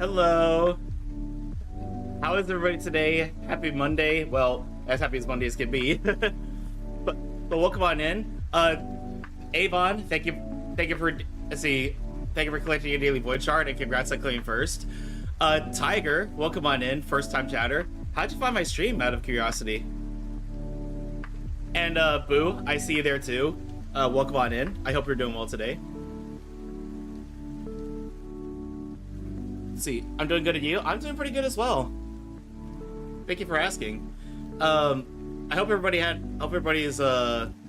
Hello. How is everybody today? Happy Monday. Well, as happy as Monday as can be. but welcome on in. Avon, thank you for thank you for collecting your daily void shard and congrats on claiming first. Tiger, welcome on in, first time chatter. How'd you find my stream out of curiosity? And Boo, I see you there too. Welcome on in. I hope you're doing well today. Let's see, I'm doing good at you. I'm doing pretty good as well. Thank you for asking. I hope everybody's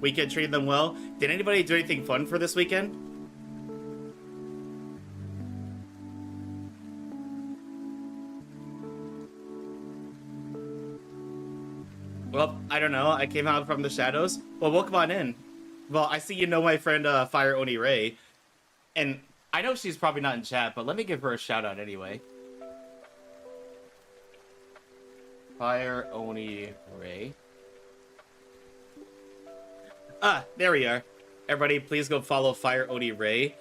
weekend treated them well. Did anybody do anything fun for this weekend? Well, I don't know. I came out from the shadows. Well, welcome on in. Well, I see you know my friend Fire Oni Ray, and I know she's probably not in chat, but let me give her a shout out anyway. Fire Oni Ray. Ah, there we are. Everybody, please go follow Fire Oni Ray.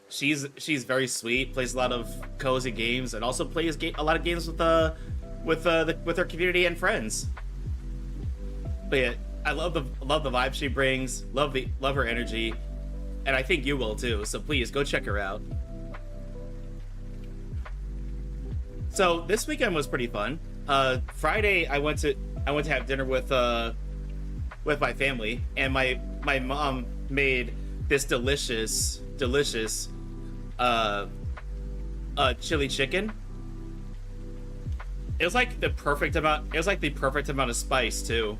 She's very sweet. Plays a lot of cozy games, and also plays a lot of games with her community and friends. But yeah, I love the vibe she brings. Love her energy, and I think you will too. So please go check her out. So this weekend was pretty fun. Friday I went to have dinner with my family, and my mom made this delicious chili chicken. It was like the perfect amount. It was like the perfect amount of spice too.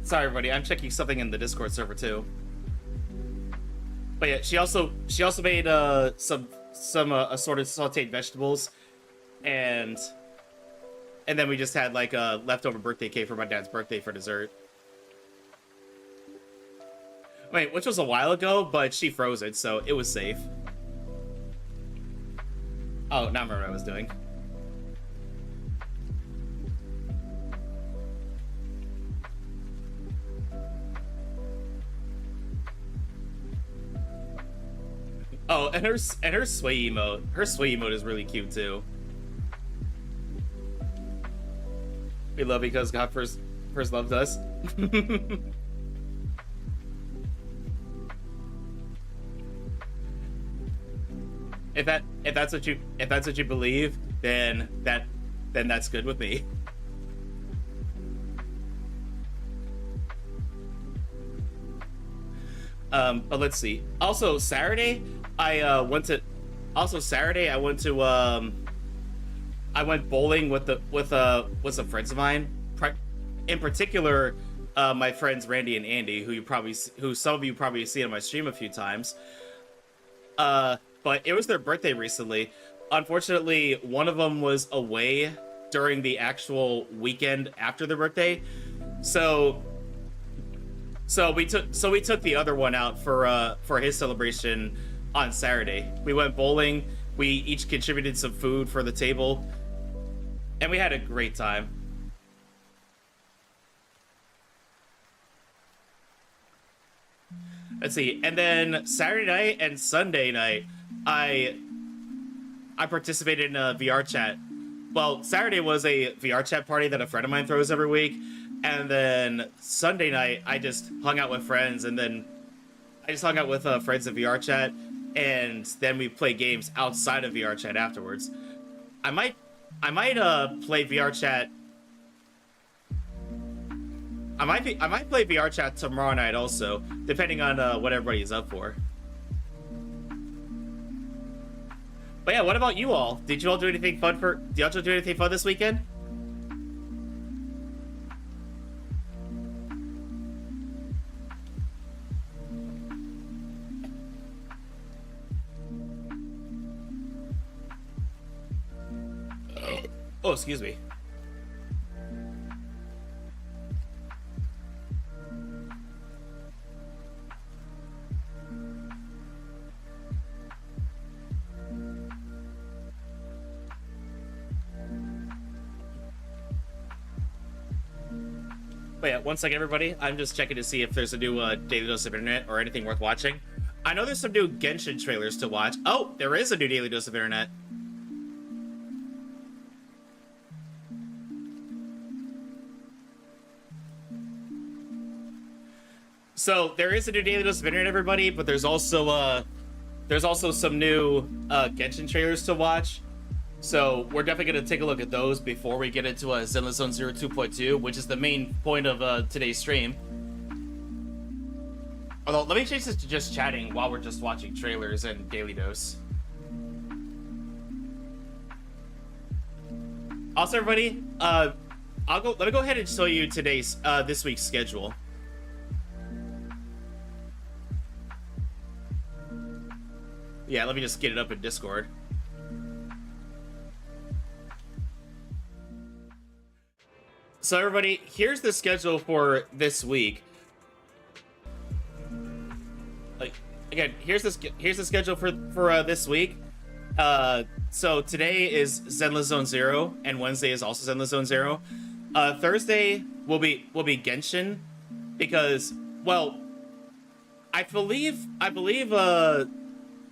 Sorry, everybody. I'm checking something in the Discord server too. But yeah, she also made some assorted sautéed vegetables, and then we just had like a leftover birthday cake for my dad's birthday for dessert. Wait, which was a while ago, but she froze it, so it was safe. Oh, now I remember what I was doing. Oh, and her sway emote. Her sway emote is really cute too. We love because God first loved us. If that's what you believe, then that's good with me. But let's see. Also Saturday, I went bowling with some friends of mine. In particular, my friends Randy and Andy, who some of you probably see on my stream a few times. But it was their birthday recently. Unfortunately, one of them was away during the actual weekend after their birthday, so we took the other one out for his celebration on Saturday. We went bowling. We each contributed some food for the table, and we had a great time. Let's see. And then Saturday night and Sunday night, I participated in a VR chat. Well, Saturday was a VR chat party that a friend of mine throws every week. And then Sunday night, I just hung out with friends, and then I just hung out with friends in VR chat, and then we play games outside of VR chat afterwards. I might play VR chat. I might play VR chat tomorrow night also, depending on what everybody's up for. But yeah, what about you all? Did you all do anything fun this weekend? Oh, excuse me. But yeah, one second, everybody. I'm just checking to see if there's a new Daily Dose of Internet or anything worth watching. I know there's some new Genshin trailers to watch. Oh, there is a new Daily Dose of Internet. So there is a new Daily Dose of Internet, everybody, but there's also some new Genshin trailers to watch. So we're definitely going to take a look at those before we get into Zenless Zone Zero 2.2, which is the main point of today's stream. Although, let me change this to just chatting while we're just watching trailers and Daily Dose. Also, everybody, let me go ahead and show you today's this week's schedule. Yeah, let me just get it up in Discord. So everybody, here's the schedule for this week. Like, again, here's the schedule for this week. So today is Zenless Zone Zero, and Wednesday is also Zenless Zone Zero. Thursday will be Genshin, because, well, I believe the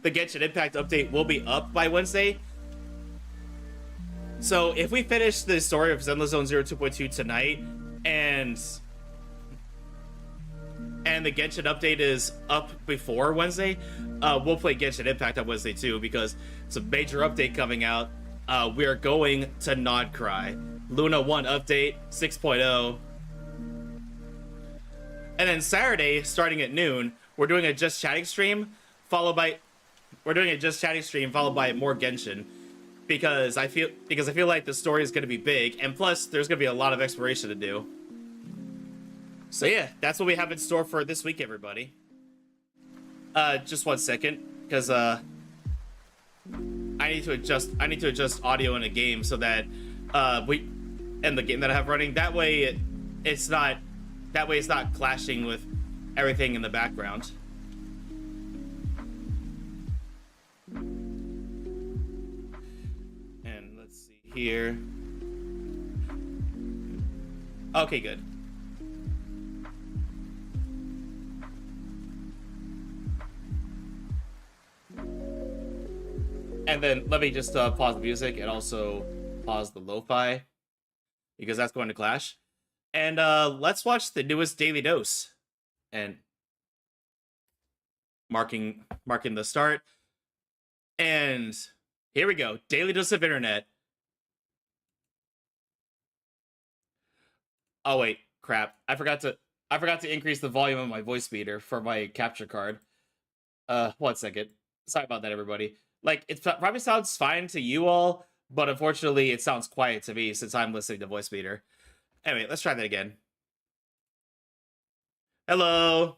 Genshin Impact update will be up by Wednesday. So if we finish the story of Zenless Zone Zero 2.2 tonight, and the Genshin update is up before Wednesday, we'll play Genshin Impact on Wednesday too, because it's a major update coming out. We are going to Nod Kurai. Luna 1 update 6.0. And then Saturday, starting at noon, we're doing a Just Chatting stream, followed by more Genshin. Because I feel like the story is going to be big, and plus there's going to be a lot of exploration to do. So yeah, that's what we have in store for this week, everybody. Just 1 second, because I need to adjust audio in a game so that in the game that I have running, that way it's not clashing with everything in the background. And let's see here. Okay, good. And then let me just pause the music and also pause the lo-fi, because that's going to clash. And let's watch the newest Daily Dose. And marking the start. And here we go. Daily Dose of Internet. Oh wait, crap. I forgot to increase the volume of my voice meter for my capture card. 1 second. Sorry about that, everybody. Like, it probably sounds fine to you all, but unfortunately it sounds quiet to me since I'm listening to voice meter. Anyway, let's try that again. Hello.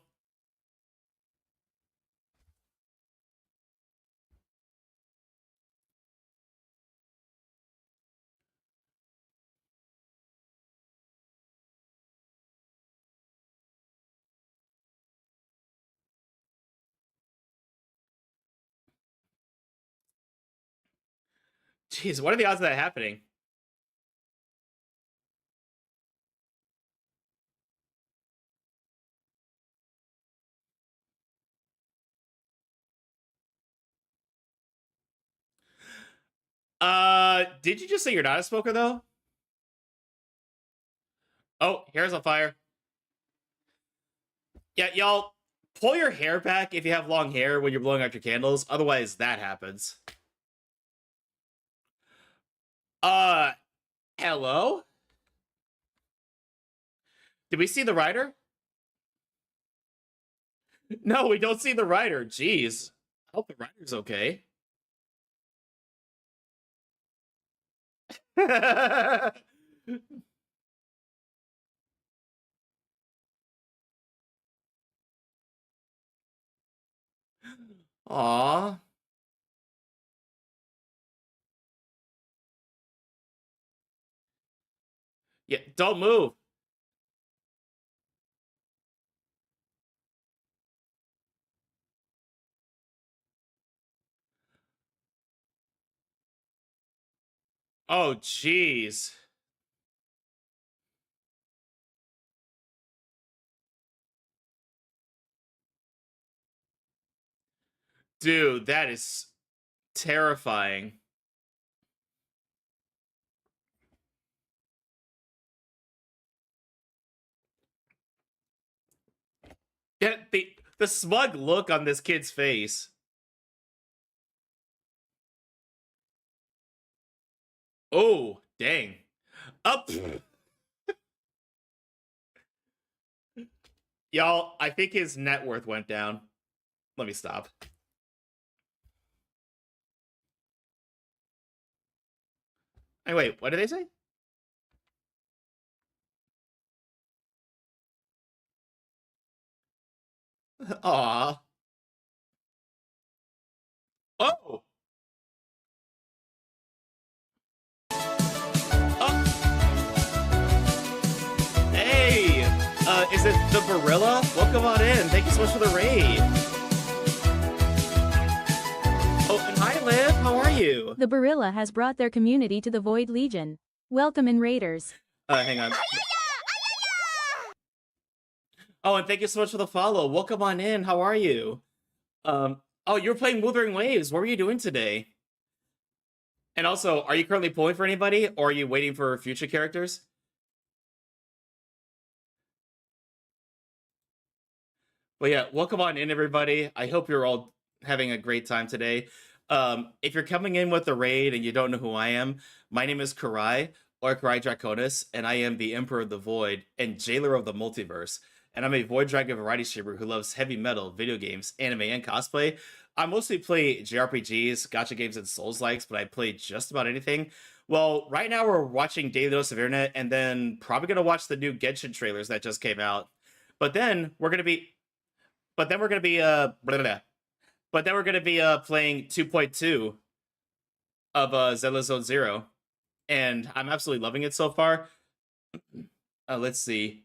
Jeez, what are the odds of that happening? Did you just say you're not a smoker, though? Oh, hair's on fire. Yeah, y'all, pull your hair back if you have long hair when you're blowing out your candles. Otherwise, that happens. Hello? Did we see the rider? No, we don't see the rider. Jeez. I hope the rider's okay. Aw. Yeah, don't move. Oh, jeez. Dude, that is terrifying. Yeah, the smug look on this kid's face. Oh, dang. Up. Y'all, I think his net worth went down. Let me stop. Hey, wait, what did they say? Aw. Oh. Oh. Hey. Is it the Barilla? Welcome on in. Thank you so much for the raid. Oh, and hi, Liv. How are you? The Barilla has brought their community to the Void Legion. Welcome in, Raiders. Hang on. Oh, and thank you so much for the follow. Welcome on in. How are you? Oh, you were playing Wuthering Waves. What were you doing today? And also, are you currently pulling for anybody, or are you waiting for future characters? But yeah, welcome on in, everybody. I hope you're all having a great time today. If you're coming in with a raid and you don't know who I am, my name is Kurai, or Kurai Draconis, and I am the Emperor of the Void and Jailer of the Multiverse. And I'm a Void Dragon variety streamer who loves heavy metal, video games, anime, and cosplay. I mostly play JRPGs, gacha games, and Souls-likes, but I play just about anything. Well, right now we're watching Daily Dose of Internet, and then probably gonna watch the new Genshin trailers that just came out. But then we're gonna be but then we're gonna be blah, blah, blah. But then we're gonna be playing 2.2 of Zelda Zone Zero, and I'm absolutely loving it so far. Let's see.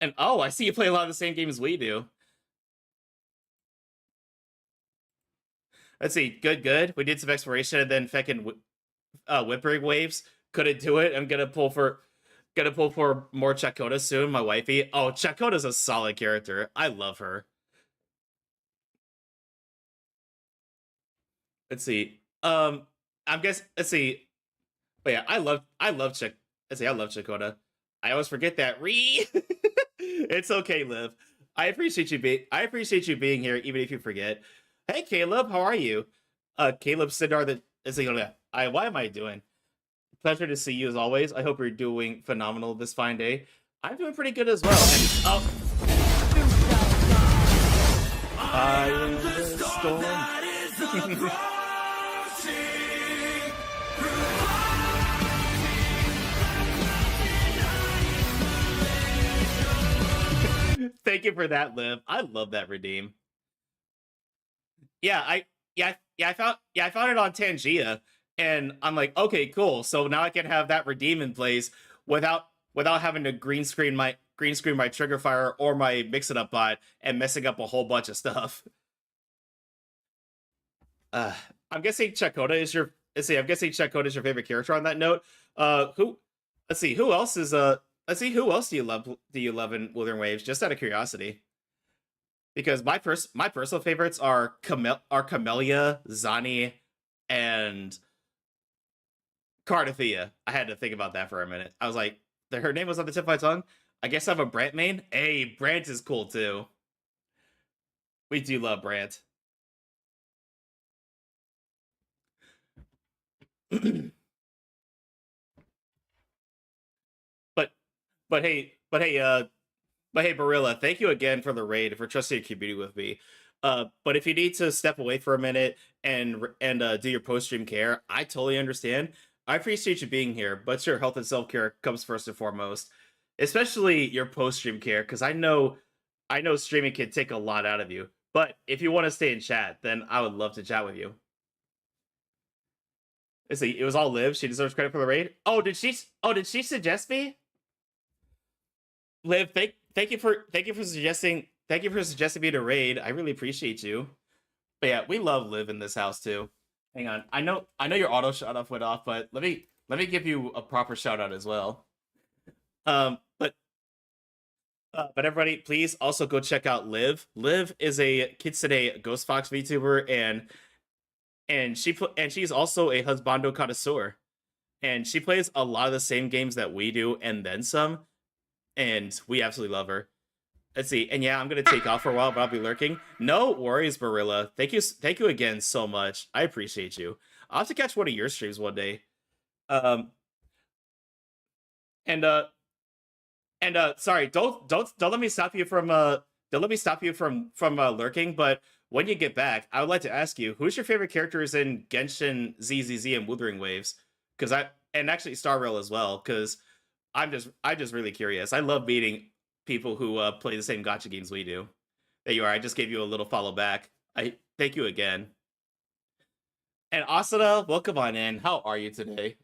And oh, I see you play a lot of the same games we do. Let's see. Good. We did some exploration, and then feckin' Whippering Waves couldn't do it. I'm gonna pull for more Chakota soon. My wifey. Oh, Chakota's a solid character. I love her. Let's see. I'm guess. Let's see. But yeah, I love Chick. Let's see. I love Chakota. I always forget that. It's okay, Liv. I appreciate you being here, even if you forget. Hey, Caleb, how are you? Caleb Sidar. The is he gonna? I Why am I doing? Pleasure to see you as always. I hope you're doing phenomenal this fine day. I'm doing pretty good as well. And, oh, I am the storm. Thank you for that, Liv. I love that redeem. Yeah, I found it on Tangia, and I'm like, okay, cool. So now I can have that redeem in place without having to green screen my trigger fire or my mix it up bot and messing up a whole bunch of stuff. Uh, I'm guessing Chakota is your. Let's see. I'm guessing Chakota is your favorite character. On that note, who? Let's see. Who else is Let's see. Who else do you love? Do you love in Wuthering Waves? Just out of curiosity, because my personal favorites are Camellia, Zani, and Cardathea. I had to think about that for a minute. I was like, her name was on the tip of my tongue. I guess I have a Brant main. Hey, Brant is cool too. We do love Brant. but but hey, Barilla, thank you again for the raid, for trusting your community with me. But if you need to step away for a minute and do your post stream care, I totally understand. I appreciate you being here, but your health and self care comes first and foremost, especially your post stream care, because I know streaming can take a lot out of you. But if you want to stay in chat, then I would love to chat with you. Let's see, it was all Liv. She deserves credit for the raid. Oh, did she? Oh, did she suggest me? Liv, thank you for suggesting me to raid. I really appreciate you. But yeah, we love Liv in this house too. Hang on, I know your auto shout off went off, but let me give you a proper shout out as well. But But everybody, please also go check out Liv. Liv is a Kitsune Ghost Fox VTuber, and she's also a husbando connoisseur, and she plays a lot of the same games that we do, and then some. And we absolutely love her. Let's see, and yeah, I'm gonna take off for a while, but I'll be lurking. No worries, Barilla. Thank you again so much. I appreciate you. I'll have to catch one of your streams one day. Um, and sorry, don't let me stop you from don't let me stop you from lurking. But when you get back, I would like to ask you, who's your favorite characters in Genshin ZZZ and Wuthering Waves? Because and actually Star Rail as well. Because I'm just really curious. I love meeting people who play the same gacha games we do. There you are. I just gave you a little follow back. I thank you again. And Asuna, welcome on in. How are you today?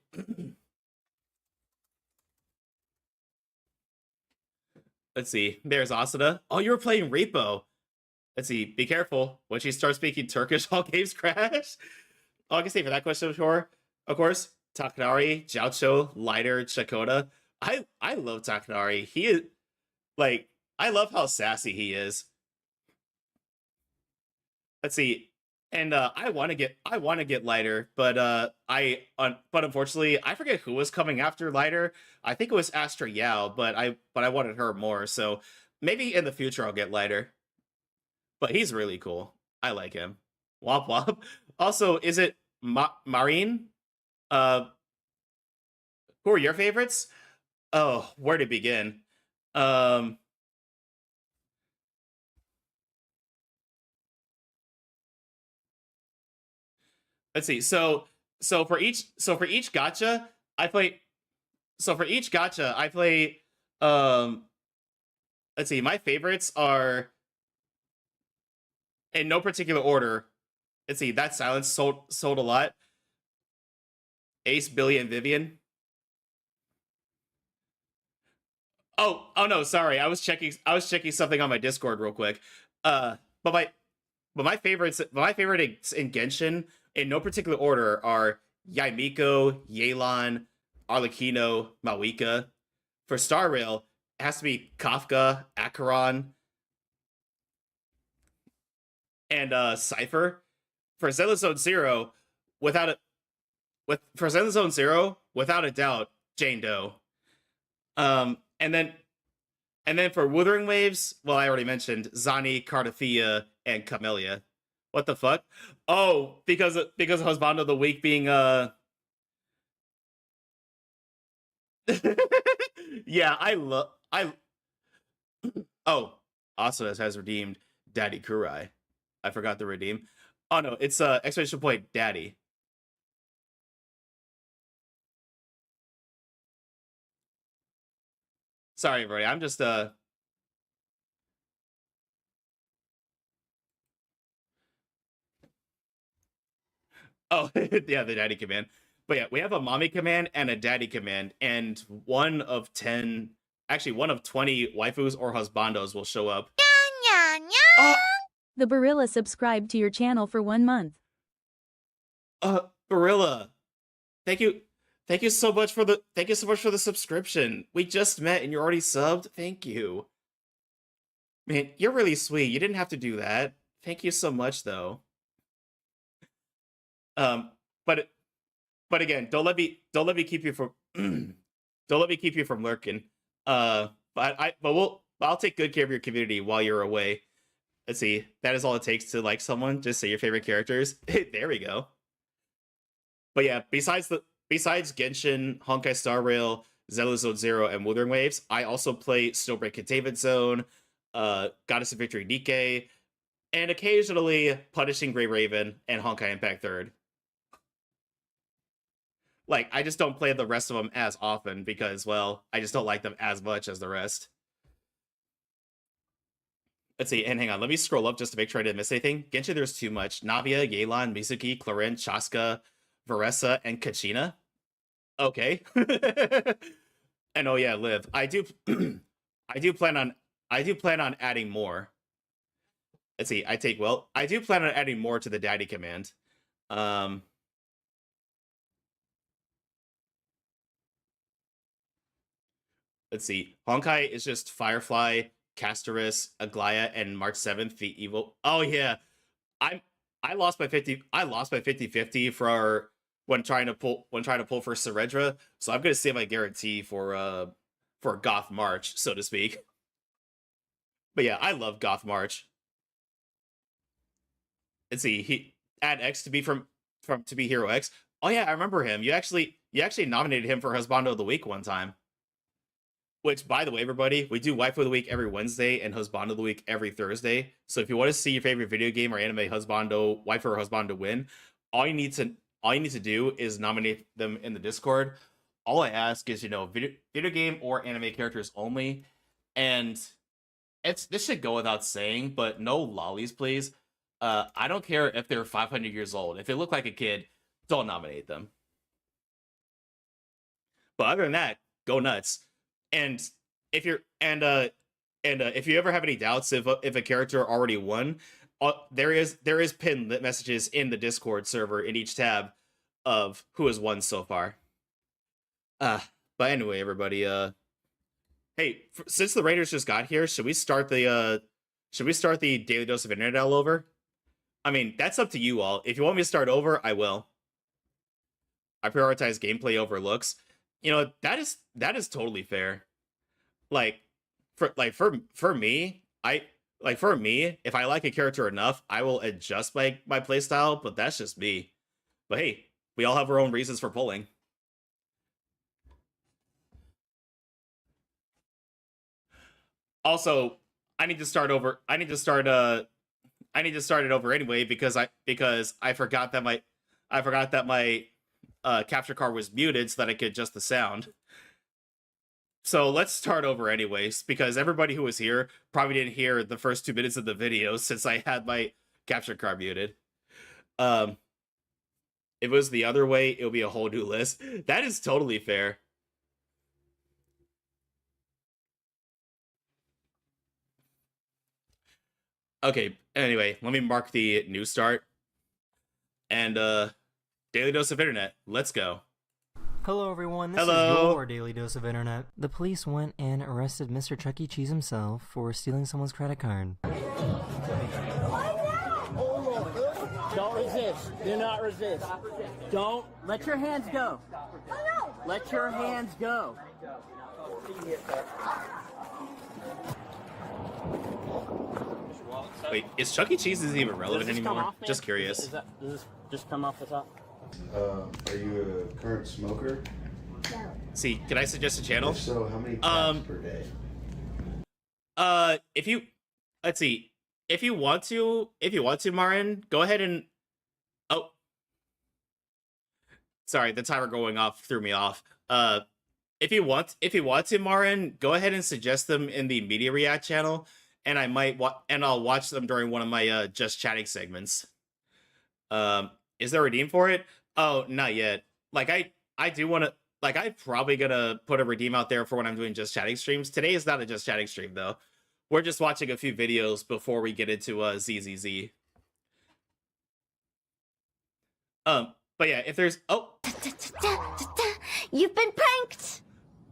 Let's see. There's Asuna. Oh, you were playing Repo. Let's see. Be careful. When she starts speaking Turkish, all games crash. All I can say for that question, sure. Of course, Takanari, Jiaocho, Lighter, Chakota. I love Takanari. He is like, I love how sassy he is. Let's see. And I want to get Lighter, but but unfortunately I forget who was coming after Lighter. I think it was Astra Yao, but I wanted her more. So maybe in the future I'll get Lighter. But he's really cool. I like him. Womp womp. Also, is it Marine? Uh, who are your favorites? Oh, where to begin? Um, let's see. So for each gacha, I play. So for each gacha, I play. Um, let's see. My favorites are in no particular order. Let's see. That silence sold a lot. Ace, Billy, and Vivian. Oh no, sorry. I was checking something on my Discord real quick. But my favorites in Genshin in no particular order are Yaimiko, Yelan, Arlecchino, Mawika. For Star Rail, it has to be Kafka, Acheron, and Cypher. For Zenless Zone Zero, without a for Zenless Zone Zero, without a doubt, Jane Doe. Um, and then And then for Wuthering Waves, well, I already mentioned Zani, Cardathea, and Camellia. What the fuck? Oh, because of Husband of the Week being yeah, I oh, Asuna has redeemed Daddy Kurai. I forgot to redeem. Oh no, it's exclamation point Daddy. Sorry, everybody. I'm just oh yeah, the daddy command. But yeah, we have a mommy command and a daddy command, and one of 10, actually one of 20 waifus or husbandos will show up. Oh, The Barilla subscribed to your channel for 1 month. Barilla, thank you, thank you so much for the subscription. We just met and you're already subbed. Thank you, man. You're really sweet. You didn't have to do that. Thank you so much, though. Um, but again, don't let me keep you from don't let me keep you from lurking. But I'll take good care of your community while you're away. Let's see. That is all it takes to like someone. Just say your favorite characters. There we go. But yeah, besides Genshin, Honkai Star Rail, Zelda Zone Zero, and Wuthering Waves, I also play Snowbreak Containment Zone, Goddess of Victory Nikke, and occasionally Punishing Grey Raven and Honkai Impact Third. Like, I just don't play the rest of them as often because, well, I just don't like them as much as the rest. Let's see, and hang on, let me scroll up just to make sure I didn't miss anything. Genshin, there's too much. Navia, Yelan, Mizuki, Clarin, Chaska, Varesa, and Kachina. Okay. And oh yeah, Liv. I do I do plan on adding more. Let's see, I do plan on adding more to the daddy command. Um Let's see. Honkai is just Firefly, Castoris, Aglaya, and March 7th, the evil. Oh yeah, I'm I lost by 50. I lost by 50-50 for when trying to pull for Ceredra. So I'm gonna save my guarantee for Goth March, so to speak. But yeah, I love Goth March. Let's see, he add X to be from to be Hero X. Oh yeah, I remember him. You actually nominated him for Husbando of the Week one time. Which, by the way, everybody, we do Waifu of the Week every Wednesday and Husbando of the Week every Thursday. So if you want to see your favorite video game or anime Husbando, Waifu or Husbando win, all you need to do is nominate them in the Discord. All I ask is, video game or anime characters only. And this should go without saying, but no lollies, please. I don't care if they're 500 years old. If they look like a kid, don't nominate them. But other than that, go nuts. And if you're if you ever have any doubts if a character already won, there is pinned messages in the Discord server in each tab of who has won so far. But anyway, everybody, hey, since the Raiders just got here, should we start the Daily Dose of Internet all over? I mean, that's up to you all. If you want me to start over, I will. I prioritize gameplay over looks. That is totally fair. For me, if I like a character enough, I will adjust my playstyle, but that's just me. But hey, we all have our own reasons for pulling. Also, I need to start over. I need to start it over anyway because I forgot that my capture card was muted so that I could adjust the sound. So let's start over anyways, because everybody who was here probably didn't hear the first 2 minutes of the video since I had my capture card muted. If it was the other way, it would be a whole new list. That is totally fair. Okay, anyway, let me mark the new start. And Daily Dose of Internet, let's go. Hello everyone, this is your Daily Dose of Internet. The police went and arrested Mr. Chuck E. Cheese himself for stealing someone's credit card. Don't resist. Do not resist. Don't. Let your hands go. Let your hands go. Wait, is Chuck E. Cheese even relevant anymore? Just curious. Does this just come off the top? Are you a current smoker? No. See, can I suggest a channel? If so, how many tabs per day? If you want to, Marin, go ahead and. Oh, sorry, the timer going off threw me off. If you want to, Marin, go ahead and suggest them in the Media React channel, and I'll watch them during one of my just chatting segments. Is there a redeem for it? Oh, not yet. I do want to. I'm probably gonna put a redeem out there for when I'm doing just chatting streams. Today is not a just chatting stream though. We're just watching a few videos before we get into ZZZ. But yeah, if there's You've been pranked.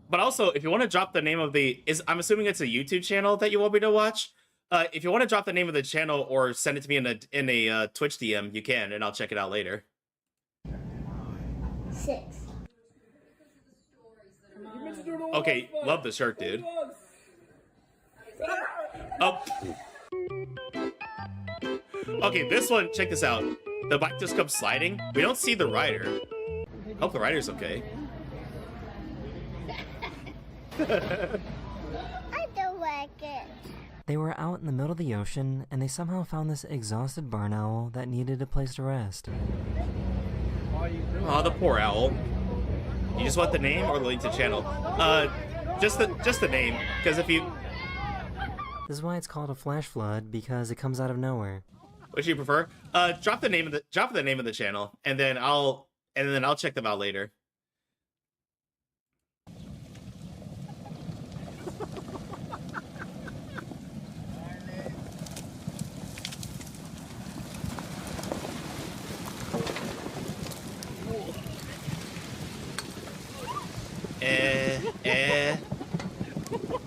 But also, if you want to drop the name of I'm assuming it's a YouTube channel that you want me to watch. If you want to drop the name of the channel or send it to me in a Twitch DM, you can, and I'll check it out later. 6. Okay, love the shirt, dude. Oh. Okay, this one, check this out. The bike just comes sliding. We don't see the rider. Hope the rider's okay. I don't like it. They were out in the middle of the ocean, and they somehow found this exhausted barn owl that needed a place to rest. Oh, the poor owl. You just want the name or the link to channel? Just the name, because if you... This is why it's called a flash flood, because it comes out of nowhere. What do you prefer? Drop the name of the channel, and then I'll check them out later.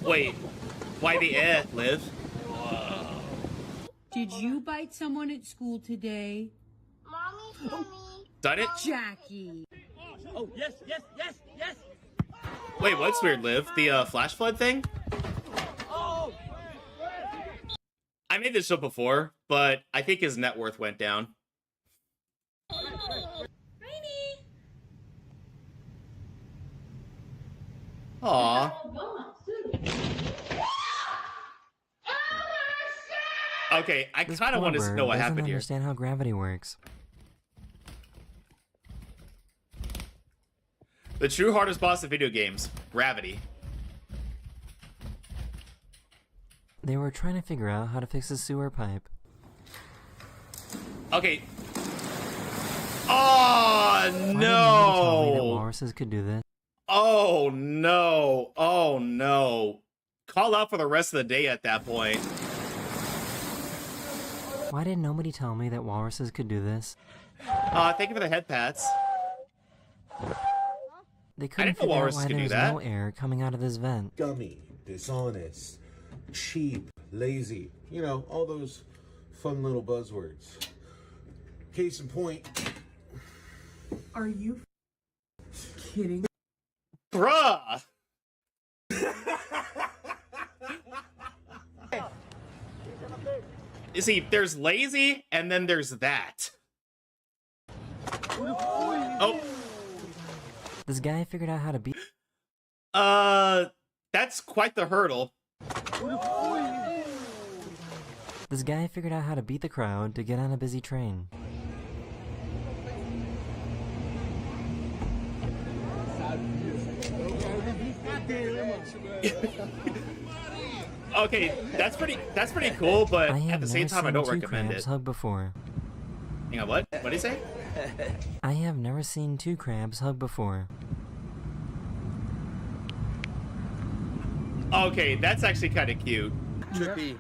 Wait. Why the Liv? Did you bite someone at school today? Mommy, Done it? Jackie. Oh, yes, yes, yes, yes. Wait, what's weird, Liv? The flash flood thing? Oh. I made this up before, but I think his net worth went down. Aww. Okay, I This kind of poor want to bird know what doesn't happened here. understand how gravity works. The true hardest boss of video games, gravity. They were trying to figure out how to fix the sewer pipe. Okay. Oh Why didn't nobody tell me that no! walruses could do this? Oh no! Oh no! Call out for the rest of the day at that point. Why did nobody tell me that walruses could do this? Thank you for the head pats. They couldn't didn't know figure out walruses why could there do was that. no air coming out of this vent. Dummy, dishonest, cheap, lazy. You know, all those fun little buzzwords. Case in point. Are you kidding? Bruh! You see, there's lazy, and then there's that. Oh, This guy figured out how to beat. that's quite the hurdle. This guy figured out how to beat the crowd to get on a busy train. Okay, that's pretty cool, but I at have the same never time, I seen don't two recommend crabs it. hug before. Hang on, what? What did he say? I have never seen two crabs hug before. Okay, that's actually kind of cute. Trippy.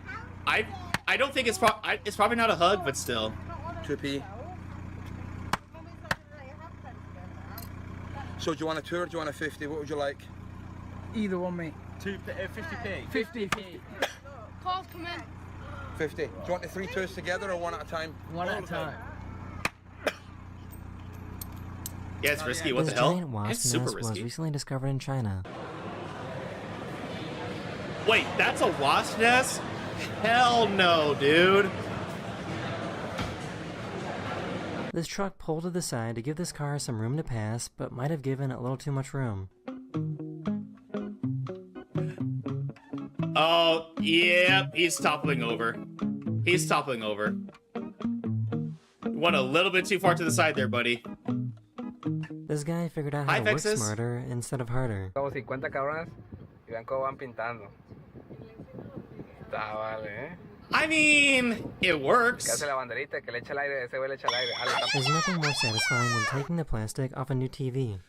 I don't think it's it's probably not a hug, but still. Trippy. So do you want a 2 or do you want a 50? What would you like? Either one, mate. 50p. 50p. Calls come in. 50. Do you want the 3 2s together or one at a time? One at a time. Yeah, it's risky. What This the hell? giant wasp It's super nest was risky. recently discovered in China. Wait, that's a wasp nest? Hell no, dude. This truck pulled to the side to give this car some room to pass, but might have given a little too much room. Oh, yeah, he's toppling over. He's toppling over. Went a little bit too far to the side there, buddy. This guy figured out how Hi, to work Vexus. smarter instead of harder. Como 50 cabrones y vean cómo van pintando. Está vale, ¿eh? I mean, it Que works. hace la banderita, que le echa el aire, ese güey le echa el aire. Ale, There's nothing more satisfying than taking the plastic off a new TV.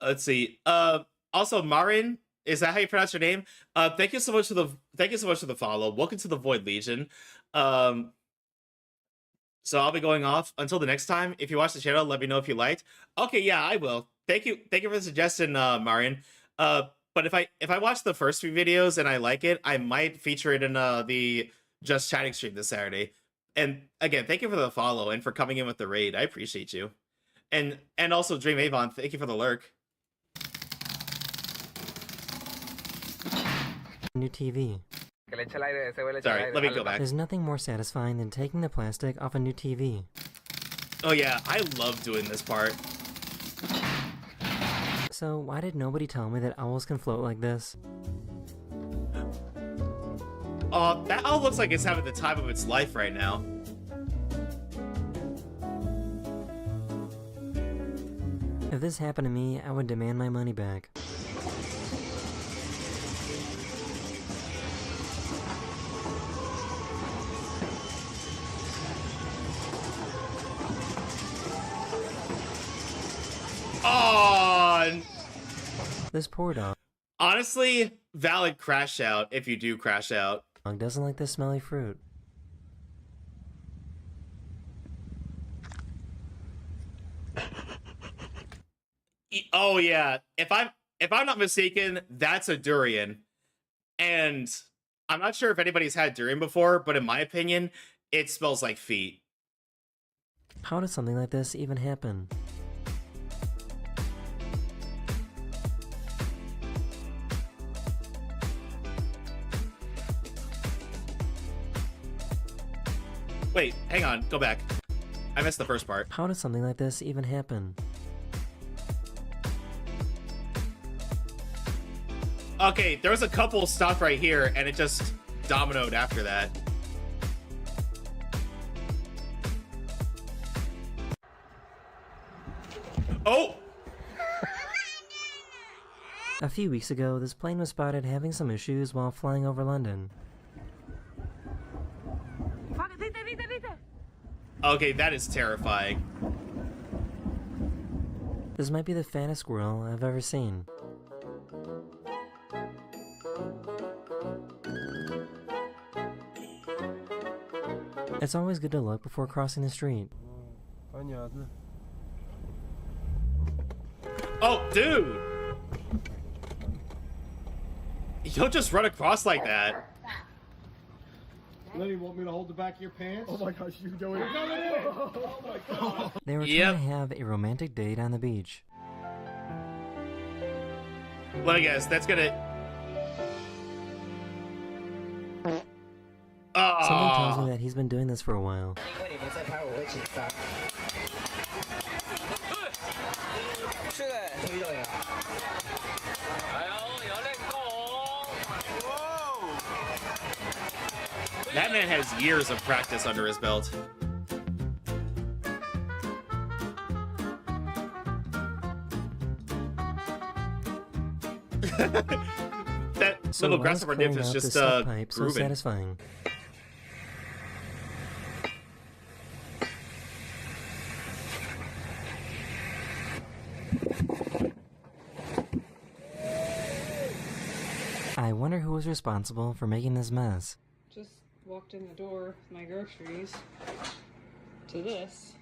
Let's see. Also, Marin, is that how you pronounce your name? Thank you so much for the follow. Welcome to the Void Legion. So I'll be going off until the next time. If you watch the channel, let me know if you liked. Okay, yeah, I will. Thank you for the suggestion, Marin. But if I watch the first few videos and I like it, I might feature it in the Just Chatting stream this Saturday. And again, thank you for the follow and for coming in with the raid. I appreciate you. And also Dream Avon, thank you for the lurk. New TV. que le echa el aire, ese güey le echa el Sorry, aire. let me Ale, go back. There's nothing more satisfying than taking the plastic off a new TV. Oh yeah, I love doing this part. So why did nobody tell me that owls can float like this? Oh, that owl looks like it's having the time of its life right now. If this happened to me, I would demand my money back. Oh, This poor dog honestly, valid crash out if you do crash out. doesn't like this smelly fruit. Oh yeah, if I'm not mistaken, that's a durian, and I'm not sure if anybody's had durian before, but in my opinion, it smells like feet. How does something like this even happen? Wait, hang on, go back. I missed the first part. How does something like this even happen? Okay, there was a couple stopped right here, and it just dominoed after that. Oh! A few weeks ago, this plane was spotted having some issues while flying over London. Okay, that is terrifying. This might be the fattest squirrel I've ever seen. It's always good to look before crossing the street. Oh, dude! You don't just run across like that. Lenny, want me to hold the back of your pants? Oh my gosh, you're doing it. Oh my god. They were trying to have a romantic date on the beach. Let me guess, that's gonna... Something tells me that he's been doing this for a while. That man has years of practice under his belt. That So little why grasshopper clearing dip is out just the suck pipe so grooving. satisfying. I wonder who was responsible for making this mess. Just walked in the door with my groceries to this.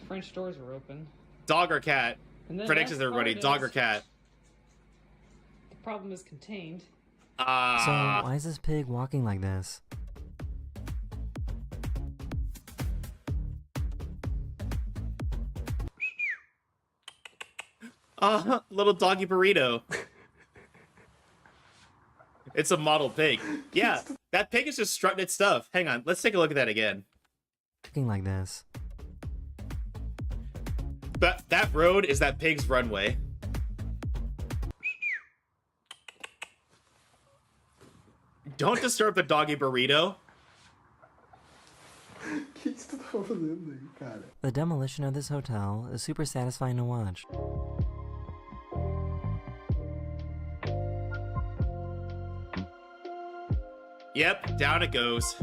French doors were open. Dog or cat? And then Predictions, best everybody. part Dog or is, cat? The problem is contained. So why is this pig walking like this? Little doggy burrito. It's a model pig. Yeah, that pig is just strutting its stuff. Hang on, let's take a look at that again. Walking like this. That road is that pig's runway. Don't disturb the doggy burrito. The demolition of this hotel is super satisfying to watch. Yep, down it goes.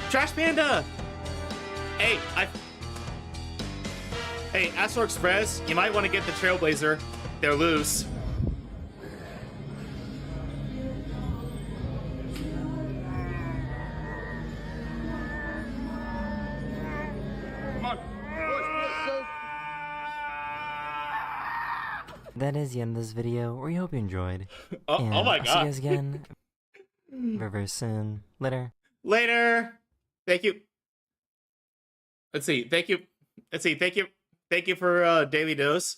Trash Panda! Hey, Hey, Astro Express, you might want to get the Trailblazer. They're loose. Come on. That is the end of this video. We hope you enjoyed. Oh, and oh my I'll god. see you guys again very, very soon. Later. Later. Thank you. Let's see. Thank you. Let's see. Thank you. Thank you for Daily Dose.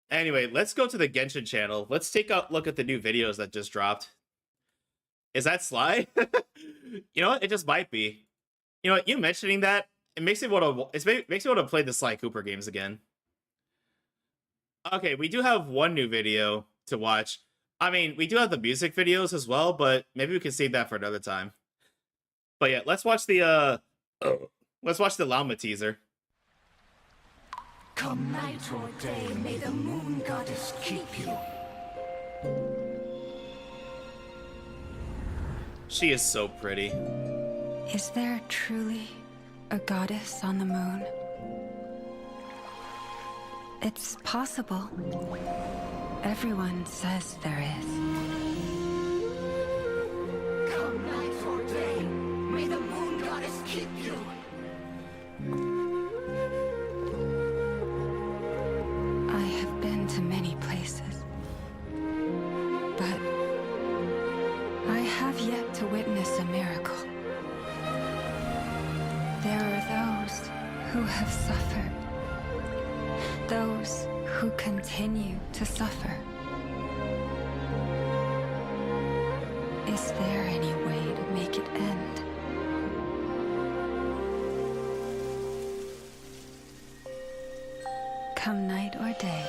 Anyway, let's go to the Genshin channel. Let's take a look at the new videos that just dropped. Is that Sly? You know what? It just might be. You know what? You mentioning that, it makes me want to play the Sly Cooper games again. Okay, we do have one new video to watch. I mean, we do have the music videos as well, but maybe we can save that for another time. But yeah, let's watch the Llama teaser. Come night or day, may the moon goddess keep you. She is so pretty. Is there truly a goddess on the moon? It's possible. Everyone says there is. Come night or day, may the moon goddess keep you. those who have suffered, those who continue to suffer. Is there any way to make it end? Come night or day,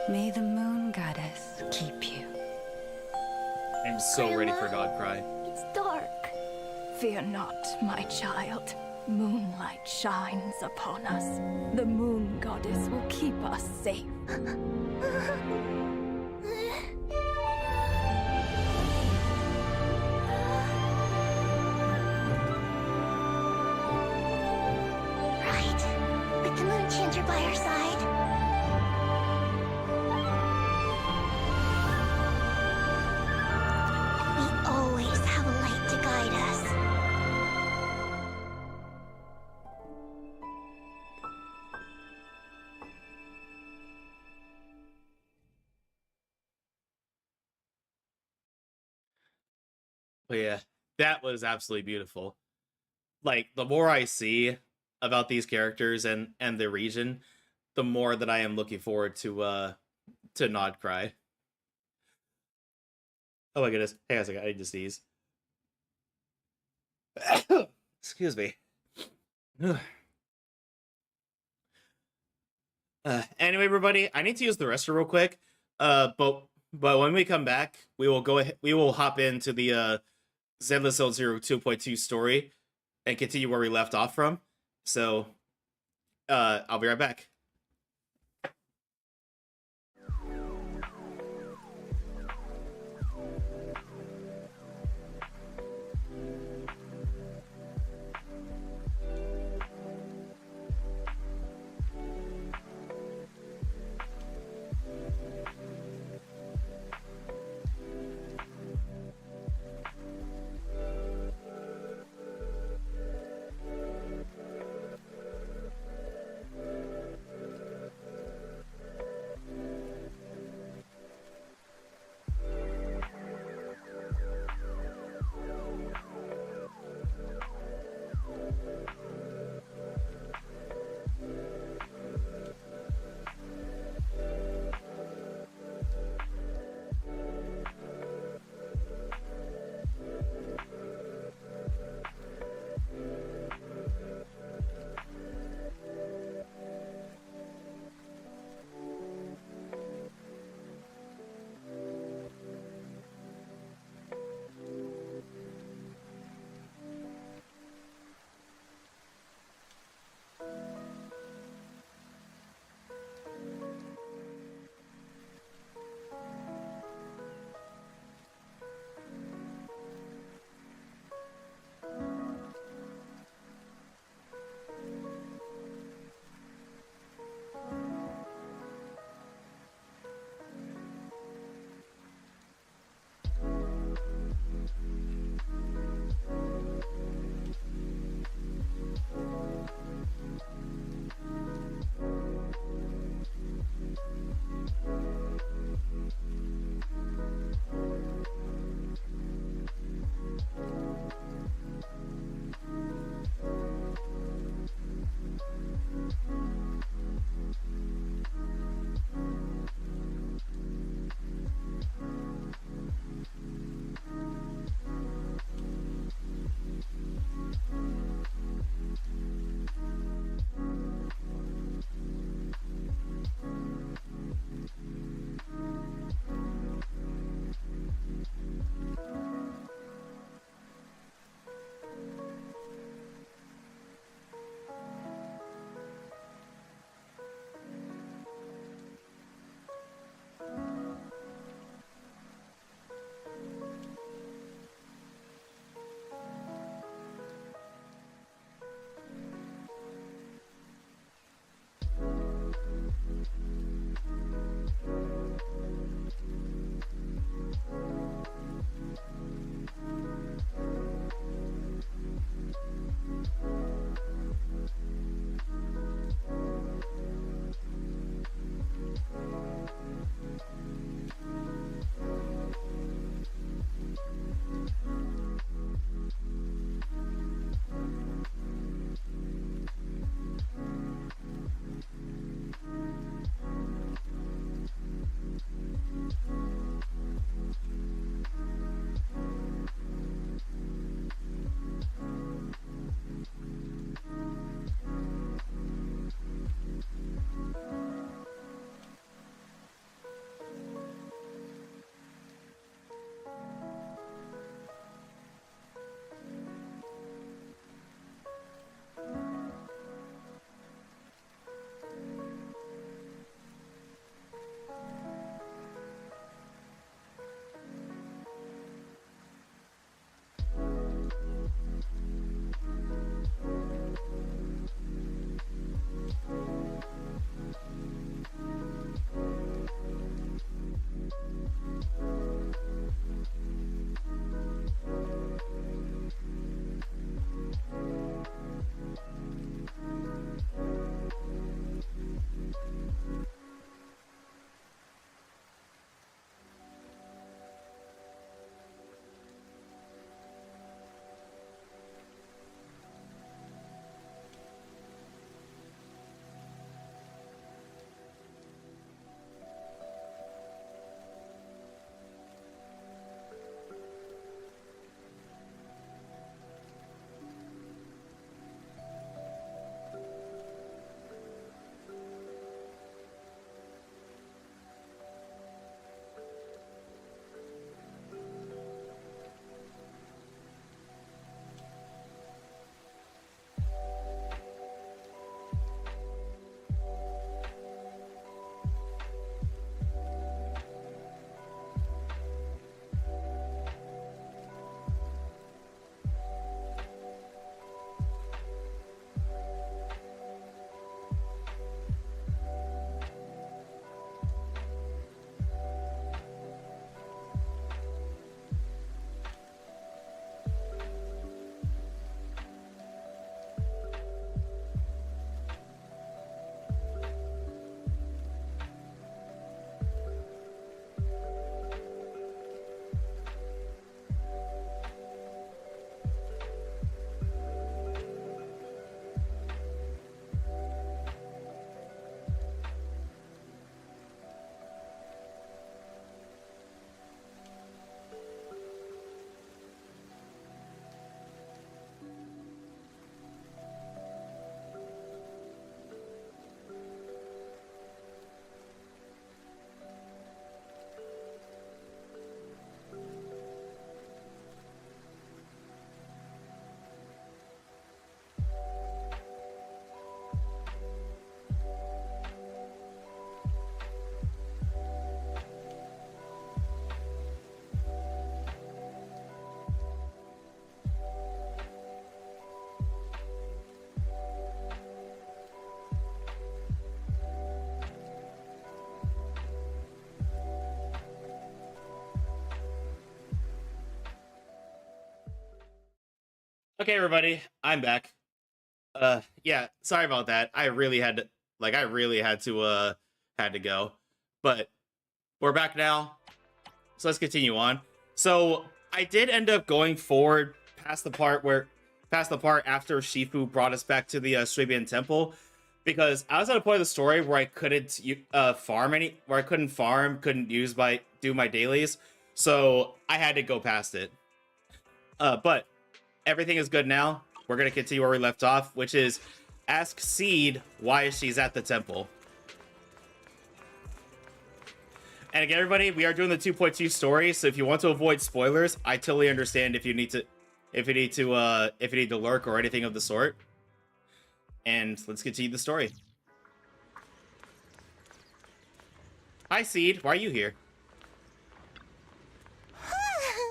may the moon goddess keep you. I'm so ready for God Cry. It's dark. Fear not, my child. Moonlight shines upon us. The moon goddess will keep us safe. Right. With the moon chanter by our side. We always have a light to guide us. But yeah, that was absolutely beautiful. Like, the more I see about these characters and the region, the more that I am looking forward to Nod Cry. Oh my goodness. Hang on a second, I need to sneeze. Excuse me. Anyway, everybody, I need to use the restroom real quick. But when we come back, we will hop into the Zenless Zone Zero 2.2 story and continue where we left off from. So, I'll be right back. Okay, everybody, I'm back. Yeah, sorry about that. I really had to, had to go. But we're back now, so let's continue on. So I did end up going forward past the part after Shifu brought us back to the Suibian temple, because I was at a point of the story where I couldn't couldn't do my dailies, so I had to go past it. But everything is good now. We're gonna continue where we left off, which is ask Seed why she's at the temple. And again, everybody, we are doing the 2.2 story, so if you want to avoid spoilers, I totally understand if you need to lurk or anything of the sort. And let's continue the story. Hi, Seed. Why are you here?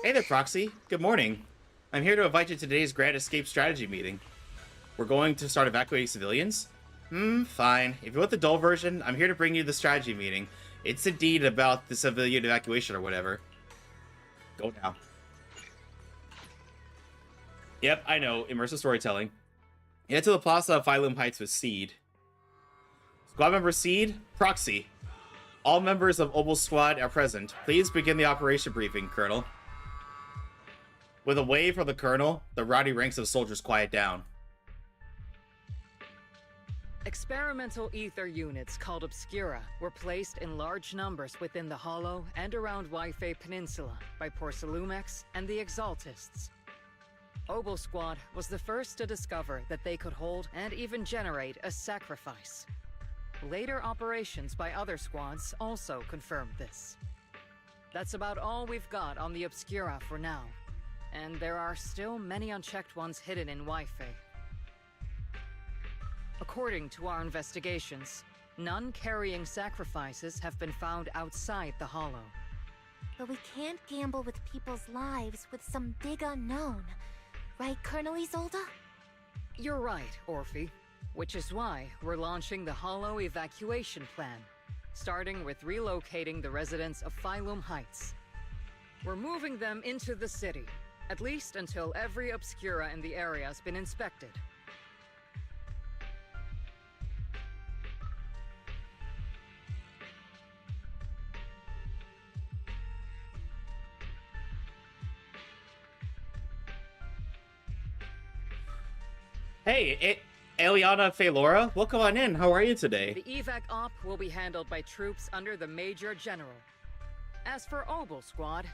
Hey there, Proxy. Good morning. I'm here to invite you to today's Grand Escape Strategy meeting. We're going to start evacuating civilians? Fine. If you want the dull version, I'm here to bring you the strategy meeting. It's indeed about the civilian evacuation or whatever. Go now. Yep, I know. Immersive storytelling. Head to the Plaza of Phylum Heights with Seed. Squad member Seed, Proxy. All members of Obol's squad are present. Please begin the operation briefing, Colonel. With a wave from the Colonel, the rowdy ranks of soldiers quiet down. Experimental ether units called Obscura were placed in large numbers within the Hollow and around Waifei Peninsula by Porcelumex and the Exaltists. Obol Squad was the first to discover that they could hold and even generate a sacrifice. Later operations by other squads also confirmed this. That's about all we've got on the Obscura for now, and there are still many unchecked ones hidden in Waifei. According to our investigations, none carrying sacrifices have been found outside the Hollow. But we can't gamble with people's lives with some big unknown. Right, Colonel Isolde? You're right, Orphe. Which is why we're launching the Hollow evacuation plan, starting with relocating the residents of Phylum Heights. We're moving them into the city, at least until every Obscura in the area has been inspected. Hey, Eliana Faelora, welcome on in. How are you today? The evac op will be handled by troops under the Major General. As for Obol Squad,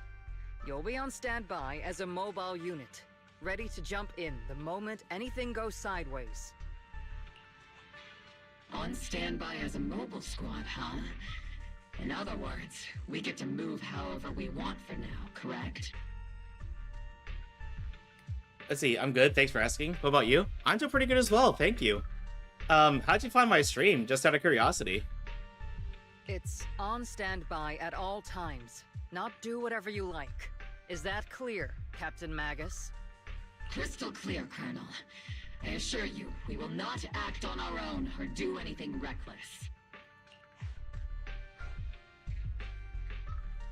you'll be on standby as a mobile unit, ready to jump in the moment anything goes sideways. On standby as a mobile squad, huh? In other words, we get to move however we want for now, correct? Let's see, I'm good. Thanks for asking. What about you? I'm doing pretty good as well. Thank you. How'd you find my stream? Just out of curiosity. It's on standby at all times. Not do whatever you like. Is that clear, Captain Magus? Crystal clear, Colonel. I assure you, we will not act on our own or do anything reckless.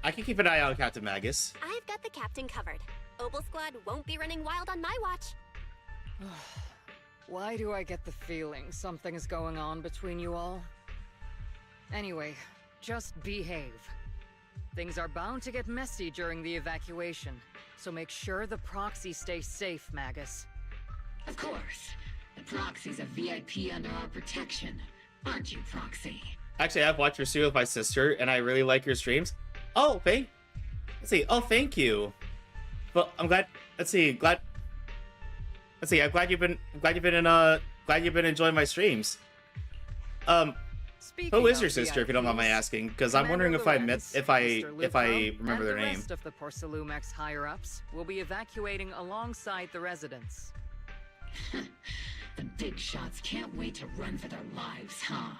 I can keep an eye on Captain Magus. I've got the captain covered. Obol Squad won't be running wild on my watch. Why do I get the feeling something is going on between you all? Anyway, just behave. Things are bound to get messy during the evacuation, so make sure the proxy stays safe, Magus. Of course. The proxy's a VIP under our protection. Aren't you, Proxy? Actually, I've watched your stream with my sister, and I really like your streams. Oh, thank you. Well, I'm glad. I'm glad you've been enjoying my streams. Who is your sister, if you don't mind my asking? Because I'm wondering if I remember their name. The rest of the Porcelumex higher-ups will be evacuating alongside the residents. The big shots can't wait to run for their lives, huh?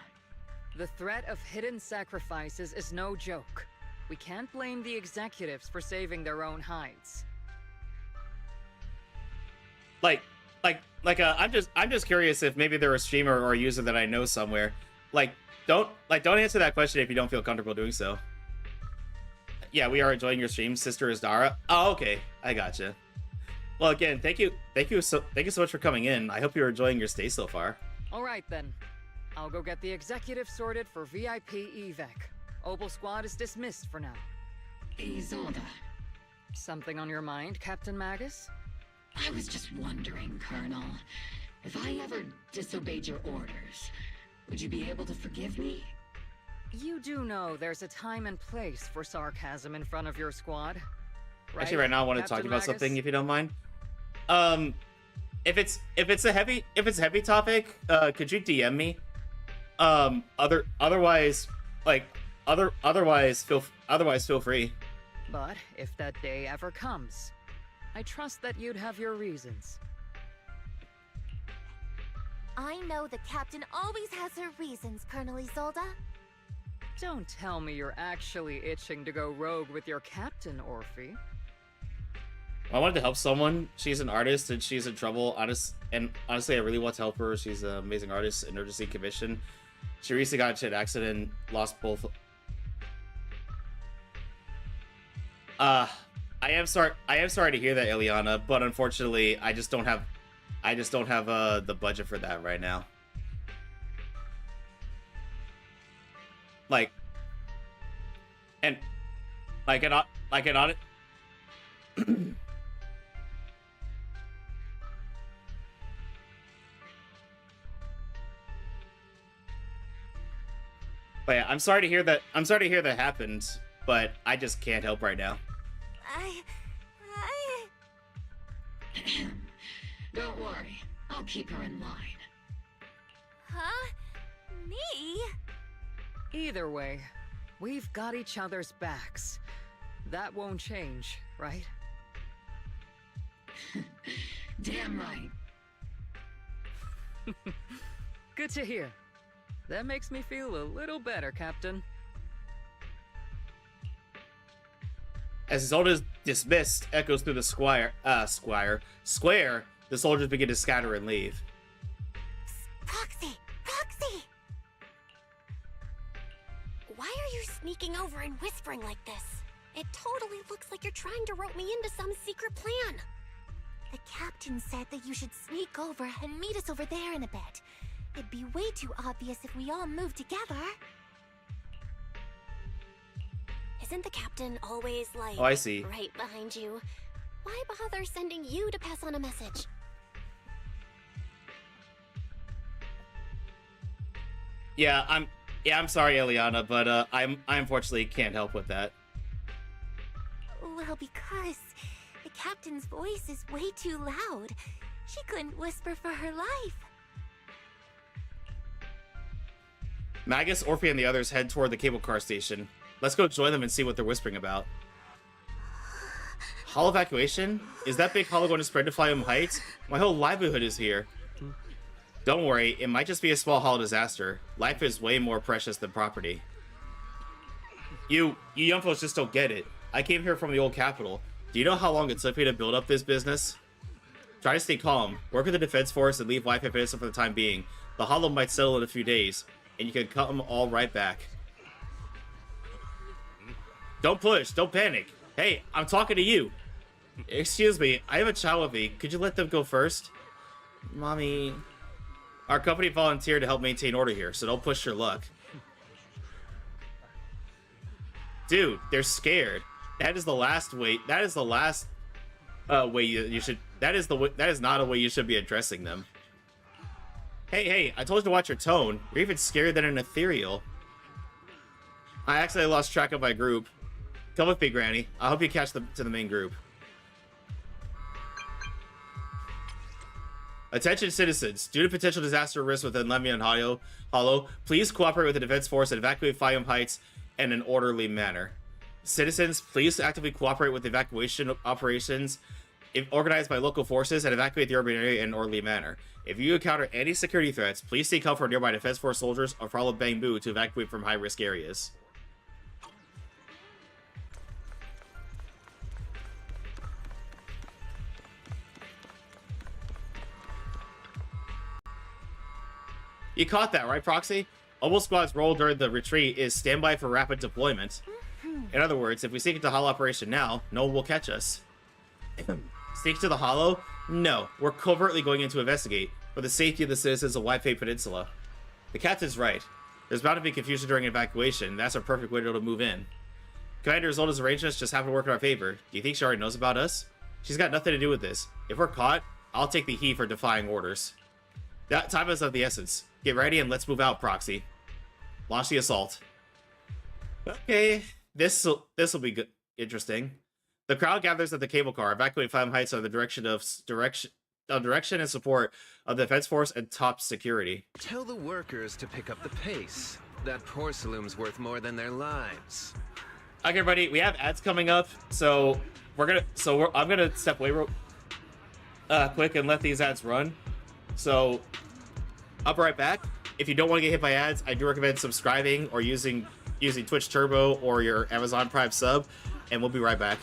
The threat of hidden sacrifices is no joke. We can't blame the executives for saving their own hides. I'm just curious if maybe they're a streamer or a user that I know somewhere. Don't answer that question if you don't feel comfortable doing so. Yeah, we are enjoying your stream. Sister is Dara. Oh, okay. I gotcha. Well, again, thank you so much for coming in. I hope you're enjoying your stay so far. All right then. I'll go get the executive sorted for VIP evac. Obol squad is dismissed for now. Isolde. Something on your mind, Captain Magus? I was just wondering, Colonel, if I ever disobeyed your orders, would you be able to forgive me? You do know there's a time and place for sarcasm in front of your squad, right? Actually, right now I want to talk about something, if you don't mind. If it's a heavy topic, could you DM me? Otherwise feel free. But if that day ever comes, I trust that you'd have your reasons. I know the captain always has her reasons, Colonel Isolde. Don't tell me you're actually itching to go rogue with your captain, Orphe. I wanted to help someone. She's an artist and she's in trouble. Honestly, I really want to help her. She's an amazing artist, emergency commission. She recently got into an accident, lost both. I am sorry to hear that, Ileana, but unfortunately, I just don't have the budget for that right now. Like an audit. But yeah, I'm sorry to hear that happened, but I just can't help right now. Don't worry, I'll keep her in line. Huh? Me? Either way, we've got each other's backs. That won't change, right? Damn right. Good to hear. That makes me feel a little better, Captain. As his order is dismissed echoes through the square, the soldiers begin to scatter and leave. Proxy! Proxy! Why are you sneaking over and whispering like this? It totally looks like you're trying to rope me into some secret plan. The captain said that you should sneak over and meet us over there in a bit. It'd be way too obvious if we all moved together. Isn't the captain always, like, oh, I see, right behind you? Why bother sending you to pass on a message? Yeah, I'm sorry, Eliana, but I unfortunately can't help with that. Well, because the captain's voice is way too loud. She couldn't whisper for her life. Magus, Orphe, and the others head toward the cable car station. Let's go join them and see what they're whispering about. Hall evacuation? Is that big hollow going to spread to Flyum Heights? My whole livelihood is here. Don't worry, it might just be a small hollow disaster. Life is way more precious than property. You young folks just don't get it. I came here from the old capital. Do you know how long it took me to build up this business? Try to stay calm. Work with the defense force and leave Wi-Fi Peninsula for the time being. The hollow might settle in a few days, and you can cut them all right back. Don't push. Don't panic. Hey, I'm talking to you. Excuse me, I have a child with me. Could you let them go first? Mommy. Our company volunteered to help maintain order here, so don't push your luck. Dude, they're scared. That is the last way. That is the last way you should. That is not a way you should be addressing them. Hey, I told you to watch your tone. You're even scarier than an ethereal. I actually lost track of my group. Come with me, Granny. I'll help you catch them to the main group. Attention citizens, due to potential disaster risk within Levian Hollow, please cooperate with the defense force and evacuate Flyum Heights in an orderly manner. Citizens, please actively cooperate with evacuation operations organized by local forces and evacuate the urban area in an orderly manner. If you encounter any security threats, please seek help from nearby defense force soldiers or follow Bamboo to evacuate from high-risk areas. You caught that, right, Proxy? Obol Squad's role during the retreat is standby for rapid deployment. In other words, if we seek into Hollow Operation now, no one will catch us. Sneak to the Hollow? No, we're covertly going in to investigate for the safety of the citizens of Waifei Peninsula. The captain's right. There's bound to be confusion during evacuation, and that's our perfect window to move in. Commander Isolde's arrangements just happen to work in our favor. Do you think she already knows about us? She's got nothing to do with this. If we're caught, I'll take the heat for defying orders. That time is of the essence. Get ready and let's move out, Proxy. Launch the assault. Okay, this'll be good. Interesting. The crowd gathers at the cable car, evacuating Five Heights on the direction and support of the defense force and top security. Tell the workers to pick up the pace. That porcelain's worth more than their lives. Okay, everybody, we have ads coming up, so I'm gonna step away real quick and let these ads run. So I'll be right back. If you don't want to get hit by ads, I do recommend subscribing or using Twitch Turbo or your Amazon Prime sub, and we'll be right back.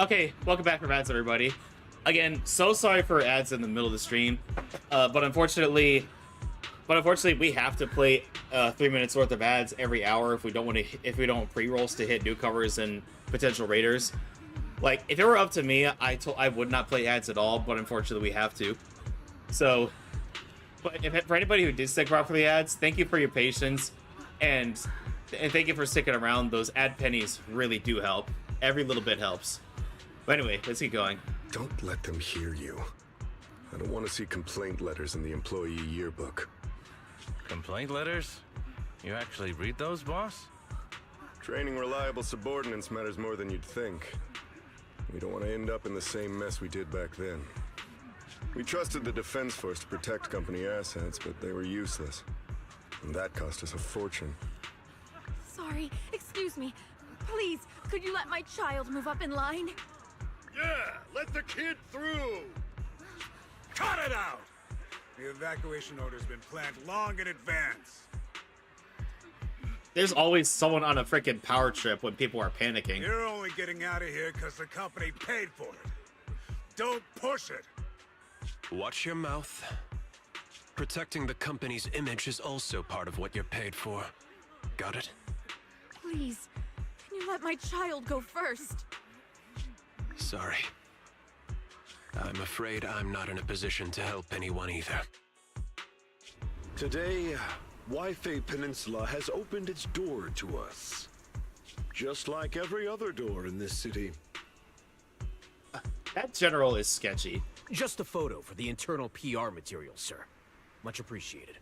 Okay, welcome back from ads, everybody. Again, so sorry for ads in the middle of the stream, but unfortunately, we have to play 3 minutes worth of ads every hour if we don't want pre-rolls to hit newcomers and potential raiders. Like, if it were up to me, I would not play ads at all, but unfortunately we have to. So, but for anybody who did stick around for the ads, thank you for your patience, and thank you for sticking around. Those ad pennies really do help. Every little bit helps. But anyway, let's keep going. Don't let them hear you. I don't want to see complaint letters in the employee yearbook. Complaint letters? You actually read those, boss? Training reliable subordinates matters more than you'd think. We don't want to end up in the same mess we did back then. We trusted the Defense Force to protect company assets, but they were useless. And that cost us a fortune. Sorry, excuse me. Please, could you let my child move up in line? Yeah, let the kid through! Cut it out! The evacuation order's been planned long in advance. There's always someone on a freaking power trip when people are panicking. You're only getting out of here because the company paid for it. Don't push it! Watch your mouth. Protecting the company's image is also part of what you're paid for. Got it? Please, can you let my child go first? Sorry. I'm afraid I'm not in a position to help anyone either. Today, Wi-Fi Peninsula has opened its door to us. Just like every other door in this city. That general is sketchy. Just a photo for the internal PR material, sir. Much appreciated.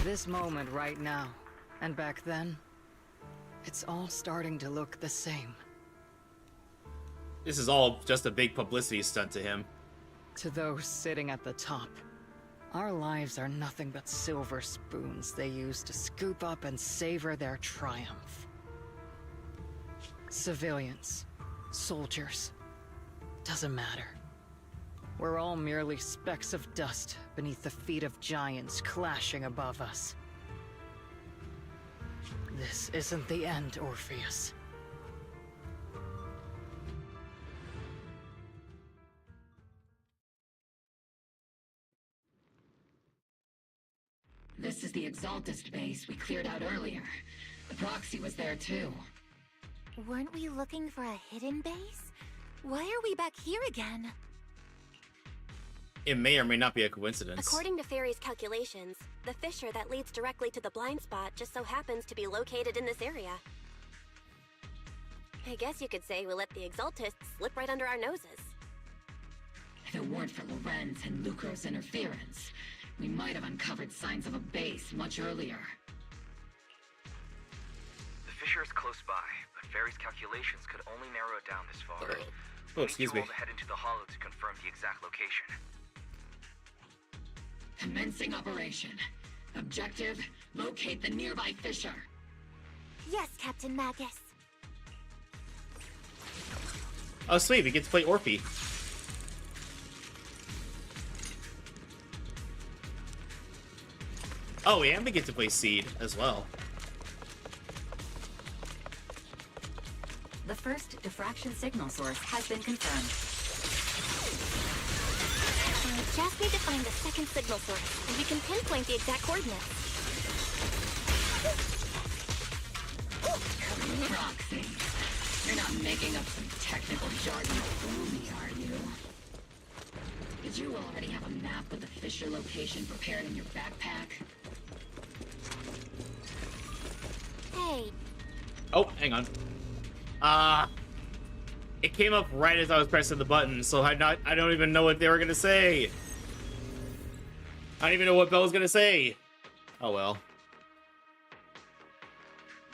This moment right now, and back then, it's all starting to look the same. This is all just a big publicity stunt to him. To those sitting at the top, our lives are nothing but silver spoons they use to scoop up and savor their triumph. Civilians, soldiers, doesn't matter. We're all merely specks of dust beneath the feet of giants clashing above us. This isn't the end, Orpheus. This is the Exaltist base we cleared out earlier. The proxy was there too. Weren't we looking for a hidden base? Why are we back here again? It may or may not be a coincidence. According to Fairy's calculations, the fissure that leads directly to the blind spot just so happens to be located in this area. I guess you could say we let the Exaltists slip right under our noses. If it weren't for Lorenz and Lucro's interference, we might have uncovered signs of a base much earlier. The fissure is close by, but Fairy's calculations could only narrow it down this far. Oh, excuse me. We need you all to head into the hollow to confirm the exact location. Commencing operation. Objective, locate the nearby fissure. Yes, Captain Magus. Oh, sweet, we get to play Orphe. Oh, and we get to play Seed as well. The first diffraction signal source has been confirmed. I just need to find the second signal source, and we can pinpoint the exact coordinates. Roxy, you're not making up some technical jargon to fool me, are you? Did you already have a map with the fissure location prepared in your backpack? Hey. Oh, hang on. It came up right as I was pressing the button, so I don't even know what they were gonna say. I don't even know what Belle was gonna say. Oh well.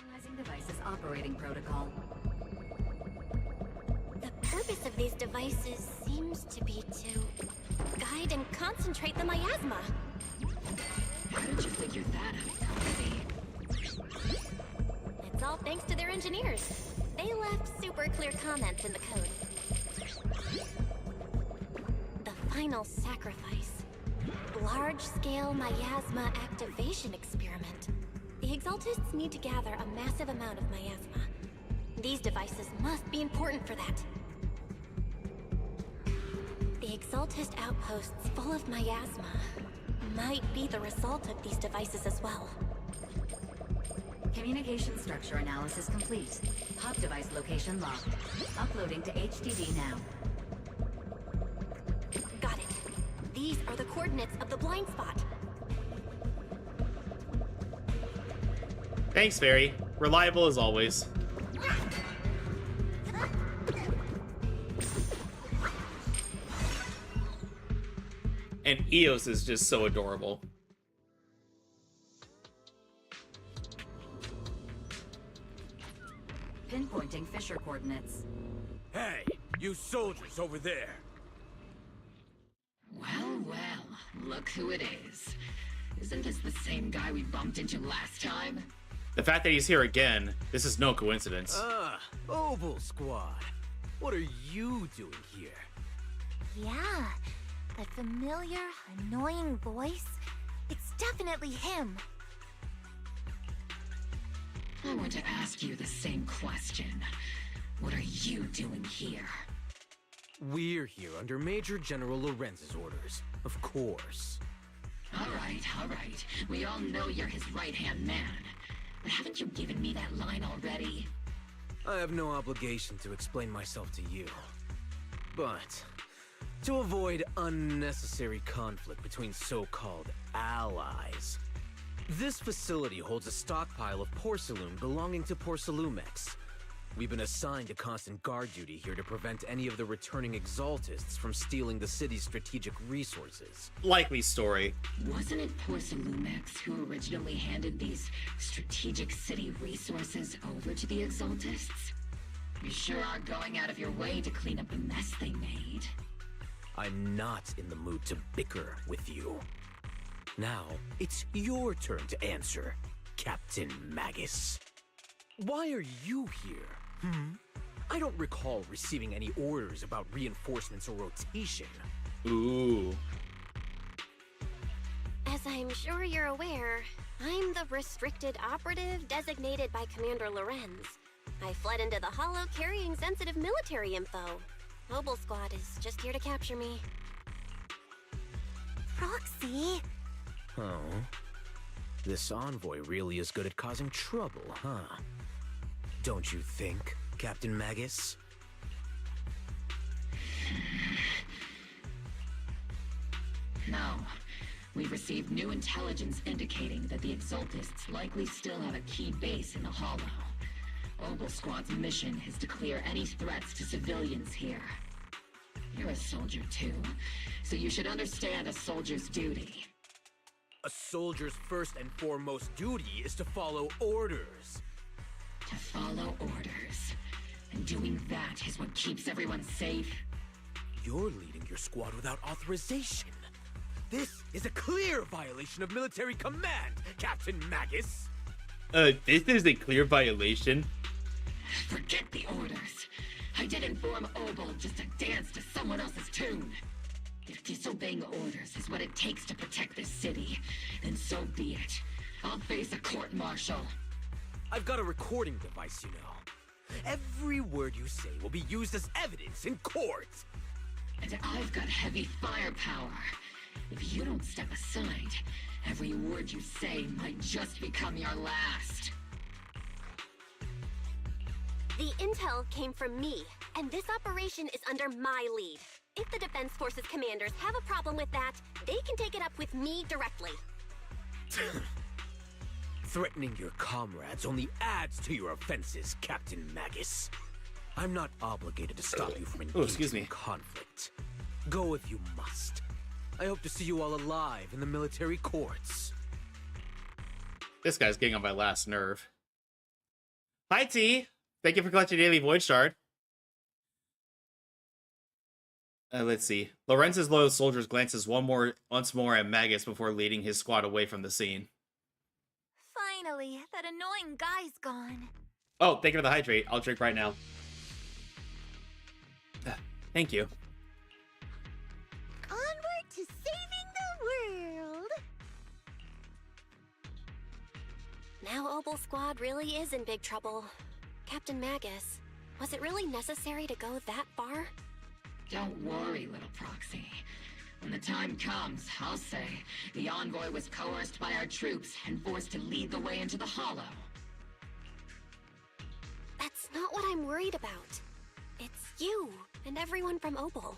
Analyzing devices operating protocol. The purpose of these devices seems to be to guide and concentrate the miasma. How did you figure that out, Roxy? It's all thanks to their engineers. They left super clear comments in the code. The final sacrifice. Large-scale miasma activation experiment. The Exaltists need to gather a massive amount of miasma. These devices must be important for that. The Exaltist outposts full of miasma might be the result of these devices as well. Communication structure analysis complete. Hub device location locked. Uploading to HDD now. Got it. These are the coordinates of the blind spot. Thanks, Fairy. Reliable as always. And Eos is just so adorable. Pinpointing Fisher coordinates. Hey, you soldiers over there. Well, well, look who it is. Isn't this the same guy we bumped into last time? The fact that he's here again, this is no coincidence. Obol Squad. What are you doing here? Yeah, that familiar, annoying voice. It's definitely him. I want to ask you the same question. What are you doing here? We're here under Major General Lorenz's orders, of course. All right. We all know you're his right-hand man. But haven't you given me that line already? I have no obligation to explain myself to you. But to avoid unnecessary conflict between so-called allies, this facility holds a stockpile of porcelain belonging to Porcelumex. We've been assigned a constant guard duty here to prevent any of the returning Exaltists from stealing the city's strategic resources. Likely story. Wasn't it Porcelumex who originally handed these strategic city resources over to the Exaltists? You sure are going out of your way to clean up the mess they made. I'm not in the mood to bicker with you. Now, it's your turn to answer, Captain Magus. Why are you here? I don't recall receiving any orders about reinforcements or rotation. Ooh. As I'm sure you're aware, I'm the restricted operative designated by Commander Lorenz. I fled into the Hollow carrying sensitive military info. Obol Squad is just here to capture me. Roxy! Oh. This envoy really is good at causing trouble, huh? Don't you think, Captain Magus? No. We've received new intelligence indicating that the Exaltists likely still have a key base in the Hollow. Obol Squad's mission is to clear any threats to civilians here. You're a soldier too, so you should understand a soldier's duty. A soldier's first and foremost duty is to follow orders. To follow orders. And doing that is what keeps everyone safe. You're leading your squad without authorization. This is a clear violation of military command, Captain Magus. This is a clear violation. Forget the orders. I didn't form Obol just to dance to someone else's tune. If disobeying orders is what it takes to protect this city, then so be it. I'll face a court-martial. I've got a recording device, you know. Every word you say will be used as evidence in court. And I've got heavy firepower. If you don't step aside, every word you say might just become your last. The intel came from me, and this operation is under my lead. If the Defense Forces commanders have a problem with that, they can take it up with me directly. Threatening your comrades only adds to your offenses, Captain Magus. I'm not obligated to stop you from engaging in conflict. Go if you must. I hope to see you all alive in the military courts. This guy's getting on my last nerve. Hi, T. Thank you for collecting daily Void Shard. Let's see. Lorenz's loyal soldiers glances once more at Magus before leading his squad away from the scene. Finally, that annoying guy's gone. Oh, thank you for the hydrate. I'll drink right now. Thank you. Onward to saving the world. Now Obol Squad really is in big trouble. Captain Magus, was it really necessary to go that far? Don't worry, little Proxy. When the time comes, I'll say the envoy was coerced by our troops and forced to lead the way into the Hollow. That's not what I'm worried about. It's you and everyone from Obol.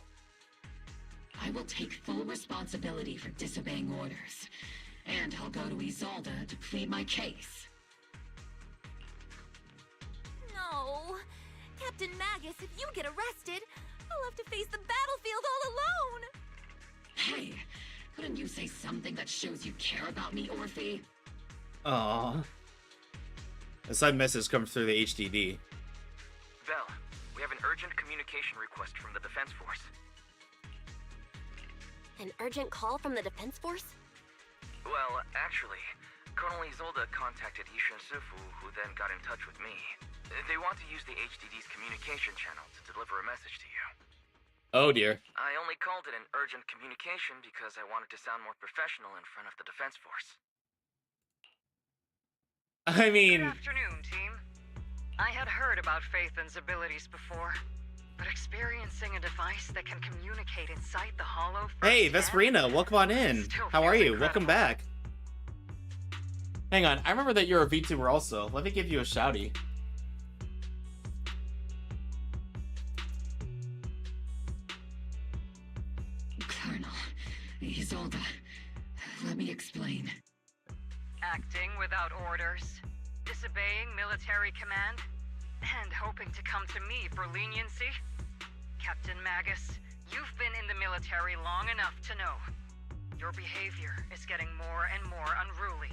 I will take full responsibility for disobeying orders, and I'll go to Isolde to plead my case. No! Captain Magus, if you get arrested, I'll have to face the battlefield all alone! Hey, couldn't you say something that shows you care about me, Orphe? Aww. A side message comes through the HDD. Vel, we have an urgent communication request from the Defense Force. An urgent call from the Defense Force? Well, actually, Colonel Isolde contacted Ishin Sifu, who then got in touch with me. They want to use the HDD's communication channel to deliver a message to you. Oh dear. I only called it an urgent communication because I wanted to sound more professional in front of the Defense Force. I mean... Good afternoon, team. I had heard about Phaethon's abilities before, but experiencing a device that can communicate inside the Hollow... Hey, Vesperina, welcome on in. How are you? Welcome back. Hang on, I remember that you're a VTuber also. Let me give you a shouty. Colonel, Isolde, let me explain. Acting without orders, disobeying military command, and hoping to come to me for leniency? Captain Magus, you've been in the military long enough to know. Your behavior is getting more and more unruly.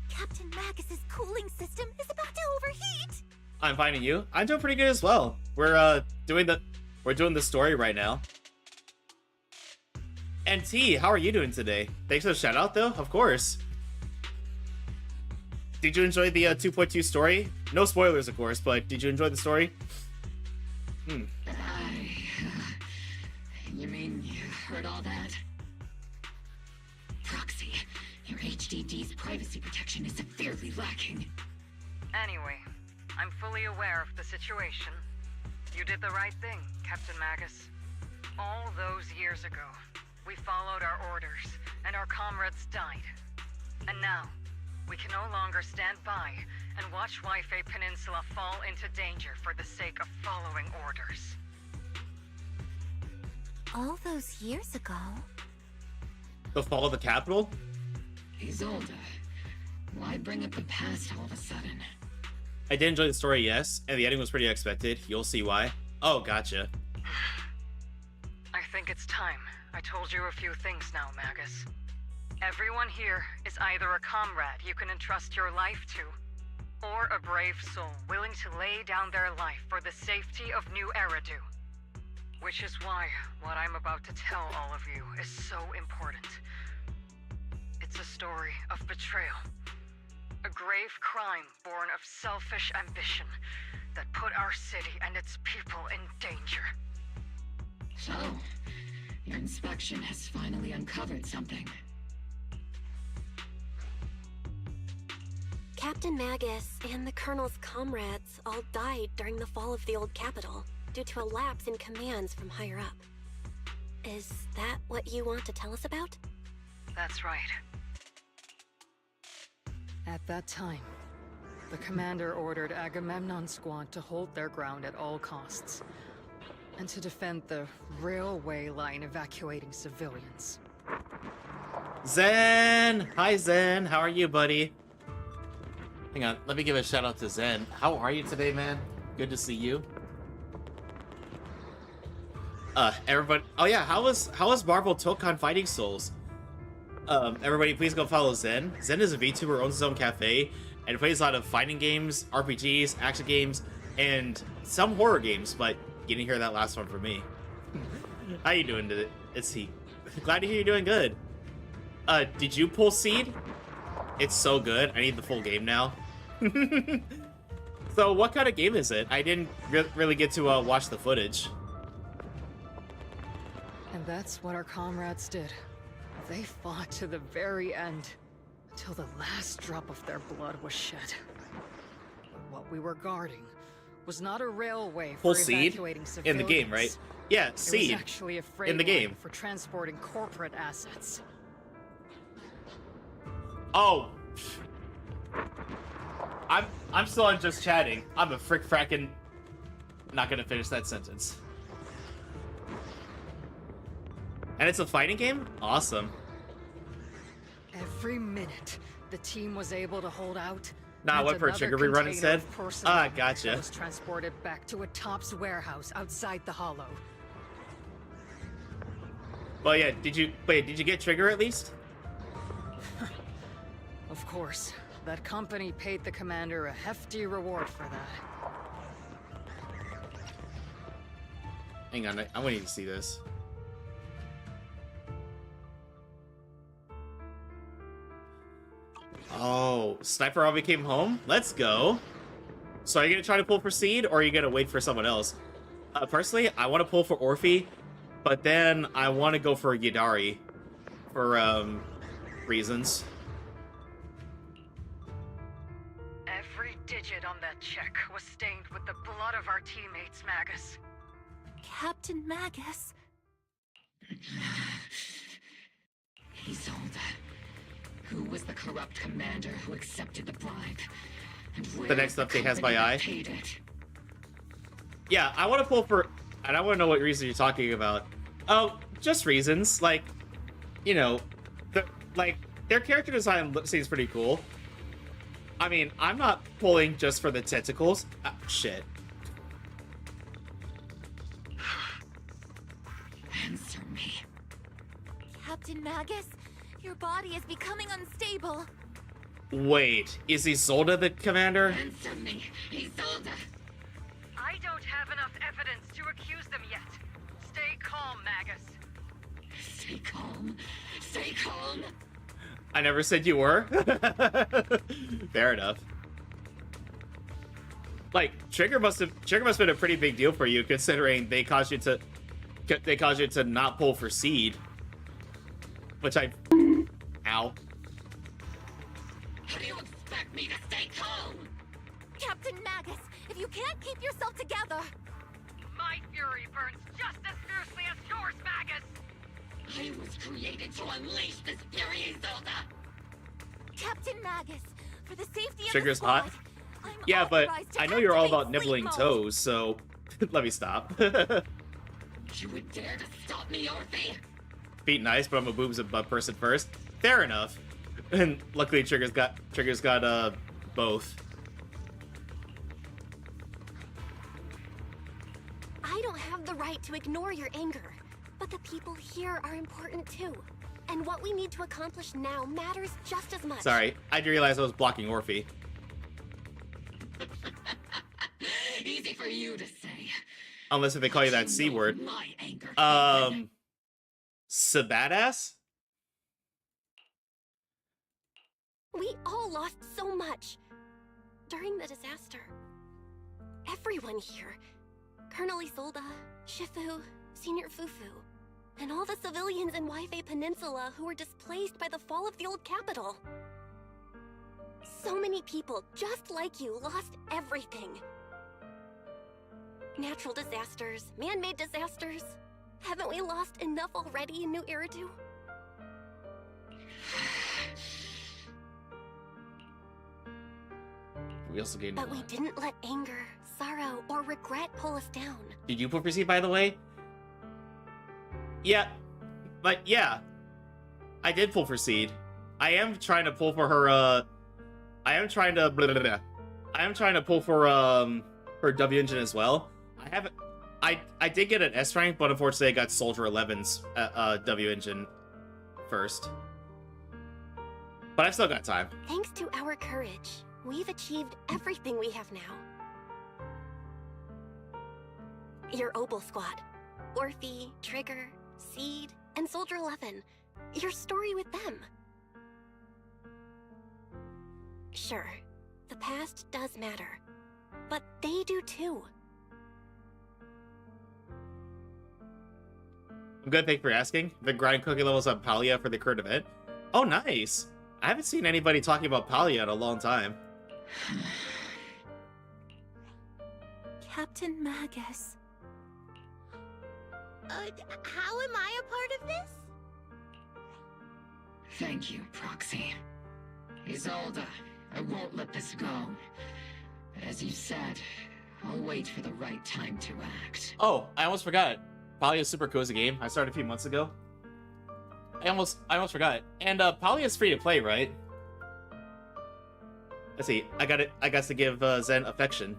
Captain Magus's cooling system is about to overheat! I'm finding you. I'm doing pretty good as well. We're doing the story right now. And T, how are you doing today? Thanks for the shout out though, of course. Did you enjoy the 2.2 story? No spoilers, of course, but did you enjoy the story? You mean you heard all that? Proxy, your HDD's privacy protection is severely lacking. Anyway, I'm fully aware of the situation. You did the right thing, Captain Magus. All those years ago, we followed our orders, and our comrades died. And now, we can no longer stand by and watch Waifei Peninsula fall into danger for the sake of following orders. All those years ago? The fall of the capital? Isolde, why bring up the past all of a sudden? I did enjoy the story, yes, and the ending was pretty unexpected. You'll see why. Oh, gotcha. I think it's time I told you a few things now, Magus. Everyone here is either a comrade you can entrust your life to, or a brave soul willing to lay down their life for the safety of New Eridu. Which is why what I'm about to tell all of you is so important. It's a story of betrayal. A grave crime born of selfish ambition that put our city and its people in danger. So, your inspection has finally uncovered something. Captain Magus and the Colonel's comrades all died during the fall of the old capital due to a lapse in commands from higher up. Is that what you want to tell us about? That's right. At that time, the commander ordered Agamemnon's squad to hold their ground at all costs, and to defend the railway line evacuating civilians. Zen! Hi Zen, how are you, buddy? Hang on, let me give a shout out to Zen. How are you today, man? Good to see you. Everybody, oh yeah, how was Marvel Tokon Fighting Souls? Everybody please go follow Zen. Zen is a VTuber, owns his own cafe, and plays a lot of fighting games, RPGs, action games, and some horror games, but you didn't hear that last one from me. How you doing today? It's he. Glad to hear you're doing good. Did you pull Seed? It's so good. I need the full game now. So what kind of game is it? I didn't really get to watch the footage. And that's what our comrades did. They fought to the very end, until the last drop of their blood was shed. we were guarding was not a railway for Pull seed evacuating in civilians. the game, right? Yeah, It seed was actually a freight in the game. line for transporting corporate assets. Oh, I'm still on just chatting. I'm a frick frackin'. Not gonna finish that sentence. And it's a fighting game? Awesome. Every minute, the team was able to hold out. Nah, and what for a another trigger rerun container instead? of porcelain Ah, gotcha. was transported back to a Topps warehouse outside the Hollow. Well, yeah. Did you get trigger at least? Of course, that company paid the commander a hefty reward for that. Hang on, I want you to see this. Oh, Sniper Robbie came home? Let's go. So are you going to try to pull for Seed, or are you going to wait for someone else? Personally, I want to pull for Orphe, but then I want to go for Yidari for, reasons. Every digit on that check was stained with the blood of our teammates, Magus. Captain Magus. Isolde. Who was the corrupt commander who accepted the bribe? And where The next update has my eye. paid it? Yeah, I want to pull for... And I want to know what reason you're talking about. Oh, just reasons. Like, you know, their character design seems pretty cool. I mean, I'm not pulling just for the tentacles. Shit. Answer me. Captain Magus, your body is becoming unstable. Wait, is Isolde the commander? Answer me, Isolde. I don't have enough evidence to accuse them yet. Stay calm, Magus. Stay calm. Stay calm. I never said you were. Fair enough. Like, Trigger must have been a pretty big deal for you, considering they caused you to not pull for Seed. Which I... Ow. How do you expect me to stay calm? Captain Magus, if you can't keep yourself together... My fury burns just as fiercely as yours, Magus! I was created to unleash this fury, Isolde! Captain Magus, for the safety Trigger's of the squad, hot. I'm Yeah, but authorized to I know you're all about activate nibbling sleep mode. toes, so let me stop. You would dare to stop me, Orphe? Feet nice, but I'm a boobs and butt person first. Fair enough. And luckily Trigger's got both. I don't have the right to ignore your anger, but the people here are important too. And what we need to accomplish now matters just as much. Sorry, I didn't realize I was blocking Orphe. Easy for you to say. Unless if they call you that C word. My anger. Sabadass? We all lost so much during the disaster. Everyone here, Colonel Isolde, Shifu, Senior Fufu, and all the civilians in Waifei Peninsula who were displaced by the fall of the old capital. So many people, just like you, lost everything. Natural disasters, man-made disasters. Haven't we lost enough already in New Eridu? We also gained But we didn't let anger, sorrow, or regret pull us down. Did you pull for Seed, by the way? Yeah. But yeah. I did pull for Seed. I am trying to pull for her, I am trying to pull for, her W engine as well. I did get an S rank, but unfortunately I got Soldier 11's, W engine first. But I've still got time. Thanks to our courage, we've achieved everything we have now. Your Obol squad, Orphe, Trigger, Seed, and Soldier 11. Your story with them. Sure, the past does matter, but they do too. I'm good, thank you for asking. The grind cookie levels on Palia for the current event. Oh, nice. I haven't seen anybody talking about Palia in a long time. Captain Magus. How am I a part of this? Thank you, Proxy. Isolde, I won't let this go. As you said, I'll wait for the right time to act. Oh, I almost forgot. Poly is super cozy game. I started a few months ago. I almost forgot. And Poly is free to play, right? Let's see. I got to give Zen affection.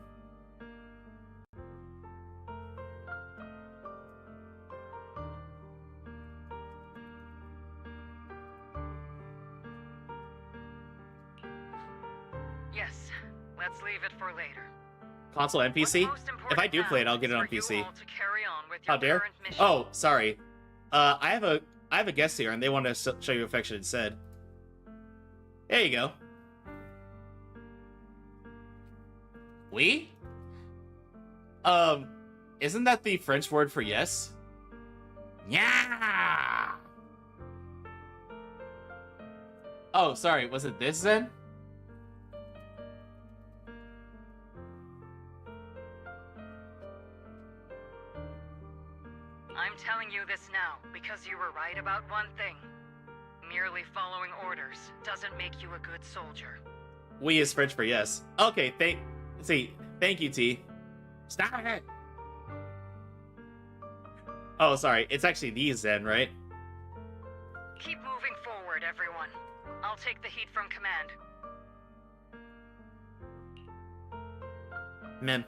Yes, let's leave it for later. Console and PC? If I do play it, I'll get it on PC. How dare? Oh, sorry. I have a guest here, and they want to show you affection instead. There you go. Oui? Isn't that the French word for yes? Yeah. Oh, sorry. Was it this then? I'm telling you this now because you were right about one thing. Merely following orders doesn't make you a good soldier. We is French for yes. Okay, thank you, T. Stop it! Oh, sorry. It's actually these then, right? Keep moving forward, everyone. I'll take the heat from command. Mem.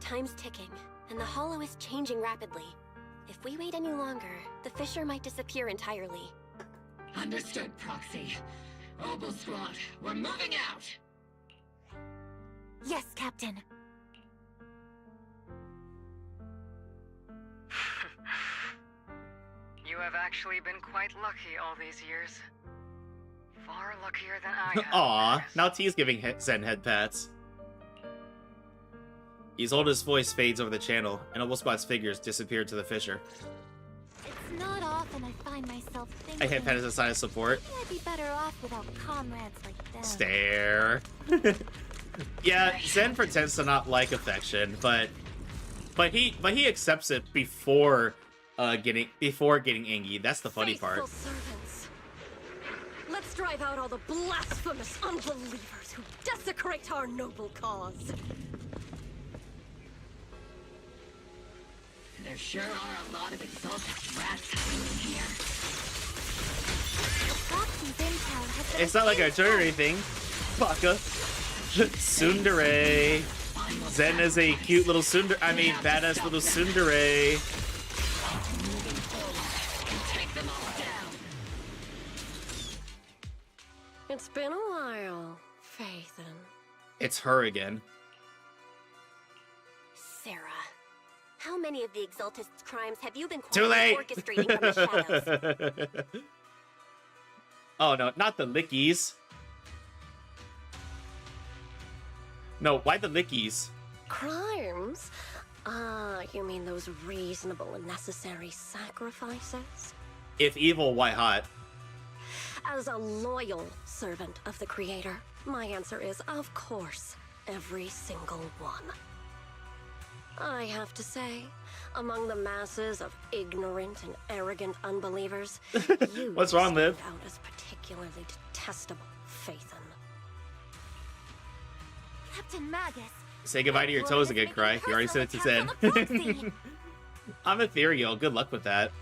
Time's ticking, and the hollow is changing rapidly. If we wait any longer, the fissure might disappear entirely. Understood, Proxy. Obol Squad, we're moving out! Yes, Captain. You have actually been quite lucky all these years. Far luckier than I have. Aw, now T's giving Zen head pats. Isolde's voice fades over the channel, and Obol Squad's figures disappear to the fissure. It's not often I find myself thinking... I head pat as a sign of support. I'd be better off without comrades like them. Stare. Yeah, Zen pretends to not like affection, but he accepts it before getting angry. That's the funny part. Servants. Let's drive out all the blasphemous unbelievers who desecrate our noble cause. There sure are a lot of exalted rats hiding in here. It's not like I turn or anything. Baka. Tsundere. Zen is a cute little badass little tsundere. It's been a while, Phaethon. It's her again. Sarah, how many of the Exaltist's crimes have you been Too late! orchestrating from the shadows? Oh no, not the lickies. No, why the lickies? Crimes? Ah, you mean those reasonable and necessary sacrifices? If evil, why hot? As a loyal servant of the Creator, my answer is, of course, every single one. I have to say, among the masses of ignorant and arrogant unbelievers, you What's wrong, Liv? stand out as particularly detestable, Phaethon. Captain Magus. Say goodbye to your toes again, Kurai. You already said it to Zen. I'm ethereal. Good luck with that.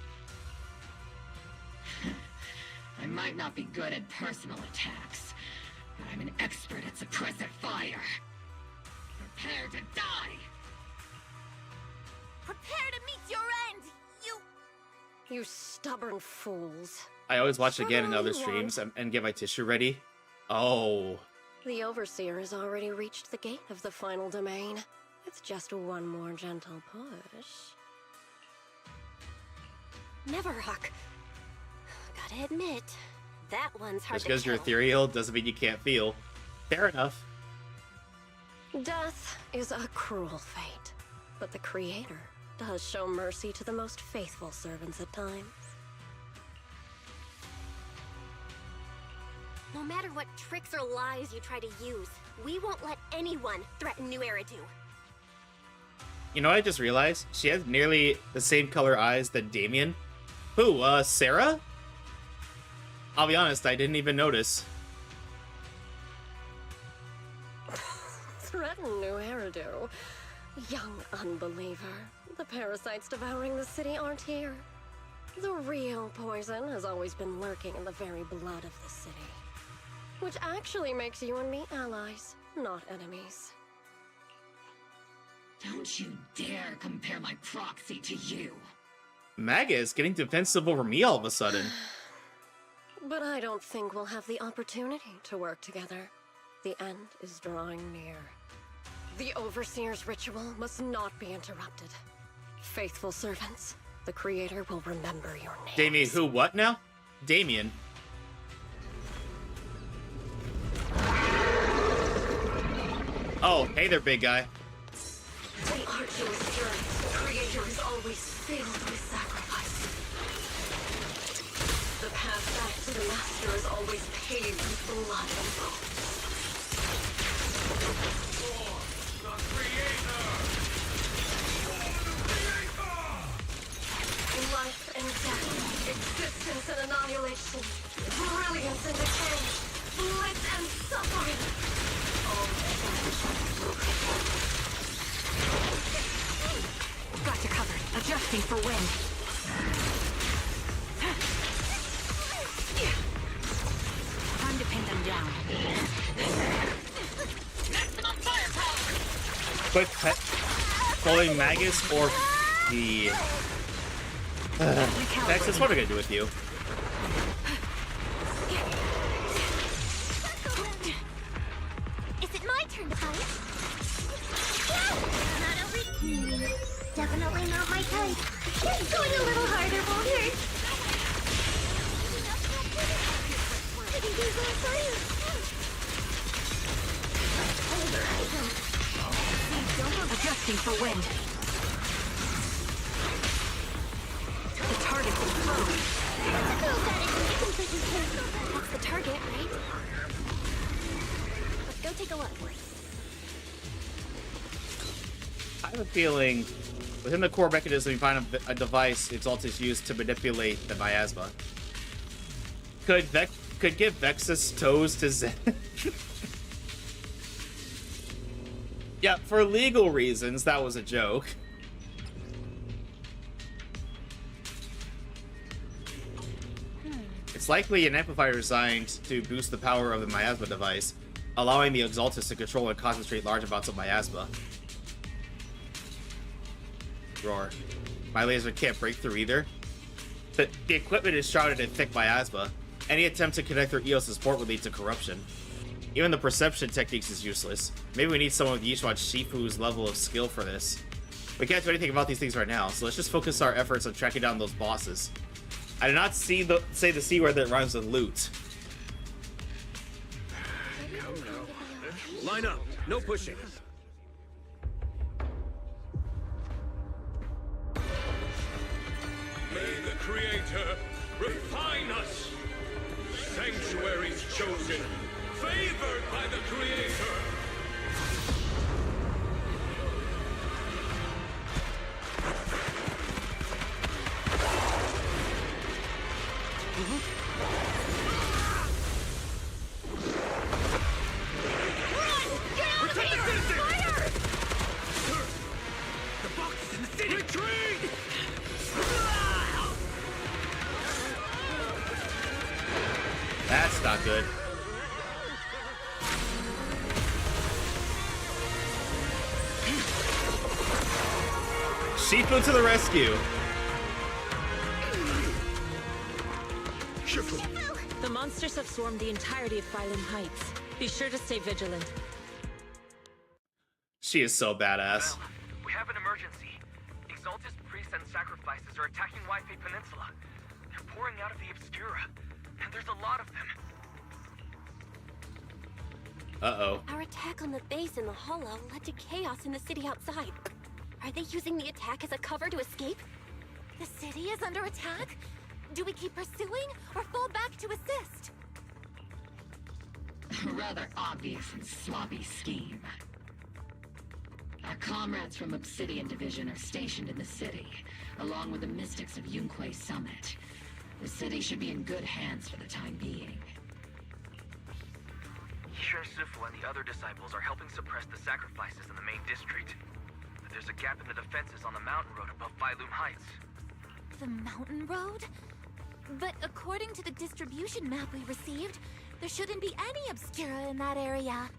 I might not be good at personal attacks, but I'm an expert at suppressive fire. Prepare to die! Prepare to meet your end, You stubborn fools. I always watch again in other streams and get my tissue ready. Oh. The Overseer has already reached the gate of the final domain. It's just one more gentle push. Never, Hawk. Gotta admit, that one's hard Just to because you're kill. ethereal doesn't mean you can't feel. Fair enough. Death is a cruel fate, but the Creator does show mercy to the most faithful servants at times. No matter what tricks or lies you try to use, We won't let anyone threaten New Eridu. You know what I just realized? She has nearly the same color eyes that Damien. Who, Sarah? I'll be honest, I didn't even notice. Threaten New Eridu? Young unbeliever. The parasites devouring the city aren't here. The real poison has always been lurking in the very blood of the city. Which actually makes you and me allies, not enemies. Don't you dare compare my proxy to you. Maga is getting defensive over me all of a sudden. But I don't think we'll have the opportunity to work together. The end is drawing near. The Overseer's ritual must not be interrupted. Faithful servants, the Creator will remember your name. Damien, who, what now? Damien. Oh, hey there, big guy. The arduous journey to the Creator is always filled with sacrifice. The path back to the Master is always paved with blood and bones. For the Creator! Life and death, existence and annihilation, brilliance and decay, bliss and suffering. All Got you covered. Adjusting for wind. Time to pin them down. Quick calling Magus or the Texas, what am I gonna do with you? Is it my turn to fight? Not over. Definitely not my type. Going a little harder won't hurt. I think he's on fire. Adjusting for wind. The target's exposed. That's the target, right? Let's go take a look. I have a feeling within the core mechanism we find a device Exaltus used to manipulate the miasma. Could give Vexus toes to Zen. Yeah, for legal reasons, that was a joke. It's likely an amplifier designed to boost the power of the miasma device, allowing the Exaltus to control and concentrate large amounts of miasma. Roar. My laser can't break through either. The equipment is shrouded in thick miasma. Any attempt to connect through EOS's port would lead to corruption. Even the perception techniques is useless. Maybe we need someone with Yishwan Shifu's level of skill for this. We can't do anything about these things right now, so let's just focus our efforts on tracking down those bosses. I did not say the C word that rhymes with loot. Come now. Line up. No pushing. May the Creator refine us. Sanctuaries chosen, favored by the Creator. That's not good. Shifu to the rescue. The monsters have swarmed the entirety of Phylum Heights. Be sure to stay vigilant. She is so badass. Well, we have an emergency. Exaltus priests and sacrifices are attacking Waifei Peninsula. They're pouring out of the Obscura, and there's a lot of them. Uh-oh. Our attack on the base in the Hollow led to chaos in the city outside. Are they using the attack as a cover to escape? The city is under attack? Do we keep pursuing or fall back to assist? A rather obvious and sloppy scheme. Our comrades from Obsidian Division are stationed in the city, along with the mystics of Yunquay Summit. The city should be in good hands for the time being. Yishun Sifu and the other disciples are helping suppress the sacrifices in the main district. But there's a gap in the defenses on the mountain road above Phylum Heights. The mountain road? But according to the distribution map we received, there shouldn't be any Obscura in that area.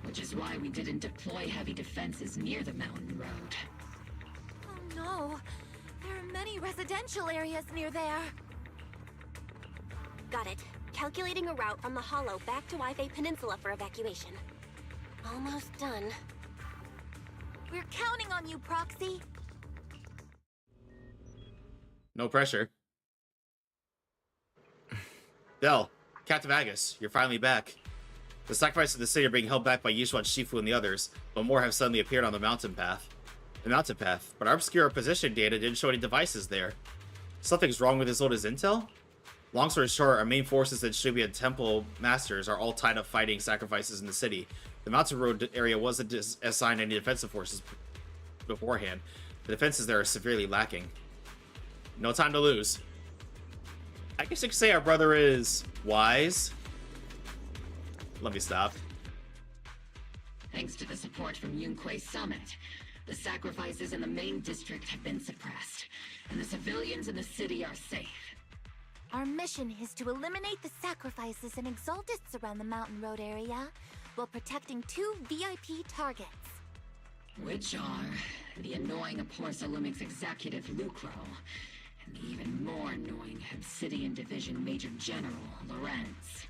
Which is why we didn't deploy heavy defenses near the mountain road. Oh no, there are many residential areas near there. Got it. Calculating a route from the Hollow back to Waifei Peninsula for evacuation. Almost done. We're counting on you, Proxy. No pressure. Del, Captain Agus, you're finally back. The sacrifices of the city are being held back by Yishuan Shifu and the others, but more have suddenly appeared on the mountain path. But our obscure position data didn't show any devices there. Something's wrong with as old as intel? Long story short, our main forces and Suibian Temple Masters are all tied up fighting sacrifices in the city. The mountain road area wasn't assigned any defensive forces beforehand. The defenses there are severely lacking. No time to lose. I guess you could say our brother is wise. Let me stop. Thanks to the support from Yunquay Summit, the sacrifices in the main district have been suppressed, and the civilians in the city are safe. Our mission is to eliminate the sacrifices and exaltists around the mountain road area, while protecting 2 VIP targets. Which are the annoying Aporsalumix executive Lucro, and the even more annoying Obsidian Division Major General Lorenz.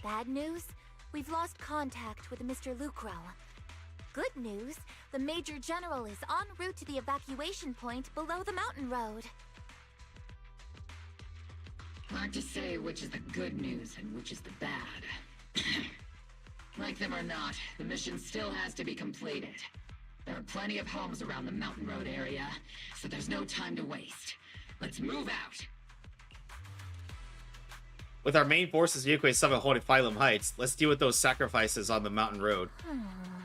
Bad news? We've lost contact with Mr. Lucro. Good news, the Major General is en route to the evacuation point below the mountain road. Hard to say which is the good news and which is the bad. Like them or not, the mission still has to be completed. There are plenty of homes around the mountain road area, so there's no time to waste. Let's move out! With our main forces Yunquay Summit holding Phylum Heights, let's deal with those sacrifices on the mountain road.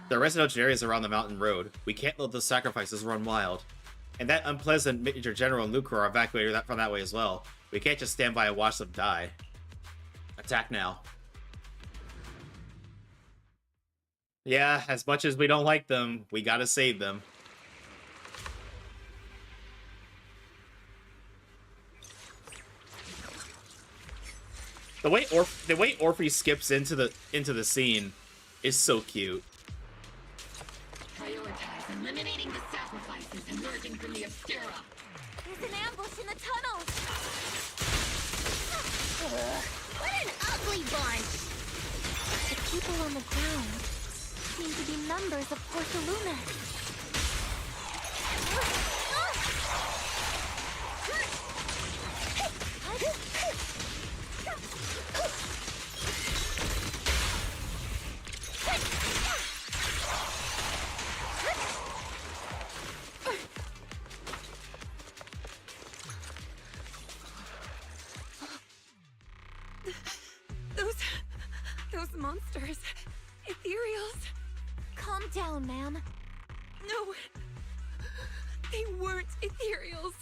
There are residential areas around the mountain road. We can't let those sacrifices run wild. And that unpleasant Major General and Lucro are evacuated from that way as well. We can't just stand by and watch them die. Attack now. Yeah, as much as we don't like them, we gotta save them. The way Orphe skips into the scene is so cute. Prioritize eliminating the sacrifices emerging from the Obscura. There's an ambush in the tunnel! What an ugly bunch! The people on the ground seem to be members of Porsalumex. Those monsters. Ethereals. Calm down, ma'am. No. They weren't Ethereals.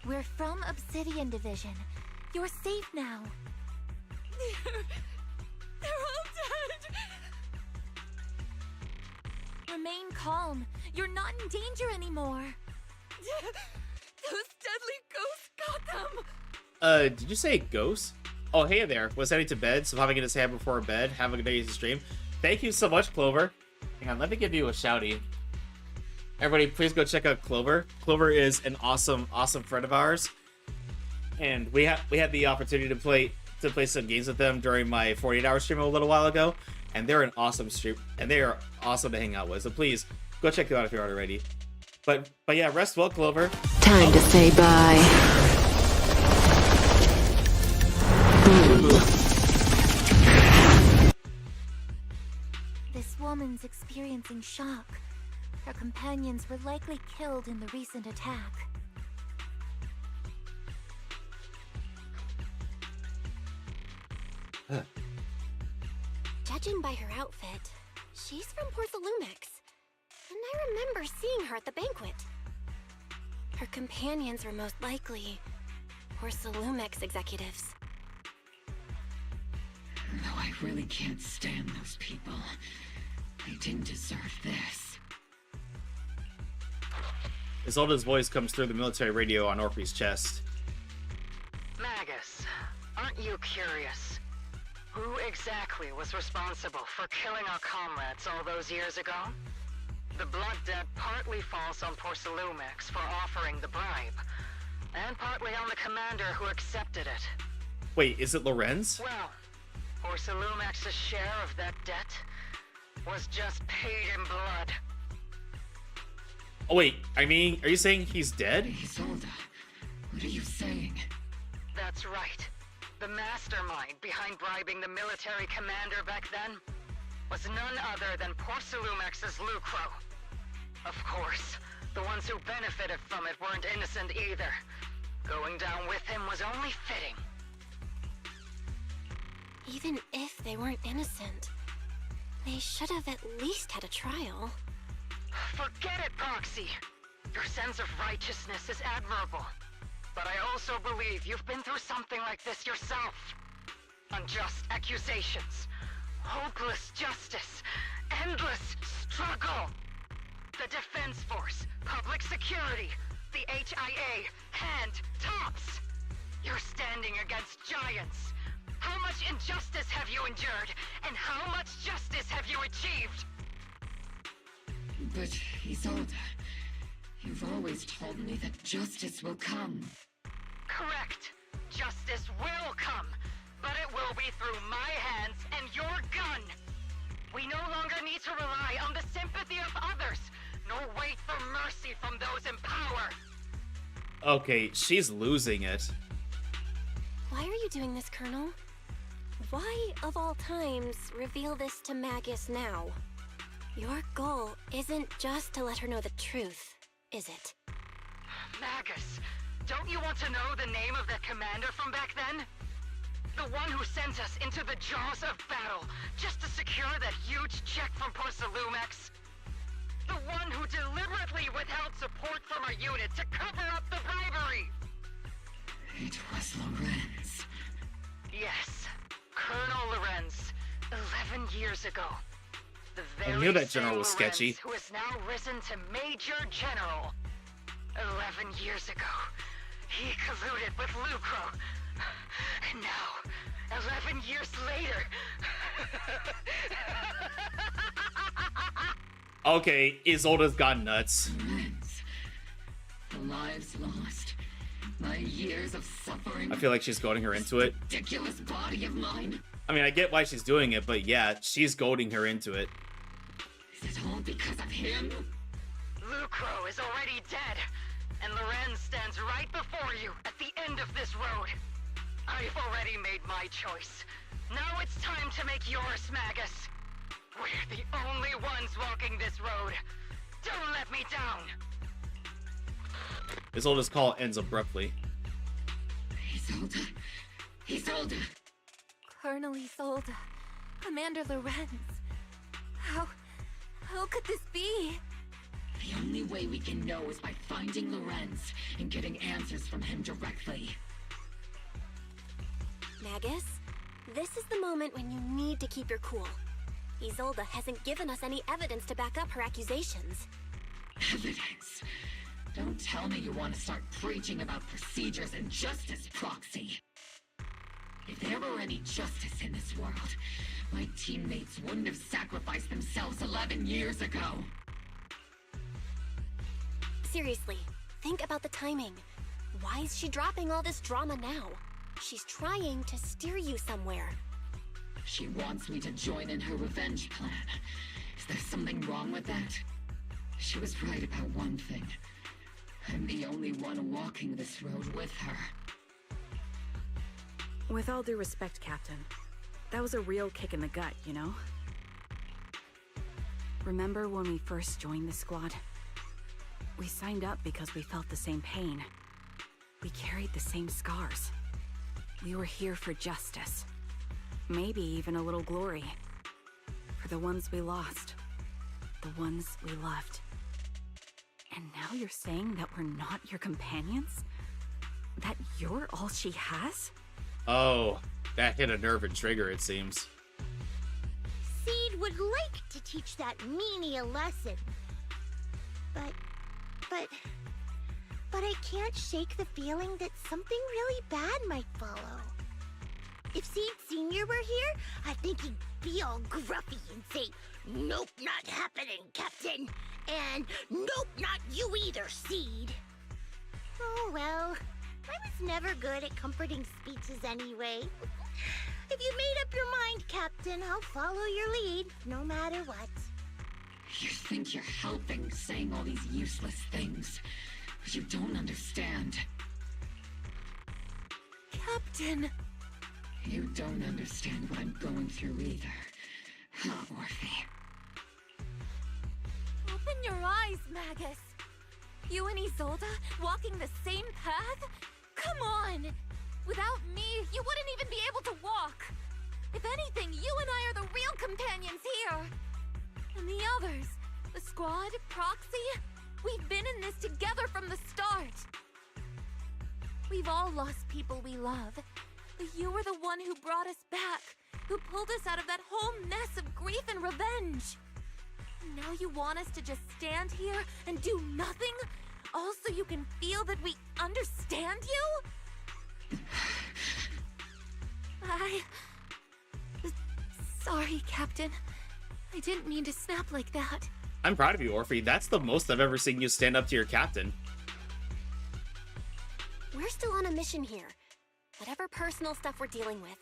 We're from Obsidian Division. You're safe now. They're all dead. Remain calm. You're not in danger anymore. Those deadly ghosts got them. Did you say ghosts? Oh, hey there. Was heading to bed, so I'm having to say before bed. Have a good day to stream. Thank you so much, Clover. Hang on, let me give you a shouty. Everybody, please go check out Clover. Clover is an awesome friend of ours, and we had the opportunity to play some games with them during my 48-hour stream a little while ago, and they're an awesome stream, and they are awesome to hang out with. So please go check them out if you're not already. But yeah, rest well, Clover. Time to say bye. This woman's experiencing shock. Her companions were likely killed in the recent attack. Judging by her outfit, she's from Porcelumex. And I remember seeing her at the banquet. Her companions were most likely Porcelumex executives. Though I really can't stand those people, they didn't deserve this. Isolde's voice comes through the military radio on Orphe's chest. Magus, aren't you curious? Who exactly was responsible for killing our comrades all those years ago? The blood debt partly falls on Porcelumex for offering the bribe, and partly on the commander who accepted it. Wait, is it Lorenz? Well, Porcelumex's share of that debt was just paid in blood. Oh wait, I mean, are you saying he's dead? Isolde, what are you saying? That's right. The mastermind behind bribing the military commander back then was none other than Porcelumex's Lucro. Of course, the ones who benefited from it weren't innocent either. Going down with him was only fitting. Even if they weren't innocent, they should have at least had a trial. Forget it, Proxy! Your sense of righteousness is admirable. But I also believe you've been through something like this yourself. Unjust accusations, hopeless justice, endless struggle. The Defense Force, public security, the HIA, hand tops. You're standing against giants. How much injustice have you endured, and how much justice have you achieved? But, Isolde, you've always told me that justice will come. Correct. Justice will come, but it will be through my hands and your gun. We no longer need to rely on the sympathy of others, nor wait for mercy from those in power. Okay, she's losing it. Why are you doing this, Colonel? Why, of all times, reveal this to Magus now? Your goal isn't just to let her know the truth, is it? Magus, don't you want to know the name of that commander from back then? The one who sent us into the jaws of battle just to secure that huge check from Porcelumex? The one who deliberately withheld support from our unit to cover up the bribery! It was Lorenz. Yes, Colonel Lorenz, 11 years ago. The very I knew that general same was sketchy. Lorenz who is now risen to Major General. 11 years ago, he colluded with Lucro. And now, 11 years later... Okay, Isolde's gone nuts. Lorenz, the lives lost, my years of suffering. I feel like she's goading her into it. Ridiculous body of mine. I mean, I get why she's doing it, but yeah, she's goading her into it. Is it all because of him? Lucro is already dead, and Lorenz stands right before you at the end of this road. I've already made my choice. Now it's time to make yours, Magus. We're the only ones walking this road. Don't let me down. Isolde's call ends abruptly. Isolde. Isolde. Colonel Isolde. Commander Lorenz. How could this be? The only way we can know is by finding Lorenz and getting answers from him directly. Magus, this is the moment when you need to keep your cool. Isolde hasn't given us any evidence to back up her accusations. Evidence? Don't tell me you want to start preaching about procedures and justice, Proxy. If there were any justice in this world, my teammates wouldn't have sacrificed themselves 11 years ago. Seriously, think about the timing. Why is she dropping all this drama now? She's trying to steer you somewhere. She wants me to join in her revenge plan. Is there something wrong with that? She was right about one thing. I'm the only one walking this road with her. With all due respect, Captain, that was a real kick in the gut, you know? Remember when we first joined the squad? We signed up because we felt the same pain. We carried the same scars. We were here for justice. Maybe even a little glory. for the ones we lost. The ones we loved. And now you're saying that we're not your companions? That you're all she has? Oh, that hit a nerve and trigger, it seems. Seed would like to teach that meanie a lesson. But I can't shake the feeling that something really bad might follow. If Seed Sr. were here, I think he'd be all gruffy and say, "Nope, not happening, Captain." And "Nope, not you either, Seed." Oh well, I was never good at comforting speeches anyway. If you made up your mind, Captain, I'll follow your lead, no matter what. You think you're helping, saying all these useless things. But you don't understand. Captain! You don't understand what I'm going through either. Huh, Orphe? Open your eyes, Magus. You and Isolde walking the same path? Come on! Without me, you wouldn't even be able to walk. If anything, you and I are the real companions here. And the others, the squad, Proxy, we've been in this together from the start. We've all lost people we love, but you were the one who brought us back, who pulled us out of that whole mess of grief and revenge. And now you want us to just stand here and do nothing, all so you can feel that we understand you? Sorry, Captain. I didn't mean to snap like that. I'm proud of you, Orphe. That's the most I've ever seen you stand up to your captain. We're still on a mission here. Whatever personal stuff we're dealing with,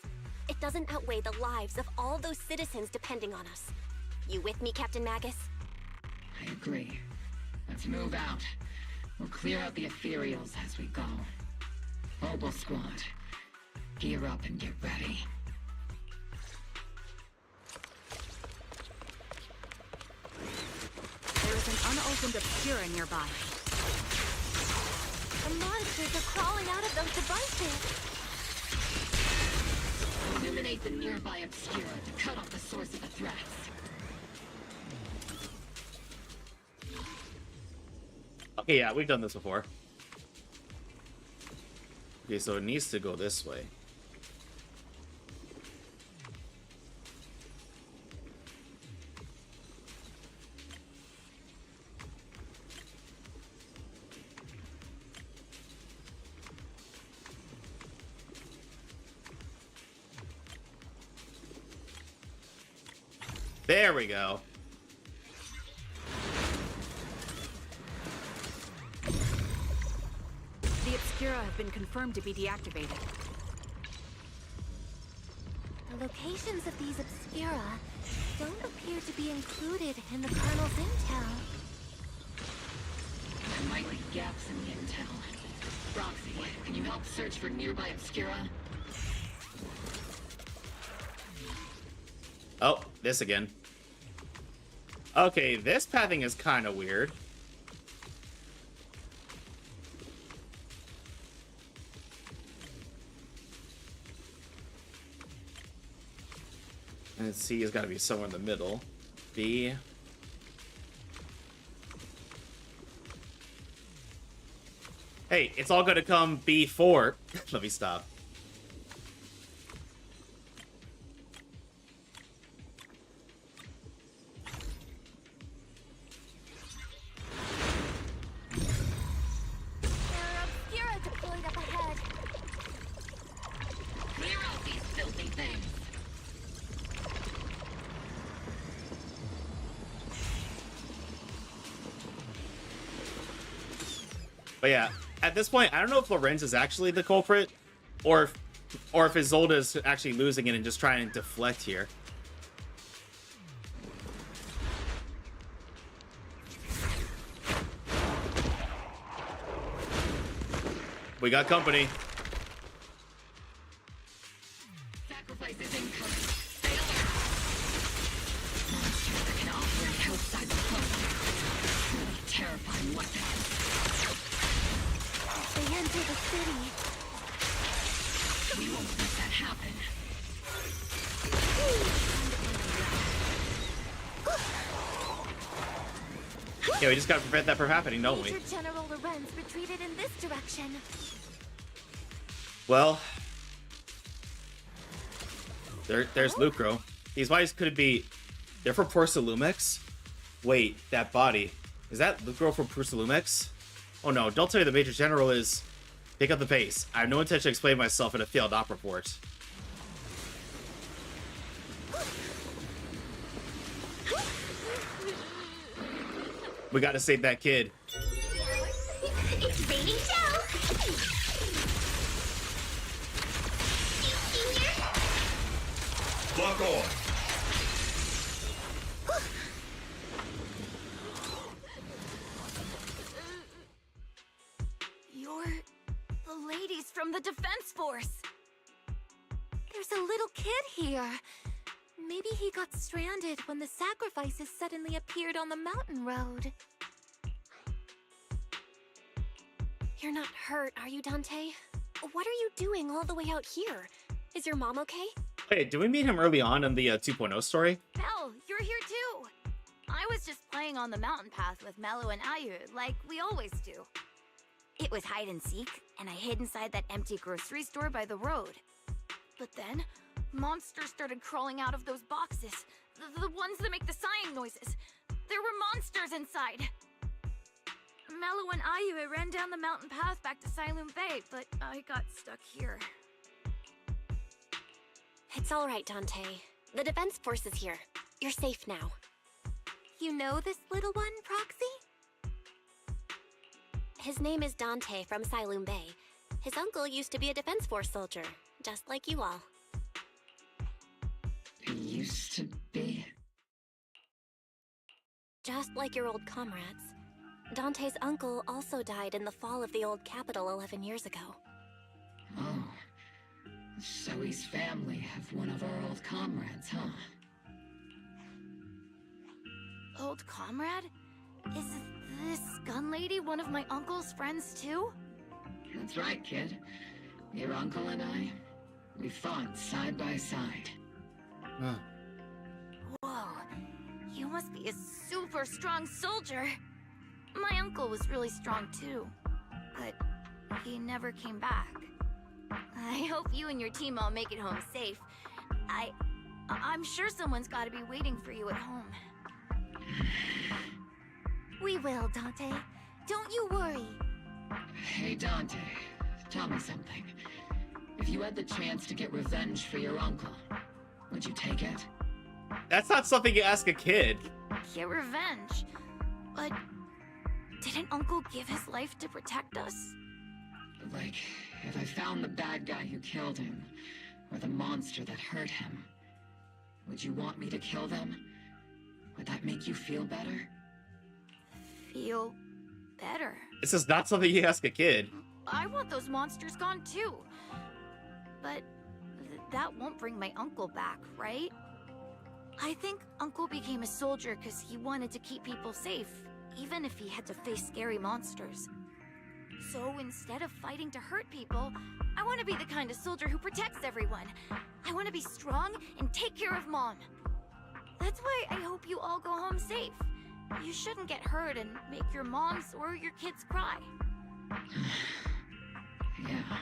it doesn't outweigh the lives of all those citizens depending on us. You with me, Captain Magus? I agree. Let's move out. We'll clear out the ethereals as we go. Obol squad, gear up and get ready. There's an unopened Obscura nearby. The monsters are crawling out of those devices. Illuminate the nearby Obscura to cut off the source of the threats. Okay, yeah, we've done this before. Okay, so it needs to go this way. There we go. The Obscura have been confirmed to be deactivated. The locations of these Obscura don't appear to be included in the Colonel's intel. There might be gaps in the intel. Roxy, can you help search for nearby Obscura? Oh, this again. Okay, this pathing is kind of weird. And C has got to be somewhere in the middle. B. Hey, it's all going to come B4. Let me stop. But yeah, at this point, I don't know if Lorenz is actually the culprit, or if Isolde is actually losing it and just trying to deflect here. We got company. Sacrifice is incoming. Stay alert. Monsters that can operate outside the club. Really terrifying weapons. They enter the city. We won't let that happen. Yeah, we just gotta prevent that from happening, don't we? Major General Lorenz retreated in this direction. Well, there's Lucro. These bodies could be... They're from Porcelumex? Wait, that body. Is that Lucro from Porcelumex? Oh no, don't tell me the Major General is... Pick up the pace. I have no intention of explaining myself in a failed op report. We gotta save that kid. It's raining down. Lock on. You're the ladies from the Defense Force. There's a little kid here. Maybe he got stranded when the sacrifices suddenly appeared on the mountain road. You're not hurt, are you, Dante? What are you doing all the way out here? Is your mom okay? Wait, did we meet him early on in the 2.0 story? Belle, you're here too. I was just playing on the mountain path with Mello and Ayu, like we always do. It was hide and seek, and I hid inside that empty grocery store by the road. But then, monsters started crawling out of those boxes. The ones that make the sighing noises. There were monsters inside. Mello and Ayu ran down the mountain path back to Silum Bay, but I got stuck here. It's all right, Dante. The Defense Force is here. You're safe now. You know this little one, Proxy? His name is Dante from Silum Bay. His uncle used to be a Defense Force soldier, just like you all. Used to be? Just like your old comrades. Dante's uncle also died in the fall of the old capital 11 years ago. Oh. Zoe's family have one of our old comrades, huh? Old comrade? Is this gun lady one of my uncle's friends too? That's right, kid. Your uncle and I, we fought side by side. Huh. Whoa, you must be a super strong soldier. My uncle was really strong too, but he never came back. I hope you and your team all make it home safe. I'm sure someone's got to be waiting for you at home. We will, Dante. Don't you worry. Hey, Dante, tell me something. If you had the chance to get revenge for your uncle, would you take it? That's not something you ask a kid. Get revenge? But didn't Uncle give his life to protect us? Like, if I found the bad guy who killed him, or the monster that hurt him, would you want me to kill them? Would that make you feel better? Feel better? This is not something you ask a kid. I want those monsters gone too. But that won't bring my uncle back, right? I think Uncle became a soldier because he wanted to keep people safe, even if he had to face scary monsters. So instead of fighting to hurt people, I want to be the kind of soldier who protects everyone. I want to be strong and take care of Mom. That's why I hope you all go home safe. You shouldn't get hurt and make your moms or your kids cry. Yeah.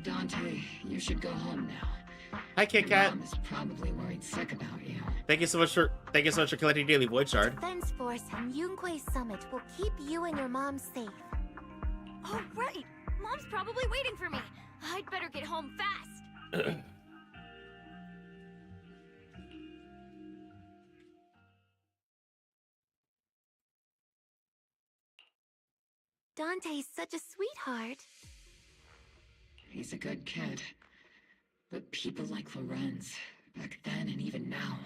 Dante, you should go home now. Hi, Kit Kat. Mom is probably worried sick about you. Thank you so much for collecting daily void shard. Defense Force and Yunquei Summit will keep you and your mom safe. Oh, right! Mom's probably waiting for me. I'd better get home fast. Dante's such a sweetheart. He's a good kid. But people like Lorenz, back then and even now,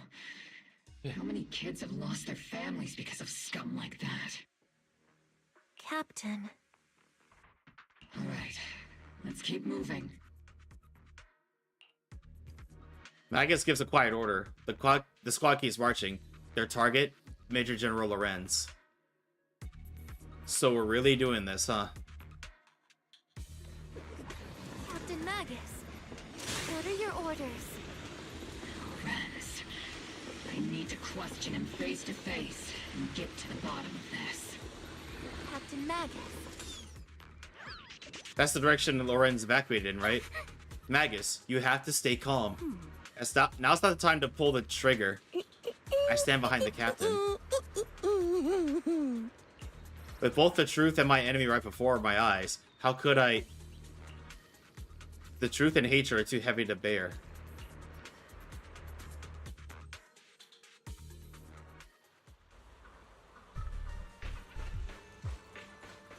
how many kids have lost their families because of scum like that? Captain. All right, let's keep moving. Magus gives a quiet order. The squad keeps marching. Their target, Major General Lorenz. So we're really doing this, huh? Captain Magus, what are your orders? Lorenz, I need to question him face to face and get to the bottom of this. Captain Magus. That's the direction Lorenz evacuated in, right? Magus, you have to stay calm. Now's not the time to pull the trigger. I stand behind the captain. With both the truth and my enemy right before my eyes, how could I... The truth and hatred are too heavy to bear.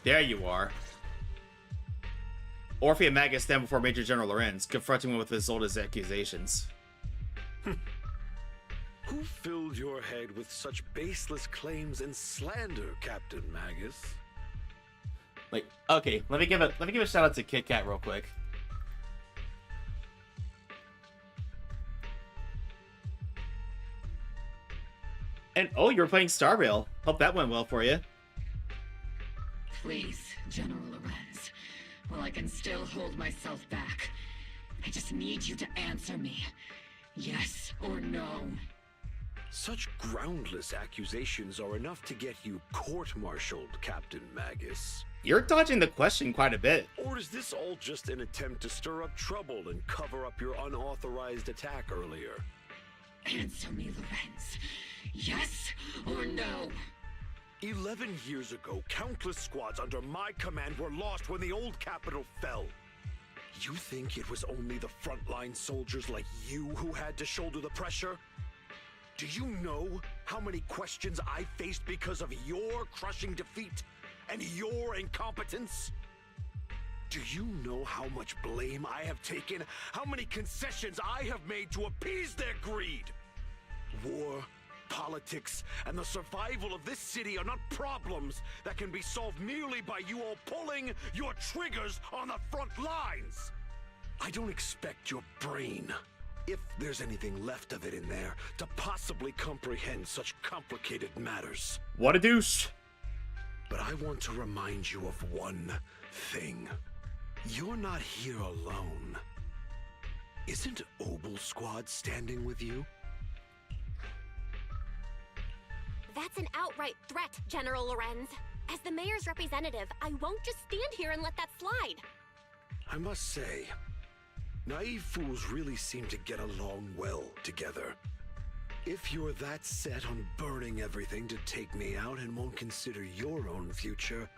There you are. Orphe and Magus stand before Major General Lorenz, confronting him with Isolda's accusations. Who filled your head with such baseless claims and slander, Captain Magus? Like, okay, let me give a shout out to Kit Kat real quick. And oh, you're playing Star Rail. Hope that went well for you. Please, General Lorenz. While I can still hold myself back, I just need you to answer me. Yes or no? Such groundless accusations are enough to get you court-martialed, Captain Magus. You're dodging the question quite a bit. Or is this all just an attempt to stir up trouble and cover up your unauthorized attack earlier? Answer me, Lorenz. Yes or no? 11 years ago, countless squads under my command were lost when the old capital fell. You think it was only the frontline soldiers like you who had to shoulder the pressure? Do you know how many questions I faced because of your crushing defeat and your incompetence? Do you know how much blame I have taken? How many concessions I have made to appease their greed? War, politics, and the survival of this city are not problems that can be solved merely by you all pulling your triggers on the front lines. I don't expect your brain, if there's anything left of it in there, to possibly comprehend such complicated matters. What a douche. But I want to remind you of one thing. You're not here alone. Isn't Obol Squad standing with you? That's an outright threat, General Lorenz. As the mayor's representative, I won't just stand here and let that slide. I must say, naive fools really seem to get along well together. If you're that set on burning everything to take me out and won't consider your own future,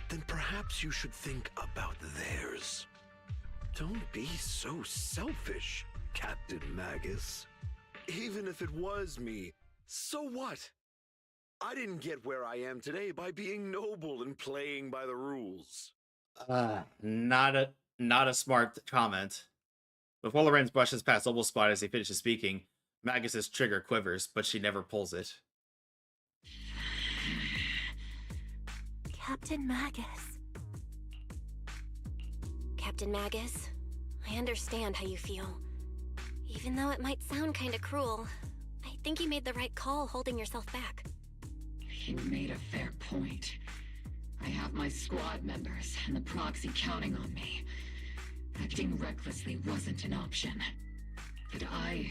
then perhaps you should think about theirs. Don't be so selfish, Captain Magus. Even if it was me, so what? I didn't get where I am today by being noble and playing by the rules. Not a smart comment. Before Lorenz brushes past Obol's spot as he finishes speaking, Magus's trigger quivers, but she never pulls it. Captain Magus. Captain Magus, I understand how you feel. Even though it might sound kinda cruel, I think you made the right call holding yourself back. He made a fair point. I have my squad members and the proxy counting on me. Acting recklessly wasn't an option. But I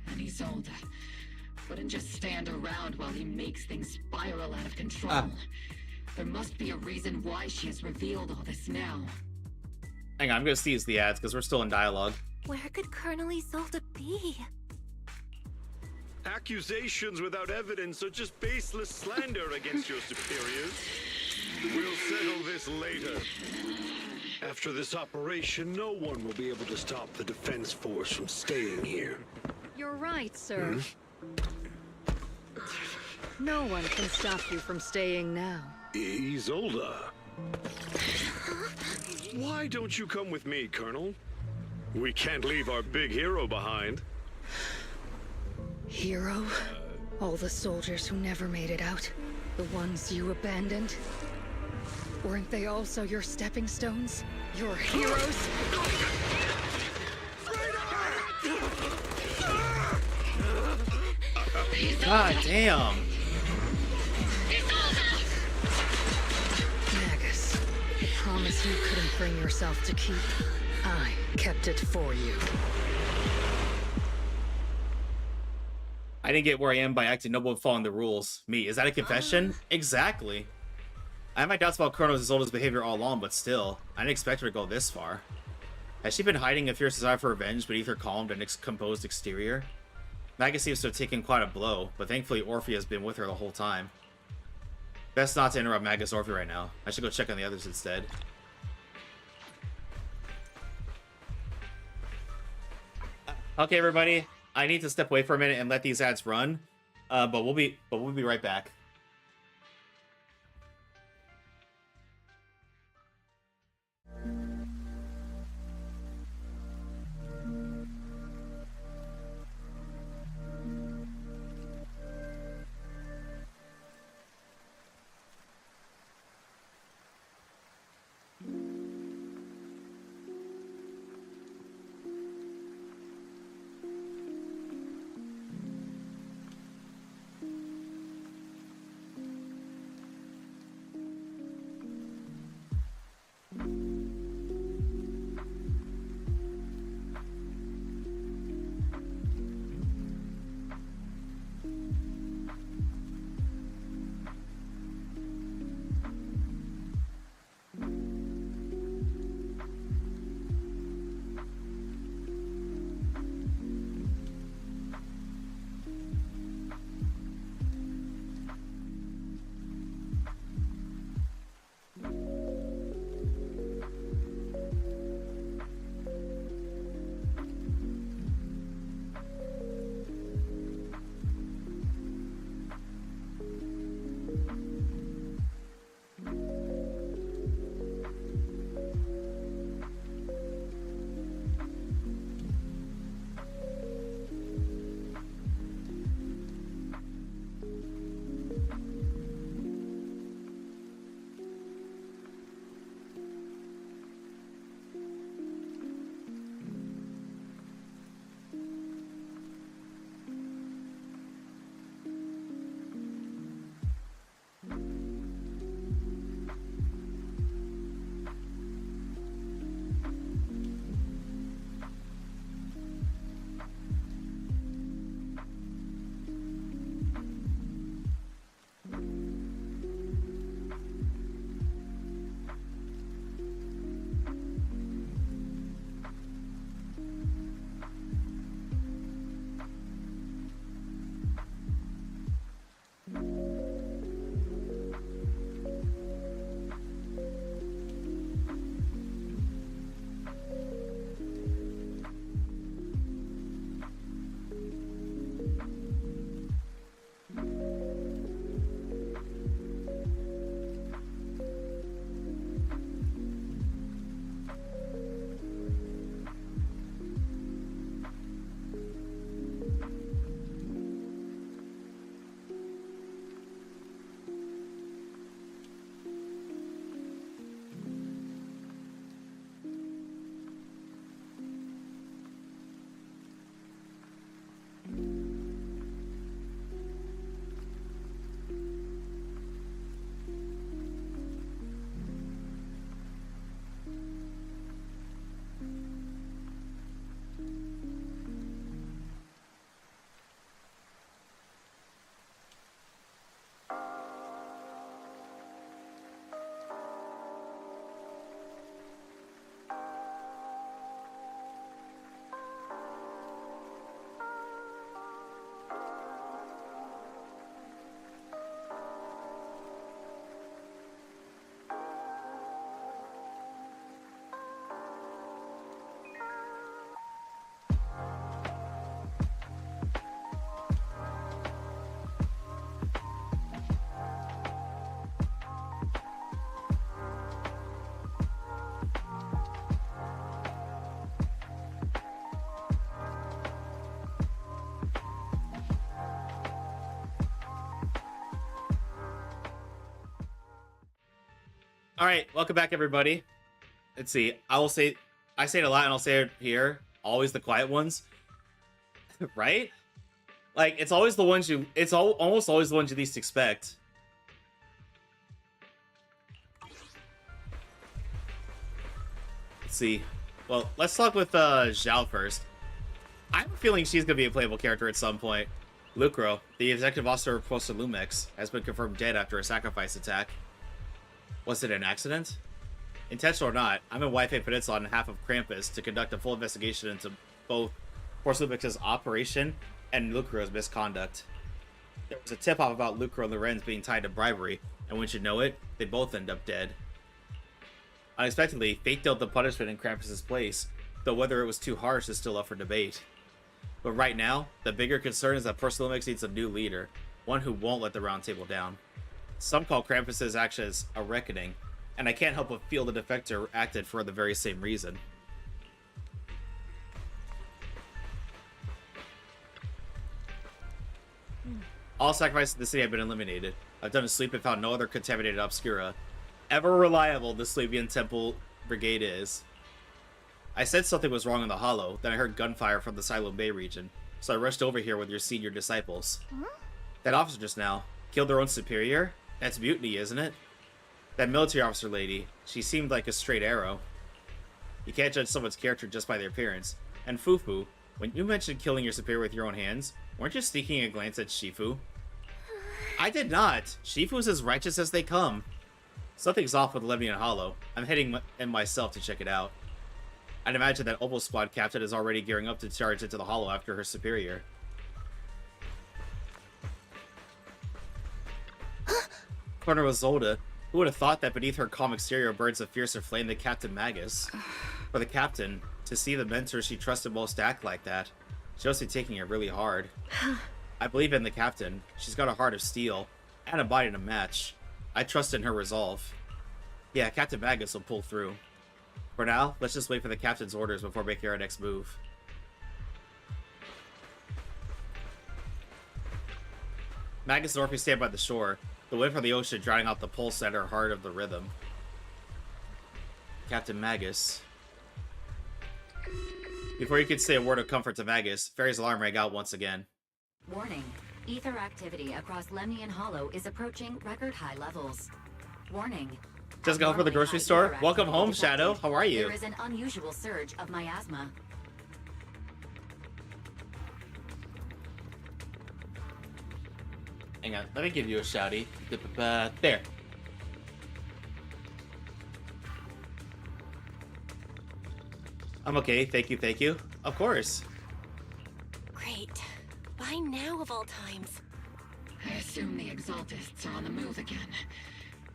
and Isolde wouldn't just stand around while he makes things spiral out of control. There must be a reason why she has revealed all this now. Hang on, I'm gonna seize the ads because we're still in dialogue. Where could Colonel Isolde be? Accusations without evidence are just baseless slander against your superiors. We'll settle this later. After this operation, no one will be able to stop the defense force from staying here. You're right, sir. No one can stop you from staying now. Isolde. Why don't you come with me, Colonel? We can't leave our big hero behind. Hero? All the soldiers who never made it out? The ones you abandoned? Weren't they also your stepping stones? Your heroes? God damn. Magus, the promise you couldn't bring yourself to keep, I kept it for you. I didn't get where I am by acting noble and following the rules. Me, is that a confession? Exactly. I have my doubts about Chronos' Izolda's behavior all along, but still, I didn't expect her to go this far. Has she been hiding a fierce desire for revenge beneath her calm and composed exterior? Magus seems to have taken quite a blow, but thankfully Orphe has been with her the whole time. Best not to interrupt Magus Orphe right now. I should go check on the others instead. Okay, everybody. I need to step away for a minute and let these ads run. But we'll be right back. All right, welcome back, everybody. Let's see. I say it a lot, and I'll say it here. Always the quiet ones, right? Like it's always the ones you. It's almost always the ones you least expect. Let's see. Well, let's talk with Zhao first. I have a feeling she's gonna be a playable character at some point. Lucro, the executive officer of Lumex, has been confirmed dead after a sacrifice attack. Was it an accident? Intentional or not, I'm in Wi-Fi Peninsula on behalf of Krampus to conduct a full investigation into both Lumex's operation and Lucro's misconduct. There was a tip-off about Lucro and Lorenz being tied to bribery, and once you know it, they both end up dead. Unexpectedly, fate dealt the punishment in Krampus's place, though whether it was too harsh is still up for debate. But right now, the bigger concern is that Lumex needs a new leader, one who won't let the Round Table down. Some call Krampus's actions a reckoning, and I can't help but feel the defector acted for the very same reason. All sacrifices in the city have been eliminated. I've done a sweep and found no other contaminated obscura. Ever reliable the Suibian Temple Brigade is. I said something was wrong in the Hollow, then I heard gunfire from the Silo Bay region, so I rushed over here with your senior disciples. That officer just now killed their own superior? That's mutiny, isn't it? That military officer lady, she seemed like a straight arrow. You can't judge someone's character just by their appearance. And Fufu, when you mentioned killing your superior with your own hands, weren't you sneaking a glance at Shifu? I did not. Shifu's as righteous as they come. Something's off with Lemnian Hollow. I'm heading in myself to check it out. I'd imagine that Obol squad captain is already gearing up to charge into the Hollow after her superior. Corner was Zolda. Who would have thought that beneath her calm exterior burns a fiercer flame than Captain Magus? For the captain, to see the mentor she trusted most act like that, she must be taking it really hard. I believe in the captain. She's got a heart of steel, and a body to match. I trust in her resolve. Yeah, Captain Magus will pull through. For now, let's just wait for the captain's orders before making our next move. Magus and Orpheus stand by the shore, the wind from the ocean drowning out the pulse at her heart of the rhythm. Captain Magus. Before you could say a word of comfort to Magus, Fairy's alarm rang out once again. Warning. Ether activity across Lemnian Hollow is approaching record high levels. Warning. Just got home from the grocery store? Welcome home, Shadow. How are you? There is an unusual surge of miasma. Hang on, let me give you a shouty. There. I'm okay, thank you, thank you. Of course. Great. By now of all times. I assume the Exaltists are on the move again.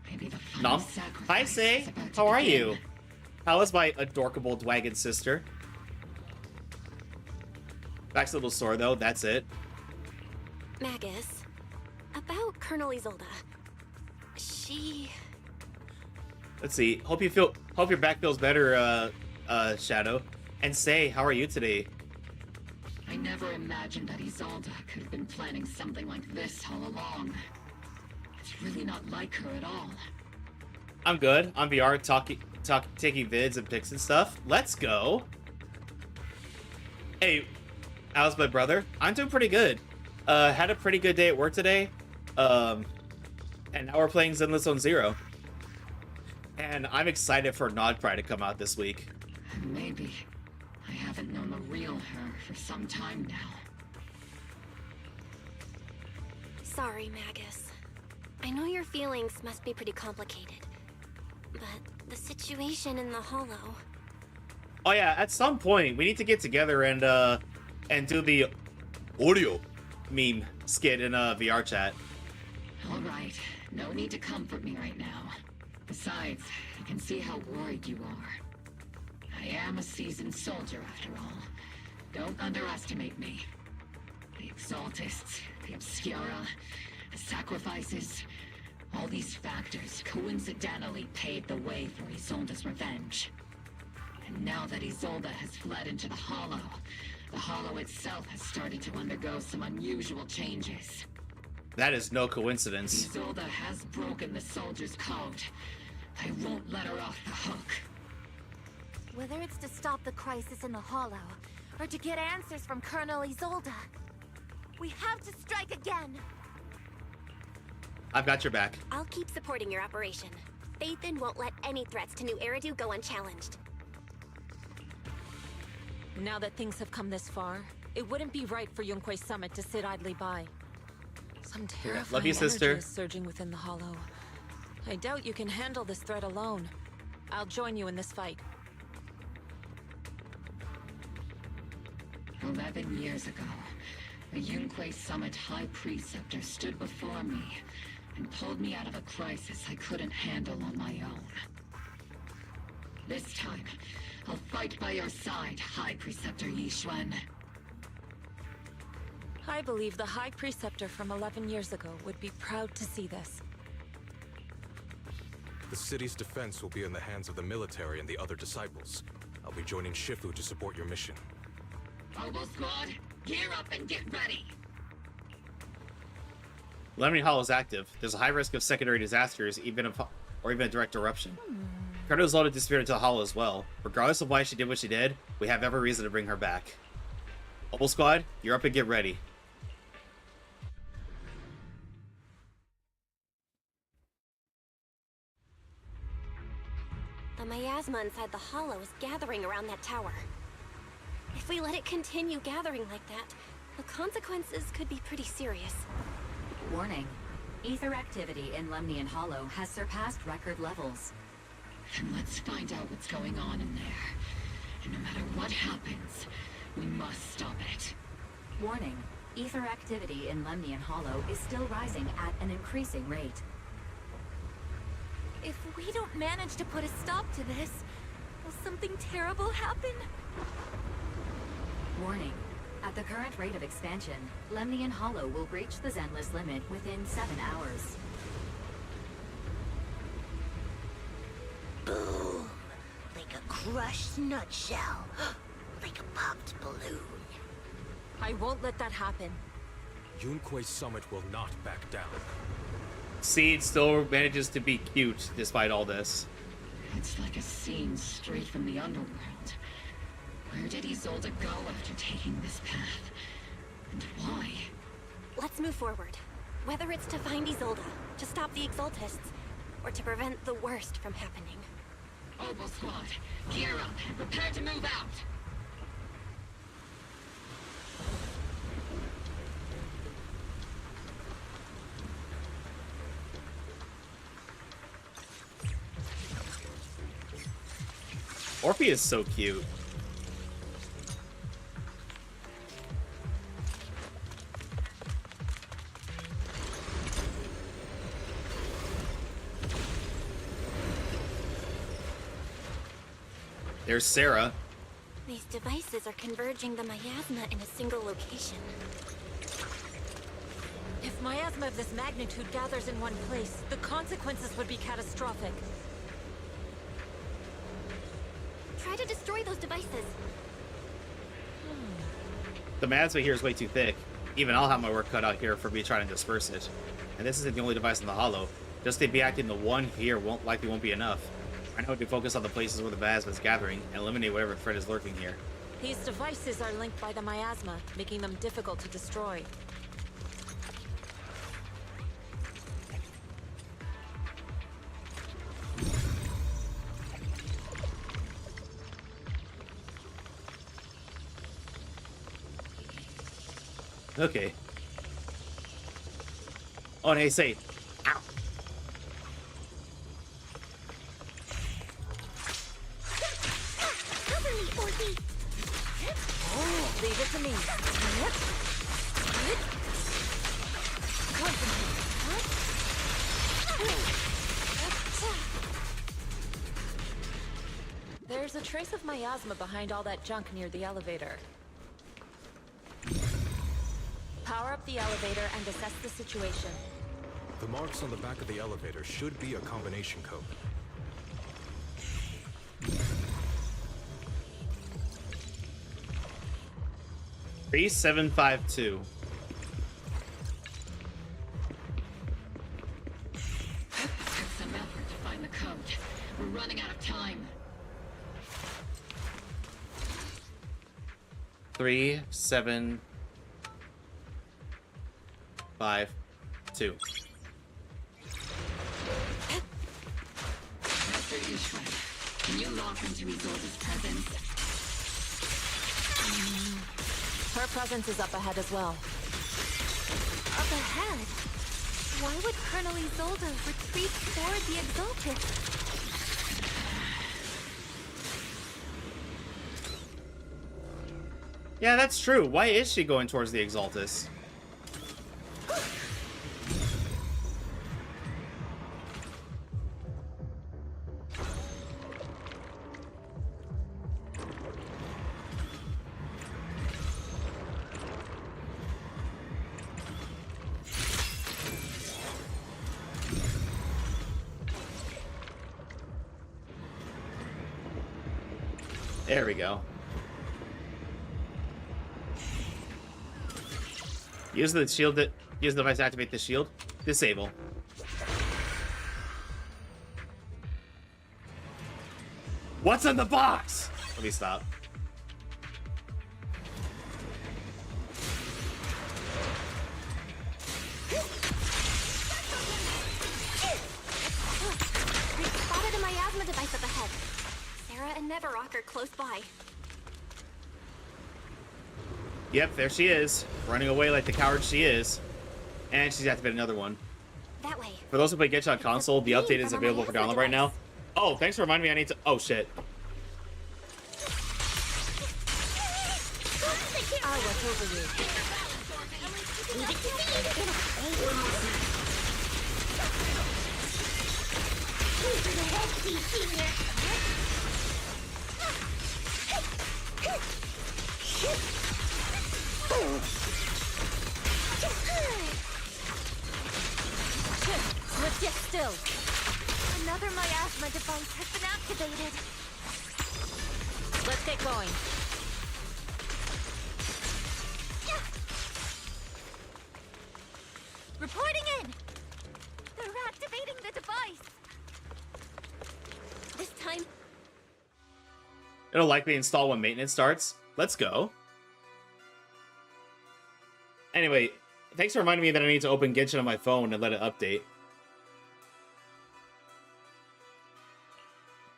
Maybe the Nom. final sacrifice Hi, Say. is about to How are begin. you? How is my adorable Dwagon sister? Back's a little sore though, that's it. Magus, about Colonel Isolda. She... Let's see. Hope your back feels better, Shadow. And Say, how are you today? I never imagined that Isolda could have been planning something like this all along. It's really not like her at all. I'm good. On VR, taking vids and pics and stuff. Let's go. Hey, how's my brother? I'm doing pretty good. Had a pretty good day at work today. And now we're playing Zenless Zone Zero. And I'm excited for Nod Cry to come out this week. Maybe. I haven't known the real her for some time now. Sorry, Magus. I know your feelings must be pretty complicated. But the situation in the Hollow... Oh yeah, at some point, we need to get together and do the audio meme skit in VR chat. Alright, no need to comfort me right now. Besides, I can see how worried you are. I am a seasoned soldier after all. Don't underestimate me. The Exaltists, the Obscura, the sacrifices, all these factors coincidentally paved the way for Isolda's revenge. And now that Isolda has fled into the Hollow itself has started to undergo some unusual changes. That is no coincidence. Isolda has broken the soldier's code. I won't let her off the hook. Whether it's to stop the crisis in the Hollow, or to get answers from Colonel Isolda, we have to strike again! I've got your back. I'll keep supporting your operation. Phaethon won't let any threats to New Eridu go unchallenged. Now that things have come this far, It wouldn't be right for Yunque's summit to sit idly by. Some terrifying love you, sister. energy is surging within the Hollow. I doubt you can handle this threat alone. I'll join you in this fight. 11 years ago, a Yunque Summit High Preceptor stood before me and pulled me out of a crisis I couldn't handle on my own. This time, I'll fight by your side, High Preceptor Yixuan. I believe the High Preceptor from 11 years ago would be proud to see this. The city's defense will be in the hands of the military and the other disciples. I'll be joining Shifu to support your mission. Obol Squad, gear up and get ready! Lemony Hollow is active. There's a high risk of secondary disasters, even a direct eruption. Cardo's loaded disappeared into the Hollow as well. Regardless of why she did what she did, we have every reason to bring her back. Obol Squad, you're up and get ready. The miasma inside the Hollow is gathering around that tower. If we let it continue gathering like that, the consequences could be pretty serious. Warning. Ether activity in Lemnian Hollow has surpassed record levels. And let's find out what's going on in there. And no matter what happens, we must stop it. Warning. Ether activity in Lemnian Hollow is still rising at an increasing rate. If we don't manage to put a stop to this, will something terrible happen? Warning. At the current rate of expansion, Lemnian Hollow will reach the Zenless limit within 7 hours. Boom! Like a crushed nutshell. Like a popped balloon. I won't let that happen. Yunque's summit will not back down. Seed still manages to be cute despite all this. It's like a scene straight from the underworld. Where did Isolde go after taking this path? And why? Let's move forward. Whether it's to find Isolde, to stop the Exaltists, or to prevent the worst from happening. Obol Squad, gear up and prepare to move out! Orphe is so cute. There's Sarah. These devices are converging the miasma in a single location. If miasma of this magnitude gathers in one place, the consequences would be catastrophic. Try to destroy those devices. The miasma here is way too thick. Even I'll have my work cut out here for me trying to disperse it. And this isn't the only device in the Hollow. Just to be acting the one here won't be enough. I know to focus on the places where the miasma is gathering and eliminate whatever threat is lurking here. These devices are linked by the miasma, making them difficult to destroy. Okay. Oh, and hey, say, ow. Cover me, Orphe! Oh, leave it to me. There's a trace of miasma behind all that junk near the elevator. Power up the elevator and assess the situation. The marks on the back of the elevator should be a combination code. B752. Took some effort to find the code. We're running out of time. 3752. Master Yixuan, can you lock into Isolde's presence? Her presence is up ahead as well. Up ahead? Why would Colonel Isolde retreat toward the Exalted? Yeah, that's true. Why is she going towards the Exaltus? There we go. Use the shield. Use the device to activate the shield. Disable. What's in the box? Let me stop. We spotted a miasma device up ahead. Sarah and Neverrock are close by. Yep, there she is, running away like the coward she is. And she's activated another one. That way. For those who play Genshin on console, the update is available for download right now. Oh, thanks for reminding me I need to... Oh, shit. I'll watch over you. Sit still. Another miasma device has been activated. Let's get going. Reporting in! They're activating the device! This time... It'll likely install when maintenance starts. Let's go. Anyway, thanks for reminding me that I need to open Genshin on my phone and let it update.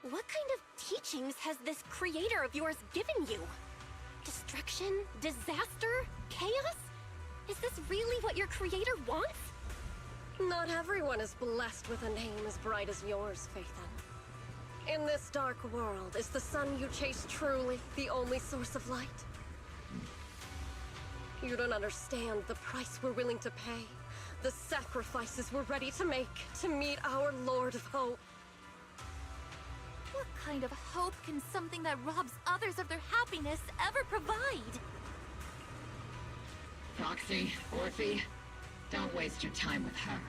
What kind of teachings has this creator of yours given you? Destruction? Disaster? Chaos? Is this really what your creator wants? Not everyone is blessed with a name as bright as yours, Phaethon. In this dark world, is the sun you chase truly the only source of light? You don't understand the price we're willing to pay, the sacrifices we're ready to make to meet our Lord of Hope. What kind of hope can something that robs others of their happiness ever provide? Roxy, Orphe, don't waste your time with her.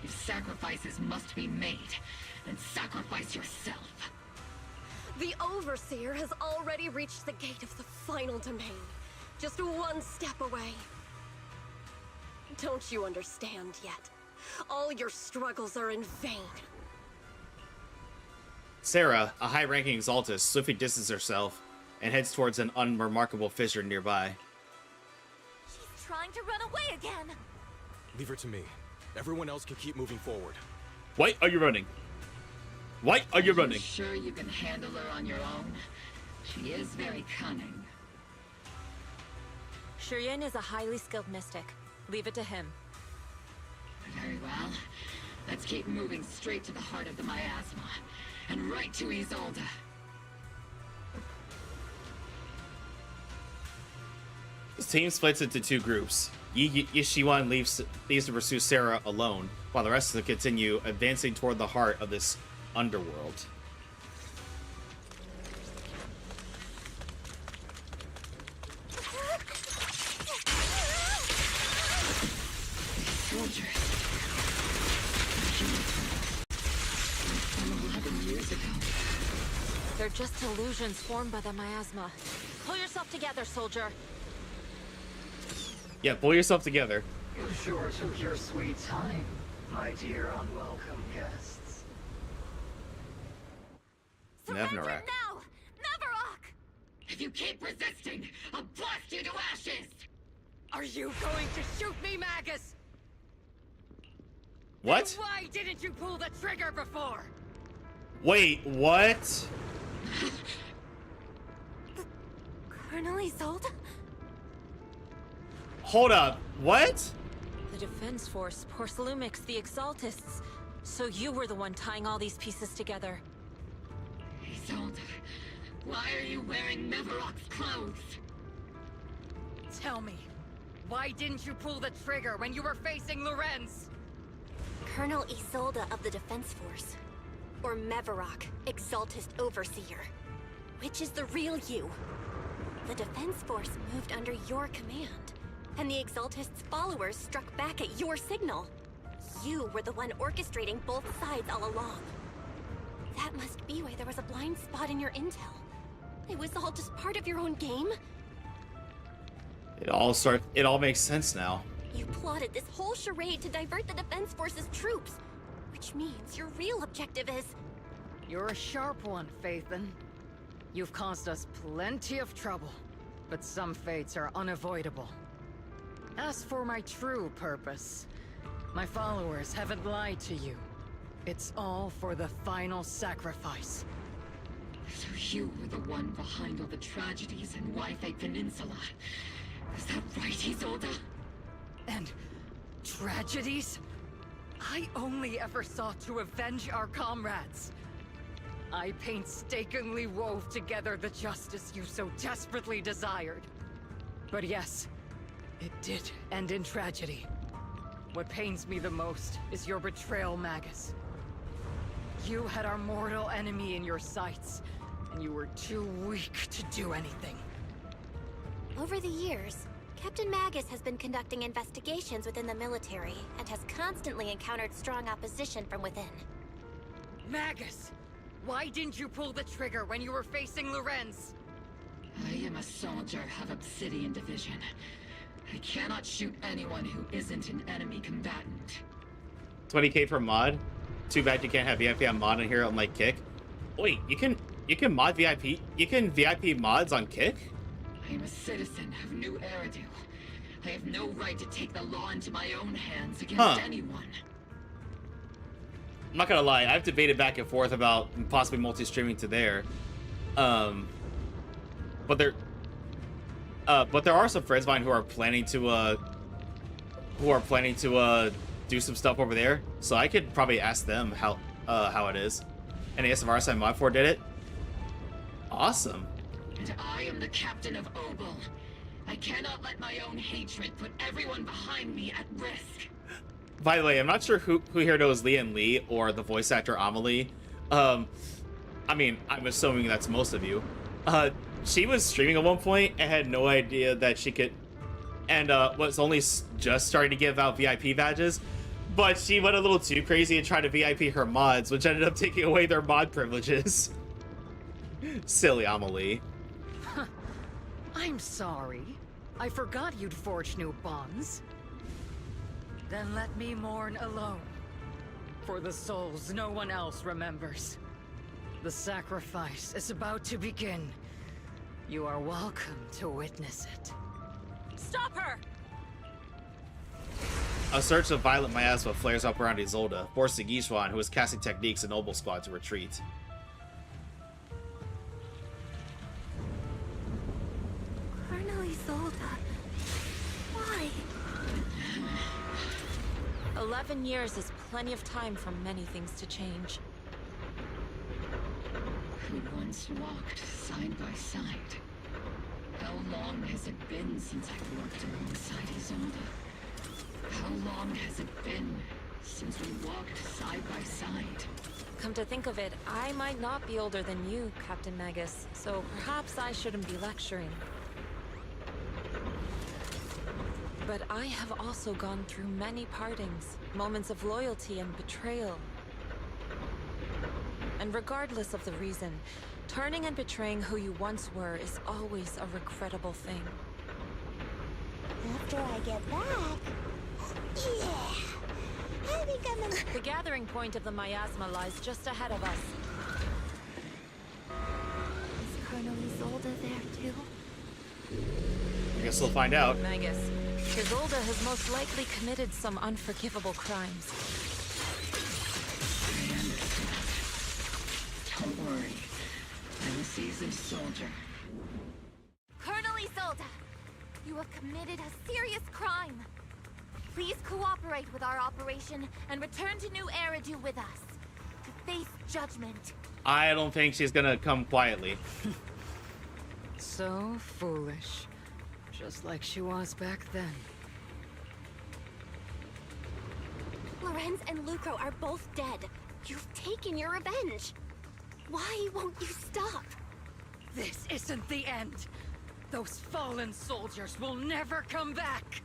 If sacrifices must be made, then sacrifice yourself. The Overseer has already reached the gate of the final domain, just one step away. Don't you understand yet? All your struggles are in vain. Sarah, a high-ranking Exaltus, swiftly distances herself and heads towards an unremarkable fissure nearby. She's trying to run away again! Leave her to me. Everyone else can keep moving forward. Why are you running? Why are you running? Sure you can handle her on your own? She is very cunning. Suibian is a highly skilled mystic. Leave it to him. Very well. Let's keep moving straight to the heart of the miasma. And right to Isolde. The team splits into two groups. Yishiwan leaves to pursue Sarah alone, while the rest of them continue advancing toward the heart of this underworld. Soldiers. From 11 years ago. They're just illusions formed by the miasma. Pull yourself together, soldier. Yeah, pull yourself together. You sure took your sweet time, my dear unwelcome guests. Nevnarak. Now! Neverrock! If you keep resisting, I'll blast you to ashes! Are you going to shoot me, Magus? What? Then why didn't you pull the trigger before? Wait, what? Colonel Isolde? Hold up. What? The Defense Force, Porcelumix, the Exaltists. So you were the one tying all these pieces together. Isolde, why are you wearing Mevarok's clothes? Tell me, why didn't you pull the trigger when you were facing Lorenz? Colonel Isolde of the Defense Force. Or Mevarok, Exaltist Overseer. Which is the real you? The Defense Force moved under your command, and the Exaltist's followers struck back at your signal. You were the one orchestrating both sides all along. That must be why there was a blind spot in your intel. It was all just part of your own game? It all makes sense now. You plotted this whole charade to divert the Defense Force's troops, which means your real objective is... You're a sharp one, Phaethon. You've caused us plenty of trouble, but some fates are unavoidable. As for my true purpose, my followers haven't lied to you. It's all for the final sacrifice. So you were the one behind all the tragedies in Wi-Fi Peninsula. Is that right, Isolde? And tragedies? I only ever sought to avenge our comrades. I painstakingly wove together the justice you so desperately desired. But yes, it did end in tragedy. What pains me the most is your betrayal, Magus. You had our mortal enemy in your sights, and you were too weak to do anything. Over the years, Captain Magus has been conducting investigations within the military and has constantly encountered strong opposition from within. Magus! Why didn't you pull the trigger when you were facing Lorenz? I am a soldier of Obsidian Division. I cannot shoot anyone who isn't an enemy combatant. 20k per mod. Too bad you can't have VIP on mod in here on like Kick. Wait, you can mod VIP. You can VIP mods on Kick? I am a citizen of New Eridu. I have no right to take the law into my own hands against anyone. I'm not gonna lie, I've debated back and forth about possibly multi-streaming to there. But there are some friends of mine who are planning to do some stuff over there. So I could probably ask them how it is. And ASMR side mod 4 did it. Awesome. And I am the captain of Obol. I cannot let my own hatred put everyone behind me at risk. By the way, I'm not sure who here knows Lian Lee or the voice actor Amelie. I mean, I'm assuming that's most of you. She was streaming at one point and had no idea that she could, and was only just starting to give out VIP badges. But she went a little too crazy and tried to VIP her mods, which ended up taking away their mod privileges. Silly Amelie. I'm sorry. I forgot you'd forged new bonds. Then let me mourn alone. For the souls no one else remembers. The sacrifice is about to begin. You are welcome to witness it. Stop her! A surge of violent miasma flares up around Isolde, forcing Yishuan, who is casting techniques in Obol Squad, to retreat. Colonel Isolde, why? 11 years is plenty of time for many things to change. We once walked side by side. How long has it been since I worked alongside Isolde? How long has it been since we walked side by side? Come to think of it, I might not be older than you, Captain Magus, so perhaps I shouldn't be lecturing. But I have also gone through many partings, moments of loyalty and betrayal. And regardless of the reason, turning and betraying who you once were is always a regrettable thing. After I get back... Yeah! I think I'm The gathering point of the miasma lies just ahead of us. Is Colonel Isolde there too? I guess we'll find out. Magus, Isolde has most likely committed some unforgivable crimes. Don't worry. I'm a seasoned soldier. Colonel Isolde! You have committed a serious crime. Please cooperate with our operation and return to New Eridu with us to face judgment. I don't think she's gonna come quietly. So foolish. Just like she was back then. Lorenz and Lucro are both dead. You've taken your revenge. Why won't you stop? This isn't the end. Those fallen soldiers will never come back.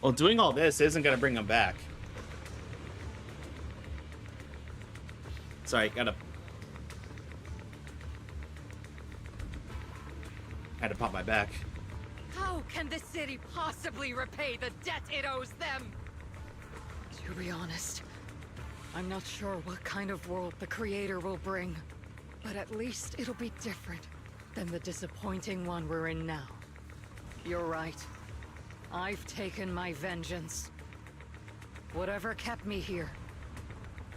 Well, doing all this isn't gonna bring them back. Sorry, had to pop my back. How can the city possibly repay the debt it owes them? To be honest, I'm not sure what kind of world the Creator will bring, but at least it'll be different than the disappointing one we're in now. You're right. I've taken my vengeance. Whatever kept me here,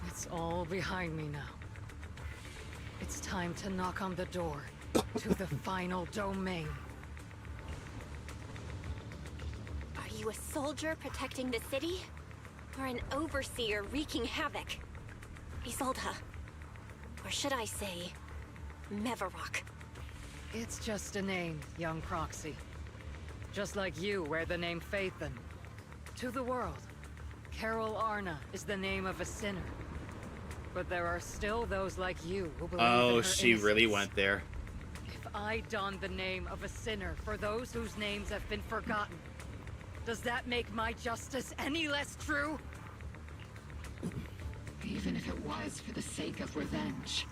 it's all behind me now. It's time to knock on the door to the final domain. Are you a soldier protecting the city? Or an overseer wreaking havoc? Isolde. Or should I say, Mevarok? It's just a name, young proxy. Just like you wear the name Phaethon. To the world, Carol Arna is the name of a sinner. But there are still those like you who believe in her she really innocence. went there. If I don the name of a sinner for those whose names have been forgotten, does that make my justice any less true? Even if it was for the sake of revenge,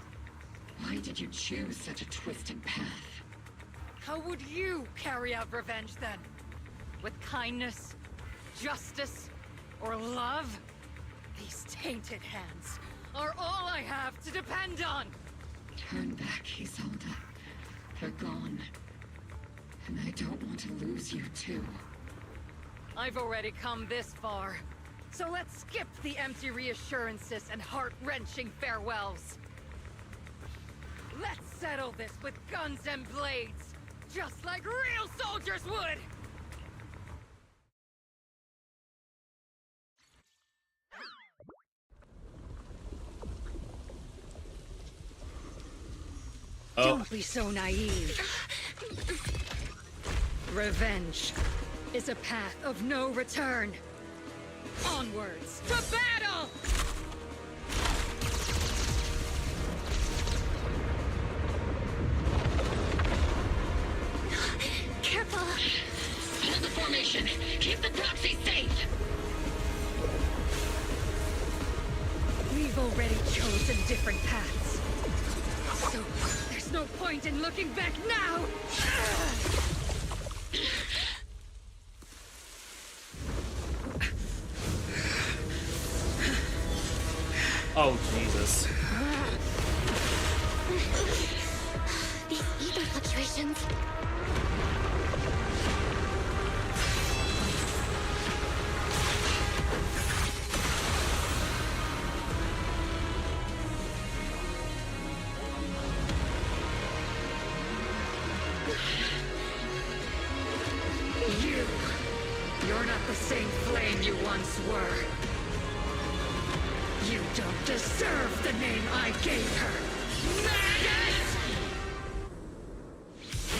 why did you choose such a twisted path? How would you carry out revenge then? With kindness, justice, or love? These tainted hands are all I have to depend on! Turn back, Isolde. They're gone. And I don't want to lose you too. I've already come this far. So let's skip the empty reassurances and heart-wrenching farewells. Let's settle this with guns and blades, just like real soldiers would! Don't be so naive. Revenge is a path of no return. Onwards to battle! Careful! Hold the formation! Keep the proxy safe! We've already chosen different paths. So, there's no point in looking back now! Oh, Jesus. These ether fluctuations. You're not the same flame you once were. You don't deserve the name I gave her! Maggot!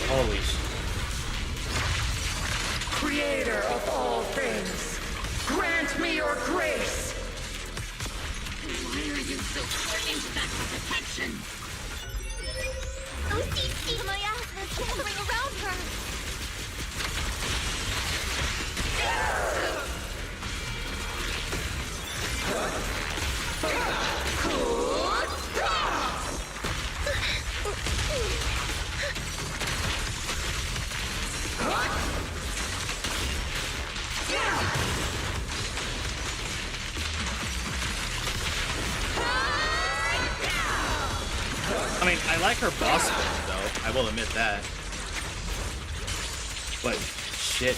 Holy shit. Creator of all things, grant me your grace! Why are you so clinging to that protection? Those deep my ass is gathering around her! I mean, I like her boss fight, though. I will admit that. But, shit.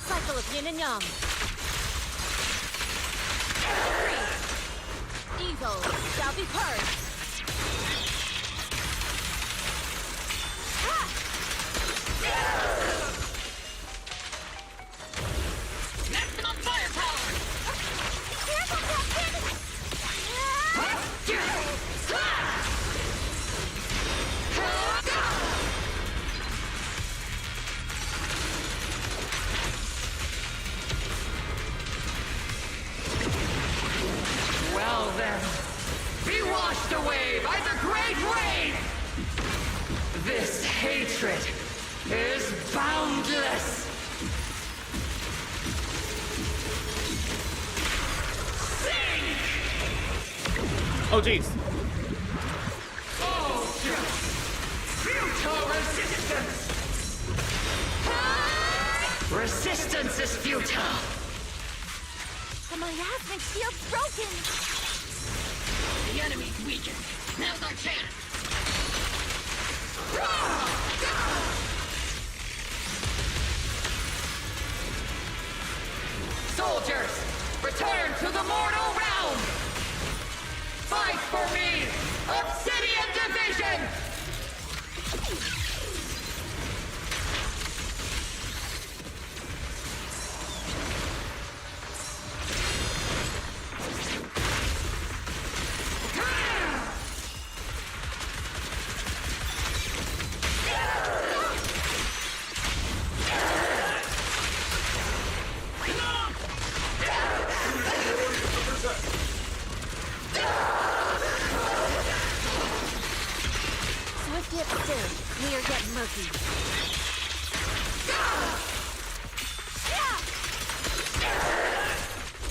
Cycle of yin and yang. Evil shall be purged. washed away by the great rain! This hatred is boundless! Oh, jeez. Oh, futile resistance! Resistance is futile! The miasmic shield's broken! The enemy's weakened. Now's our chance! Soldiers, return to the mortal realm! Fight for me! Obsidian Division! Swift yet still, we are yet murky.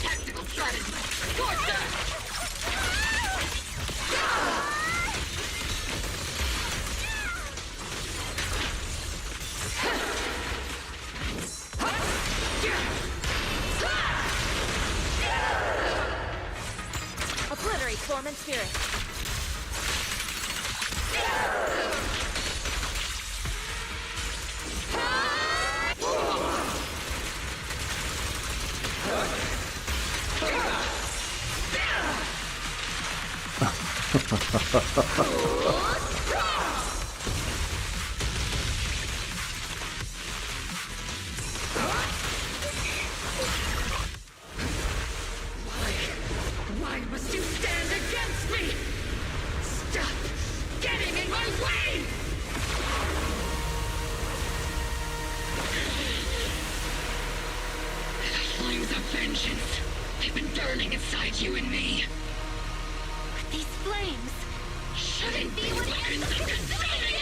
Tactical strategy! Torture! Obliterate form and spirit. Why must you stand against me? Stop getting in my way! The flames of vengeance. They've been burning inside you and me. But these flames Shouldn't be weapons of consuming you!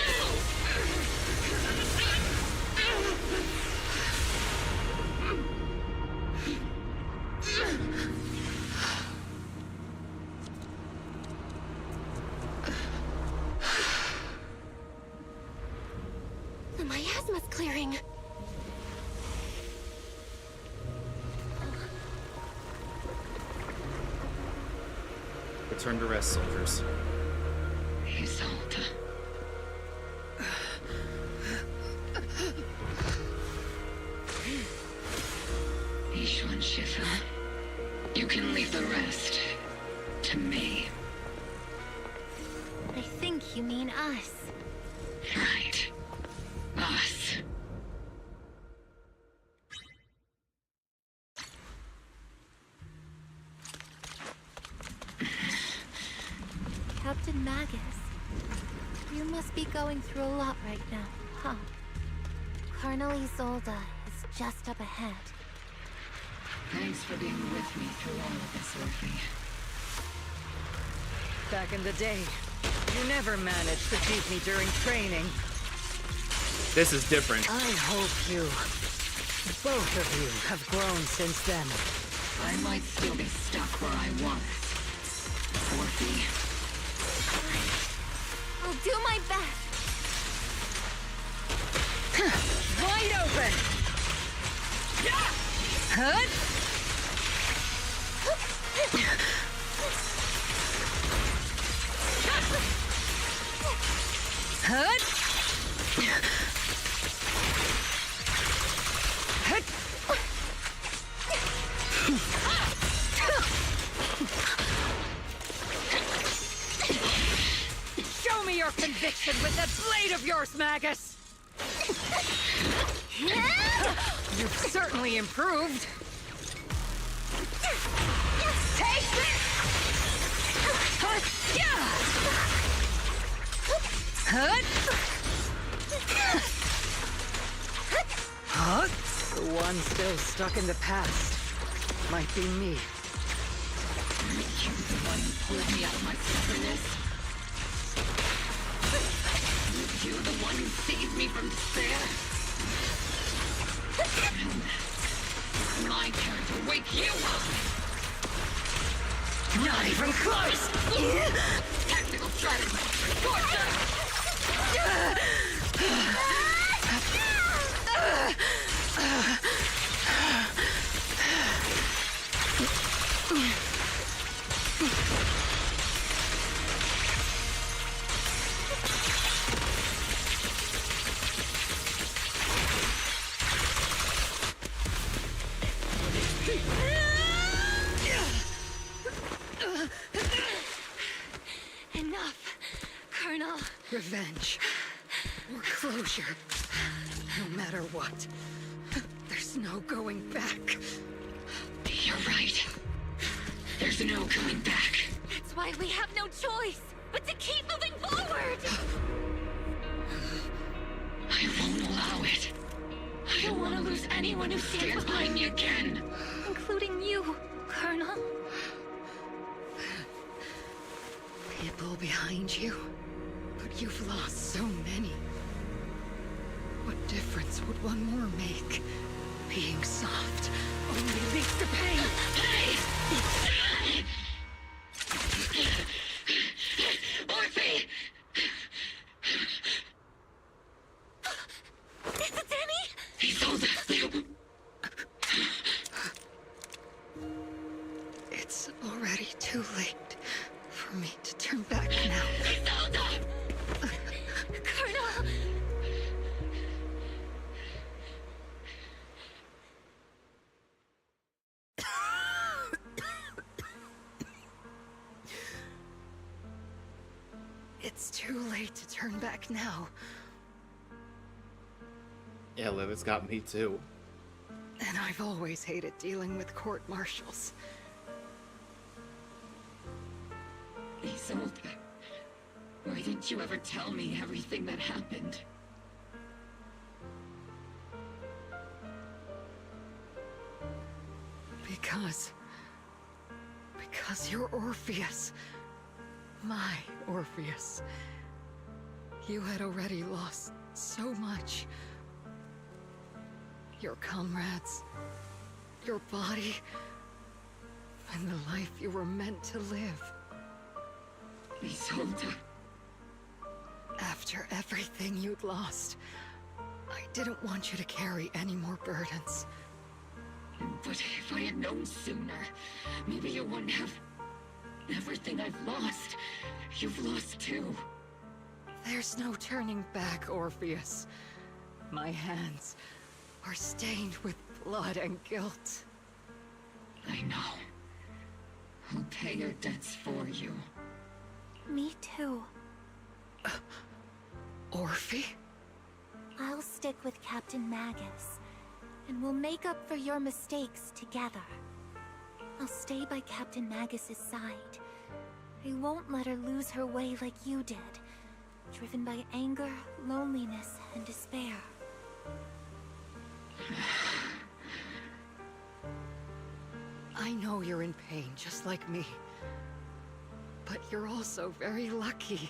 The miasma's clearing. Return to rest, soldiers. Isolde. Ishwan Shifu. You can leave the rest to me. I think you mean us. Right. Us. Captain Magus, you must be going through a lot right now, huh? Colonel Isolde is just up ahead. Thanks for being with me through all of this, Orphe. Back in the day, you never managed to beat me during training. This is different. I hope you, both of you, have grown since then. I might still be stuck where I was. Orphe. I'll do my best. Wide open! Hut! Hut! Show me your conviction with that blade of yours, Magus! You've certainly improved. Take this! Hut! Hut! The one still stuck in the past might be me. You're the one who pulled me out of my stubbornness. Colonel. Revenge. Or closure. No matter what. There's no going back. You're right. There's no going back. That's why we have no choice but to keep moving forward! I won't allow it. I don't want to lose anyone who stands behind me again. Including you, Colonel. People behind you. But you've lost so many. What difference would one more make? Being soft only leads to pain. Orphe! Is it Danny? Isolde! It's already too late for me to turn back now. Isolde! Colonel! It's too late to turn back now. Yeah, Liv, it's got me too. And I've always hated dealing with court-martials. Isolde, why didn't you ever tell me everything that happened? Because you're Orpheus. My Orpheus. You had already lost so much. Your comrades, your body, and the life you were meant to live. Isolde. After everything you'd lost, I didn't want you to carry any more burdens. But if I had known sooner, maybe you wouldn't have... Everything I've lost, you've lost too. There's no turning back, Orpheus. My hands are stained with blood and guilt. I know. I'll pay your debts for you. Me too. Orphe? I'll stick with Captain Magus, and we'll make up for your mistakes together. I'll stay by Captain Magus's side. I won't let her lose her way like you did, driven by anger, loneliness, and despair. I know you're in pain, just like me. But you're also very lucky.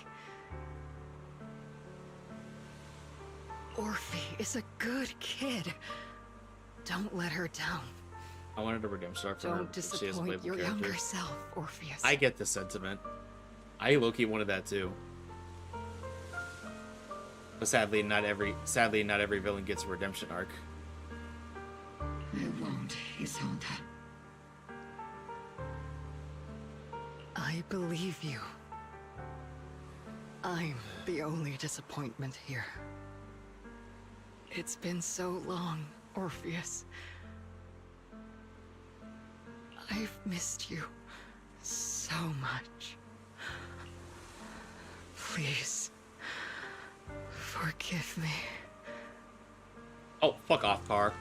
Orphe is a good kid. Don't let her down. I wanted a redemption arc for her. Don't She has a disappoint playable your character. younger self, Orpheus. I get the sentiment. I low-key wanted that too. But sadly, not every villain gets a redemption arc. I won't, Isolde. I believe you. I'm the only disappointment here. It's been so long, Orpheus. I've missed you so much. Please, forgive me. Oh, fuck off, Car.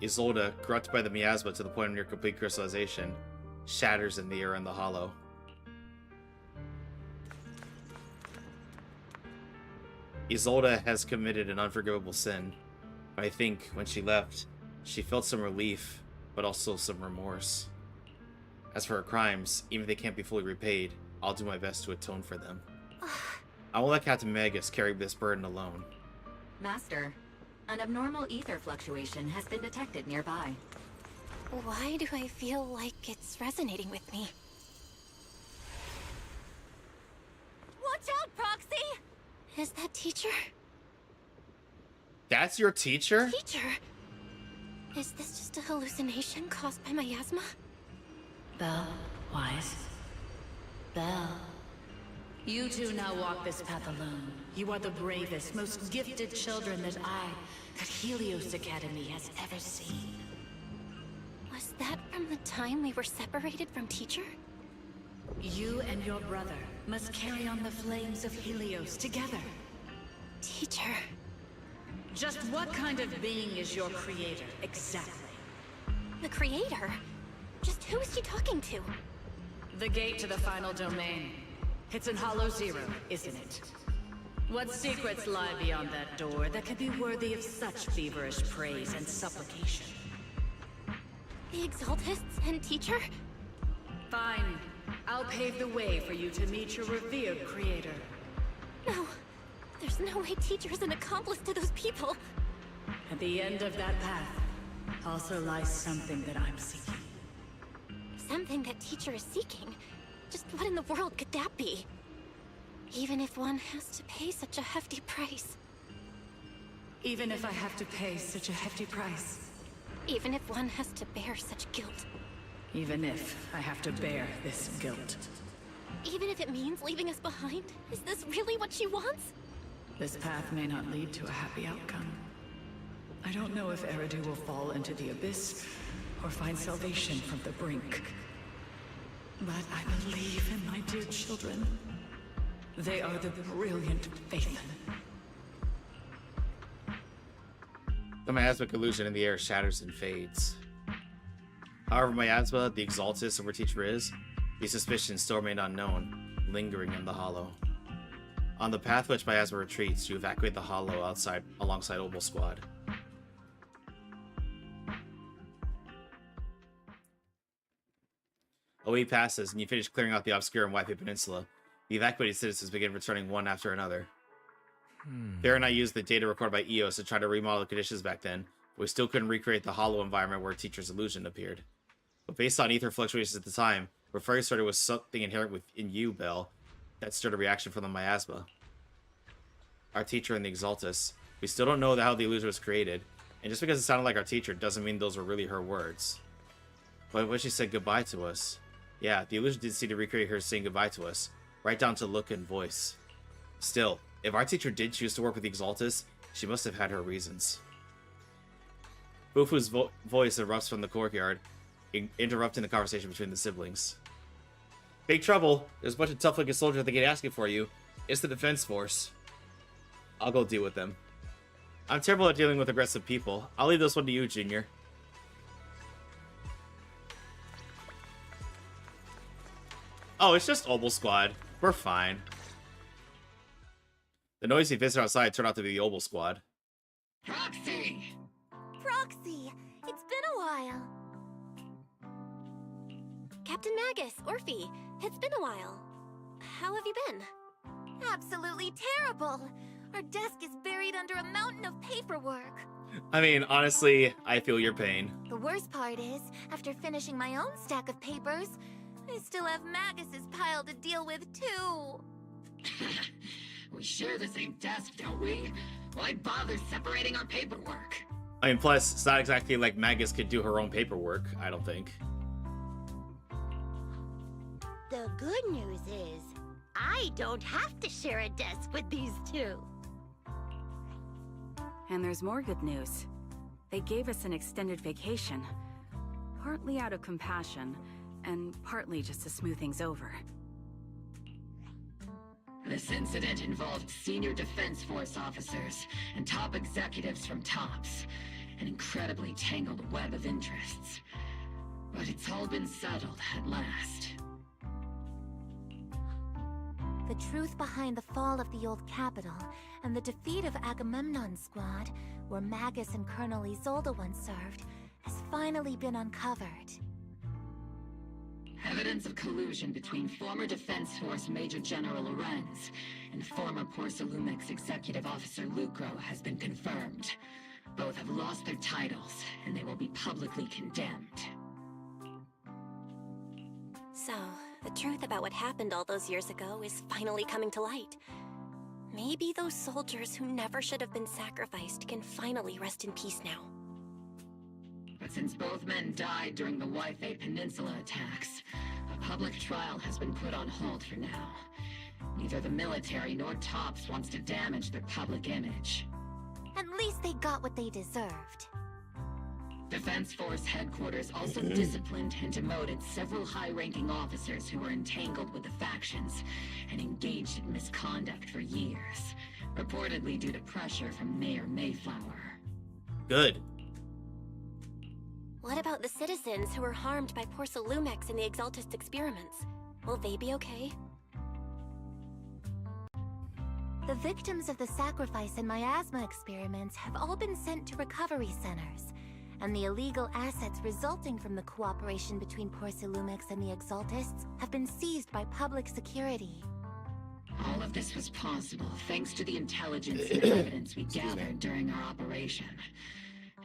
Isolde, corrupted by the miasma to the point of near complete crystallization, shatters in the air in the hollow. Isolde has committed an unforgivable sin. I think when she left, she felt some relief, but also some remorse. As for her crimes, even if they can't be fully repaid, I'll do my best to atone for them. I won't let Captain Magus carry this burden alone. Master, an abnormal ether fluctuation has been detected nearby. Why do I feel like it's resonating with me? Watch out, Proxy! Is that teacher? That's your teacher? Teacher? Is this just a hallucination caused by miasma? Belle, Wise. Belle. You two now walk this path alone. You are the bravest, most gifted children that Helios Academy has ever seen. Was that from the time we were separated from Teacher? You and your brother must carry on the flames of Helios together. Teacher... Just what kind of being is your creator, exactly? The creator? Just who is she talking to? The gate to the final domain. It's in Hollow Zero, isn't it? What secrets lie beyond that door that could be worthy of such feverish praise and supplication? The Exaltists and Teacher? Fine. I'll pave the way for you to meet your revered creator. No. There's no way Teacher's an accomplice to those people. At the end of that path also lies something that I'm seeking. Something that Teacher is seeking? Just what in the world could that be? Even if one has to pay such a hefty price. Even if I have to pay such a hefty price. Even if one has to bear such guilt. Even if I have to bear this guilt. Even if it means leaving us behind? Is this really what she wants? This path may not lead to a happy outcome. I don't know if Eridu will fall into the abyss or find salvation from the brink. But I believe in my dear children. They are the brilliant Phaethon. The miasmic illusion in the air shatters and fades. However, miasma, the Exaltus of where Teacher is, these suspicions still remain unknown, lingering in the hollow. On the path which miasma retreats, you evacuate the hollow outside alongside Obol Squad. A week passes, and you finish clearing out the Obscura and White Peninsula. The evacuated citizens begin returning one after another. There and I used the data recorded by EOS to try to remodel the conditions back then, but we still couldn't recreate the hollow environment where Teacher's illusion appeared. But based on ether fluctuations at the time, we're very certain it was something inherent within you, Belle, that stirred a reaction from the miasma. Our Teacher and the Exaltus. We still don't know how the illusion was created, and just because it sounded like our Teacher doesn't mean those were really her words. But when she said goodbye to us, yeah, the illusion did seem to recreate her saying goodbye to us, right down to look and voice. Still, if our Teacher did choose to work with the Exaltus, she must have had her reasons. Bufu's voice erupts from the courtyard, interrupting the conversation between the siblings. Big trouble. There's a bunch of tough-looking soldiers at the gate asking for you. It's the defense force. I'll go deal with them. I'm terrible at dealing with aggressive people. I'll leave this one to you, Junior. Oh, it's just Obol Squad. We're fine. The noisy visitor outside turned out to be the Obol Squad. Proxy! Proxy! It's been a while. Captain Magus, Orphe, it's been a while. How have you been? Absolutely terrible! Our desk is buried under a mountain of paperwork. I mean, honestly, I feel your pain. The worst part is, after finishing my own stack of papers, I still have Magus's pile to deal with too. We share the same desk, don't we? Why bother separating our paperwork? I mean, plus, it's not exactly like Magus could do her own paperwork, I don't think. The good news is, I don't have to share a desk with these two. And there's more good news. They gave us an extended vacation. Partly out of compassion, and partly just to smooth things over. This incident involved senior Defense Force officers and top executives from TOPS. An incredibly tangled web of interests. But it's all been settled at last. The truth behind the fall of the old capital and the defeat of Agamemnon's squad, where Magus and Colonel Isolde once served, has finally been uncovered. Evidence of collusion between former Defense Force Major General Lorenz and former Porcelumex Executive Officer Lucro has been confirmed. Both have lost their titles, and they will be publicly condemned. So, the truth about what happened all those years ago is finally coming to light. Maybe those soldiers who never should have been sacrificed can finally rest in peace now. But since both men died during the Waifei Peninsula attacks, a public trial has been put on hold for now. Neither the military nor TOPS wants to damage their public image. At least they got what they deserved. Defense Force headquarters also disciplined and demoted several high-ranking officers who were entangled with the factions and engaged in misconduct for years, reportedly due to pressure from Mayor Mayflower. Good. What about the citizens who were harmed by Porcelumex in the Exaltist experiments? Will they be okay? The victims of the sacrifice and miasma experiments have all been sent to recovery centers, and the illegal assets resulting from the cooperation between Porcelumex and the Exaltists have been seized by public security. All of this was possible thanks to the intelligence and evidence we gathered during our operation,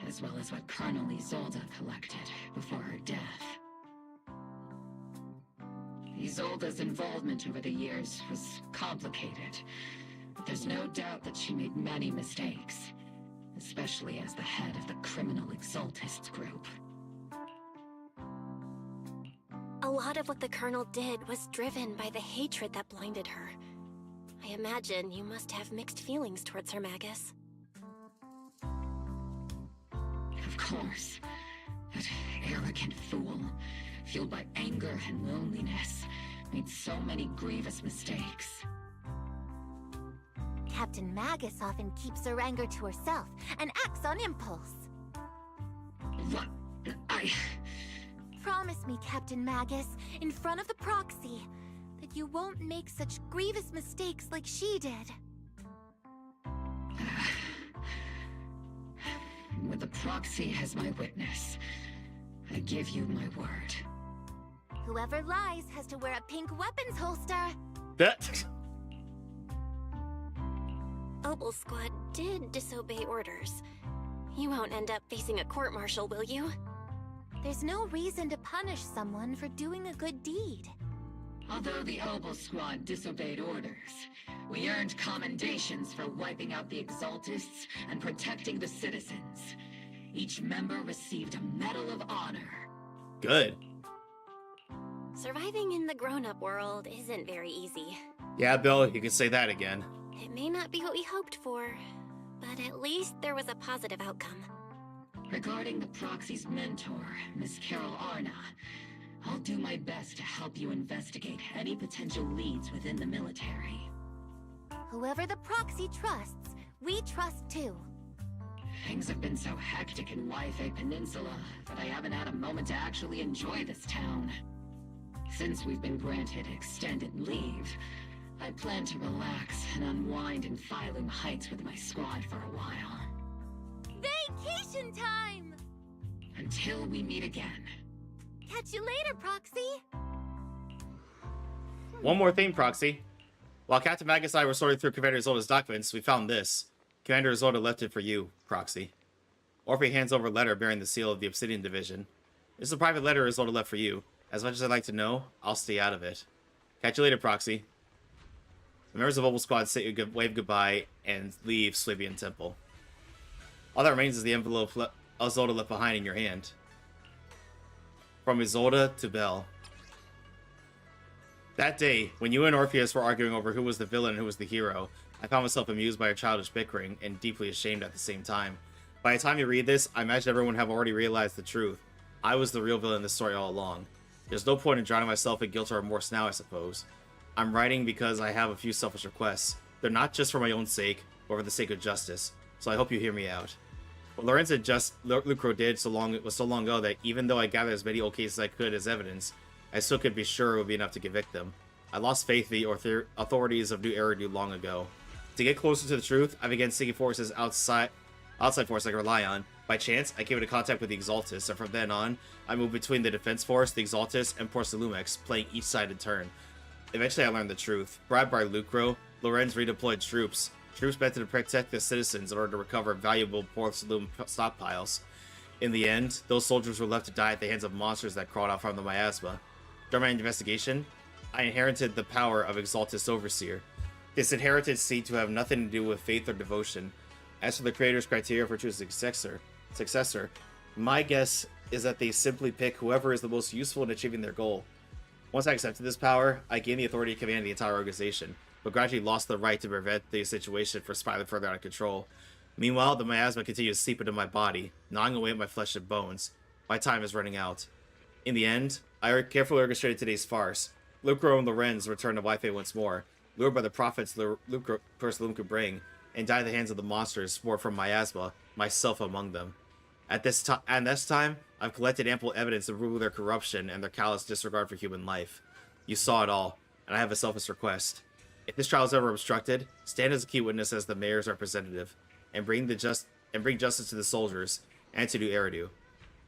as well as what Colonel Isolde collected before her death. Isolde's involvement over the years was complicated, but there's no doubt that she made many mistakes, especially as the head of the criminal Exaltists group. A lot of what the Colonel did was driven by the hatred that blinded her. I imagine you must have mixed feelings towards her, Magus. Of course. That arrogant fool, fueled by anger and loneliness, made so many grievous mistakes. Captain Magus often keeps her anger to herself and acts on impulse. What? Promise me, Captain Magus, in front of the proxy, that you won't make such grievous mistakes like she did. With the proxy as my witness, I give you my word. Whoever lies has to wear a pink weapons holster. That. Obol Squad did disobey orders. You won't end up facing a court-martial, will you? There's no reason to punish someone for doing a good deed. Although the Obol Squad disobeyed orders, we earned commendations for wiping out the Exaltists and protecting the citizens. Each member received a Medal of Honor. Good. Surviving in the grown-up world isn't very easy. Yeah, Bill, you can say that again. It may not be what we hoped for, but at least there was a positive outcome. Regarding the proxy's mentor, Miss Carol Arna, I'll do my best to help you investigate any potential leads within the military. Whoever the proxy trusts, we trust too. Things have been so hectic in Wi-Fi Peninsula that I haven't had a moment to actually enjoy this town. Since we've been granted extended leave, I plan to relax and unwind in Phylum Heights with my squad for a while. Vacation time! Until we meet again. Catch you later, Proxy! One more thing, Proxy. While Captain Magus and I were sorting through Commander Isolde's documents, we found this. Commander Isolde left it for you, Proxy. Orphe hands over a letter bearing the seal of the Obsidian Division. This is a private letter Isolde left for you. As much as I'd like to know, I'll stay out of it. Catch you later, Proxy. The members of Obol Squad wave goodbye and leave Suibian Temple. All that remains is the envelope Isolde left behind in your hand. From Isolde to Belle. That day, when you and Orpheus were arguing over who was the villain and who was the hero, I found myself amused by your childish bickering and deeply ashamed at the same time. By the time you read this, I imagine everyone have already realized the truth. I was the real villain in this story all along. There's no point in drowning myself in guilt or remorse now, I suppose. I'm writing because I have a few selfish requests. They're not just for my own sake, but for the sake of justice, so I hope you hear me out. What Lorenz and Lucro did so long ago that even though I gathered as many old cases as I could as evidence, I still could be sure it would be enough to convict them. I lost faith in the authorities of New Eridu long ago. To get closer to the truth, I began seeking forces outside force I can rely on. By chance, I came into contact with the Exaltists, and from then on, I moved between the Defense Force, the Exaltists, and Porcelumex, playing each side in turn. Eventually, I learned the truth. Bribed by Lucro, Lorenz redeployed troops meant to protect the citizens in order to recover valuable Porcelum stockpiles. In the end, those soldiers were left to die at the hands of monsters that crawled out from the miasma. During my investigation, I inherited the power of Exaltist Overseer. This inheritance seemed to have nothing to do with faith or devotion. As for the creator's criteria for choosing successor, my guess is that they simply pick whoever is the most useful in achieving their goal. Once I accepted this power, I gained the authority to command the entire organization, but gradually lost the right to prevent the situation from spiraling further out of control. Meanwhile, the miasma continues to seep into my body, gnawing away at my flesh and bones. My time is running out. In the end, I carefully orchestrated today's farce. Lucro and Lorenz return to Wi-Fi once more, lured by the profits Porcelain could bring, and die at the hands of the monsters spore from miasma, myself among them. At this time, I've collected ample evidence to prove their corruption and their callous disregard for human life. You saw it all, and I have a selfish request. If this trial is ever obstructed, stand as a key witness as the mayor's representative, and bring justice to the soldiers and to New Eridu.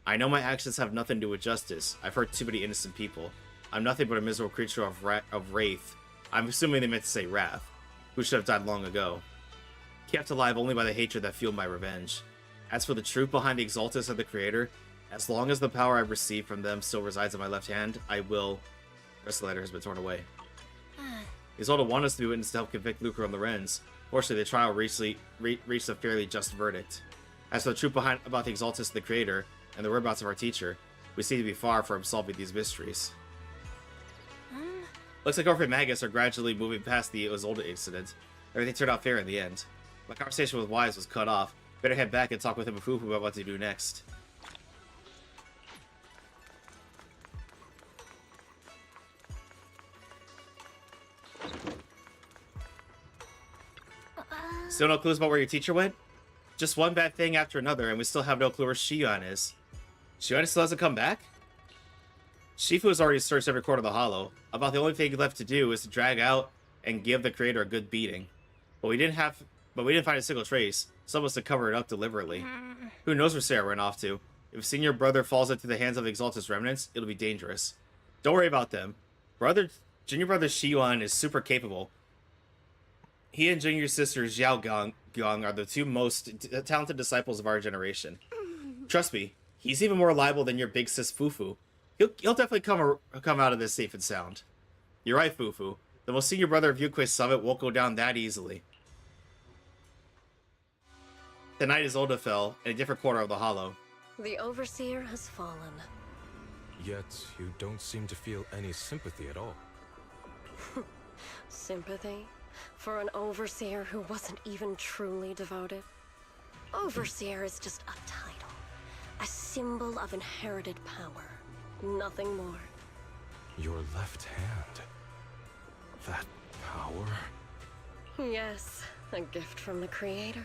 I know my actions have nothing to do with justice. I've hurt too many innocent people. I'm nothing but a miserable creature of wraith. I'm assuming they meant to say wrath, who should have died long ago. Kept alive only by the hatred that fueled my revenge. As for the truth behind the Exaltus of the Creator, as long as the power I've received from them still resides in my left hand, I will... The rest of the letter has been torn away. Isolde wanted us to be witness to help convict Lucro and Lorenz. Fortunately, the trial reached a fairly just verdict. As for the truth about the Exaltus of the Creator, and the whereabouts of our teacher, we seem to be far from solving these mysteries. Looks like Orphan Magus are gradually moving past the Isolde incident. Everything turned out fair in the end. My conversation with Wise was cut off. Better head back and talk with him and Fufu about what to do next. Still no clues about where your teacher went? Just one bad thing after another, and we still have no clue where Shion is. Shion still hasn't come back? Shifu has already searched every corner of the Hollow. About the only thing left to do is to drag out and give the creator a good beating. But we didn't find a single trace. Someone was to cover it up deliberately. Who knows where Sarah ran off to? If senior brother falls into the hands of the Exaltus remnants, it'll be dangerous. Don't worry about them. Junior brother Shion is super capable. He and junior sister Xiao Gong are the two most talented disciples of our generation. Trust me, he's even more liable than your big sis Fufu. He'll definitely come out of this safe and sound. You're right, Fufu. The most senior brother of Yuque's summit won't go down that easily. The night Isolde fell in a different corner of the Hollow. The Overseer has fallen. Yet you don't seem to feel any sympathy at all. Sympathy? For an Overseer who wasn't even truly devoted? Overseer is just a title. A symbol of inherited power. Nothing more. Your left hand. That power? Yes, a gift from the Creator.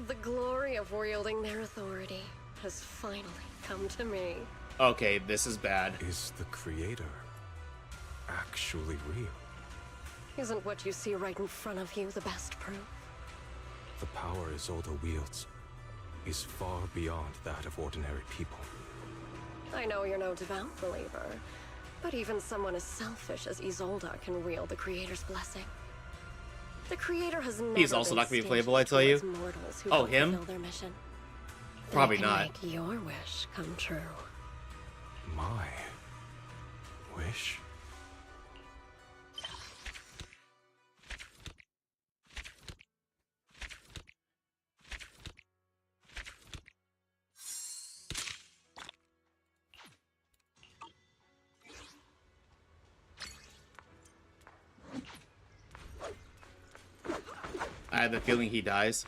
The glory of wielding their authority has finally come to me. Okay, this is bad. Is the Creator actually real? Isn't what you see right in front of you the best proof? The power Isolde wields is far beyond that of ordinary people. I know you're no devout believer, but even someone as selfish as Isolde can wield the Creator's blessing. The Creator has never He's also not going to be playable, I tell you. Oh, him? Their mission. Probably They can not. Make your wish come true. My wish? I have the feeling he dies.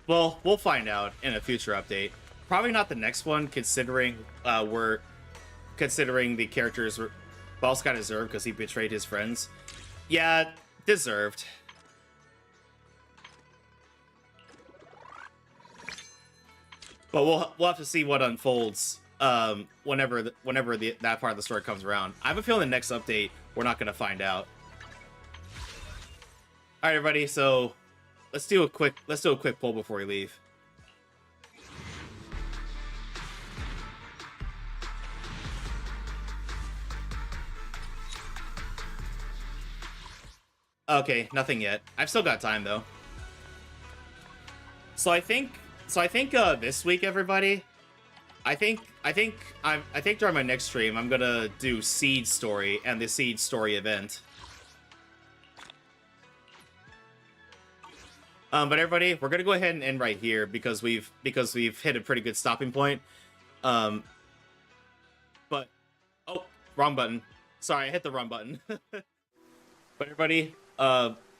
Well, we'll find out in a future update. Probably not the next one, considering the characters Balls got deserved because he betrayed his friends. Yeah, deserved. But we'll have to see what unfolds whenever that part of the story comes around. I have a feeling the next update we're not going to find out. All right, everybody. So let's do a quick poll before we leave. Okay, nothing yet. I've still got time though. So I think this week, everybody, I think during my next stream I'm gonna do Seed Story and the Seed Story event. But everybody, we're gonna go ahead and end right here because we've hit a pretty good stopping point. But oh, wrong button. Sorry, I hit the wrong button. But everybody,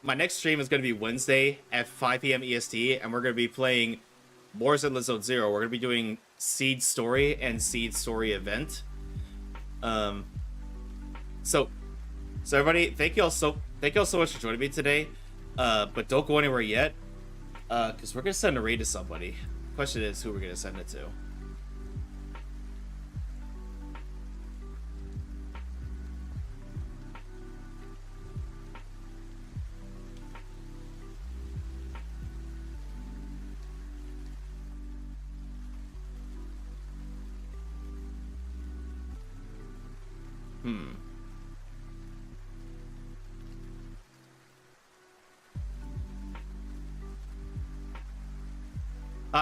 my next stream is going to be Wednesday at 5 p.m. EST, and we're going to be playing more Zenless Zone Zero. We're going to be doing Seed Story and Seed Story Event. So everybody, thank you all so much for joining me today. But don't go anywhere yet, because we're gonna send a raid to somebody. Question is, who we're gonna send it to.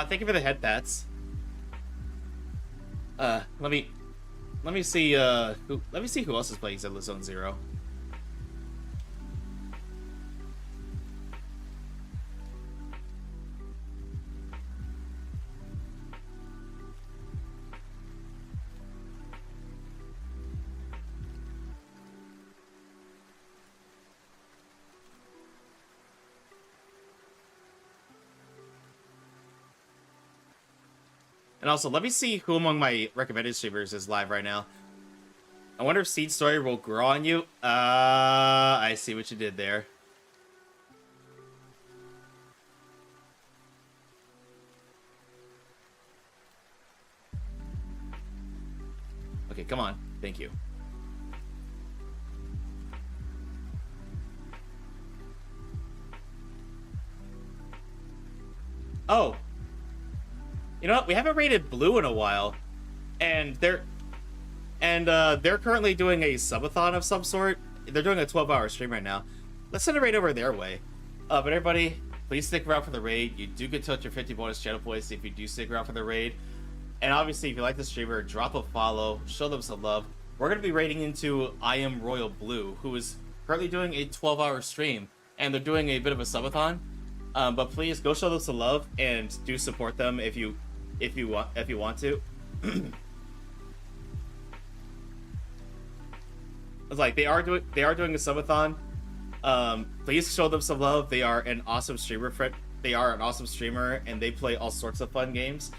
Thank you for the head pats. Let me see who else is playing Zenless Zone Zero. And also, let me see who among my recommended streamers is live right now. I wonder if Seed Story will grow on you. I see what you did there. Okay, come on. Thank you. Oh. You know what? We haven't rated Blue in a while, and they're currently doing a subathon of some sort. They're doing a 12-hour stream right now. Let's send a raid over their way. But everybody, please stick around for the raid. You do get to touch your 50 bonus channel points if you do stick around for the raid. And obviously, if you like the streamer, drop a follow, show them some love. We're going to be raiding into I Am Royal Blue, who is currently doing a 12-hour stream, and they're doing a bit of a subathon. But please go show them some love and do support them if you want to. It's like they are doing a subathon. Please show them some love. They are an awesome streamer. They are an awesome streamer, and they play all sorts of fun games.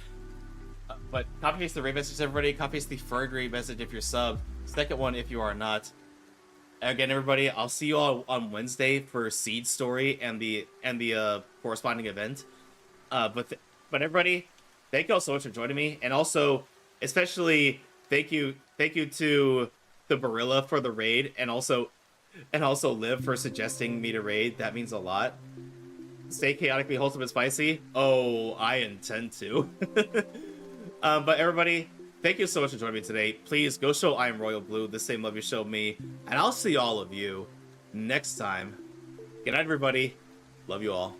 But copy paste the raid message, everybody. Copy paste the third raid message if you're subbed. Second one if you are not. And again, everybody, I'll see you all on Wednesday for Seed Story and the corresponding event. But everybody, thank you all so much for joining me, and also especially thank you to the Berryleche for the raid, and also Liv for suggesting me to raid. That means a lot. Stay chaotically wholesome and spicy. Oh, I intend to. But everybody, thank you so much for joining me today. Please go show I Am Royal Blue the same love you showed me, and I'll see all of you next time. Good night, everybody. Love you all.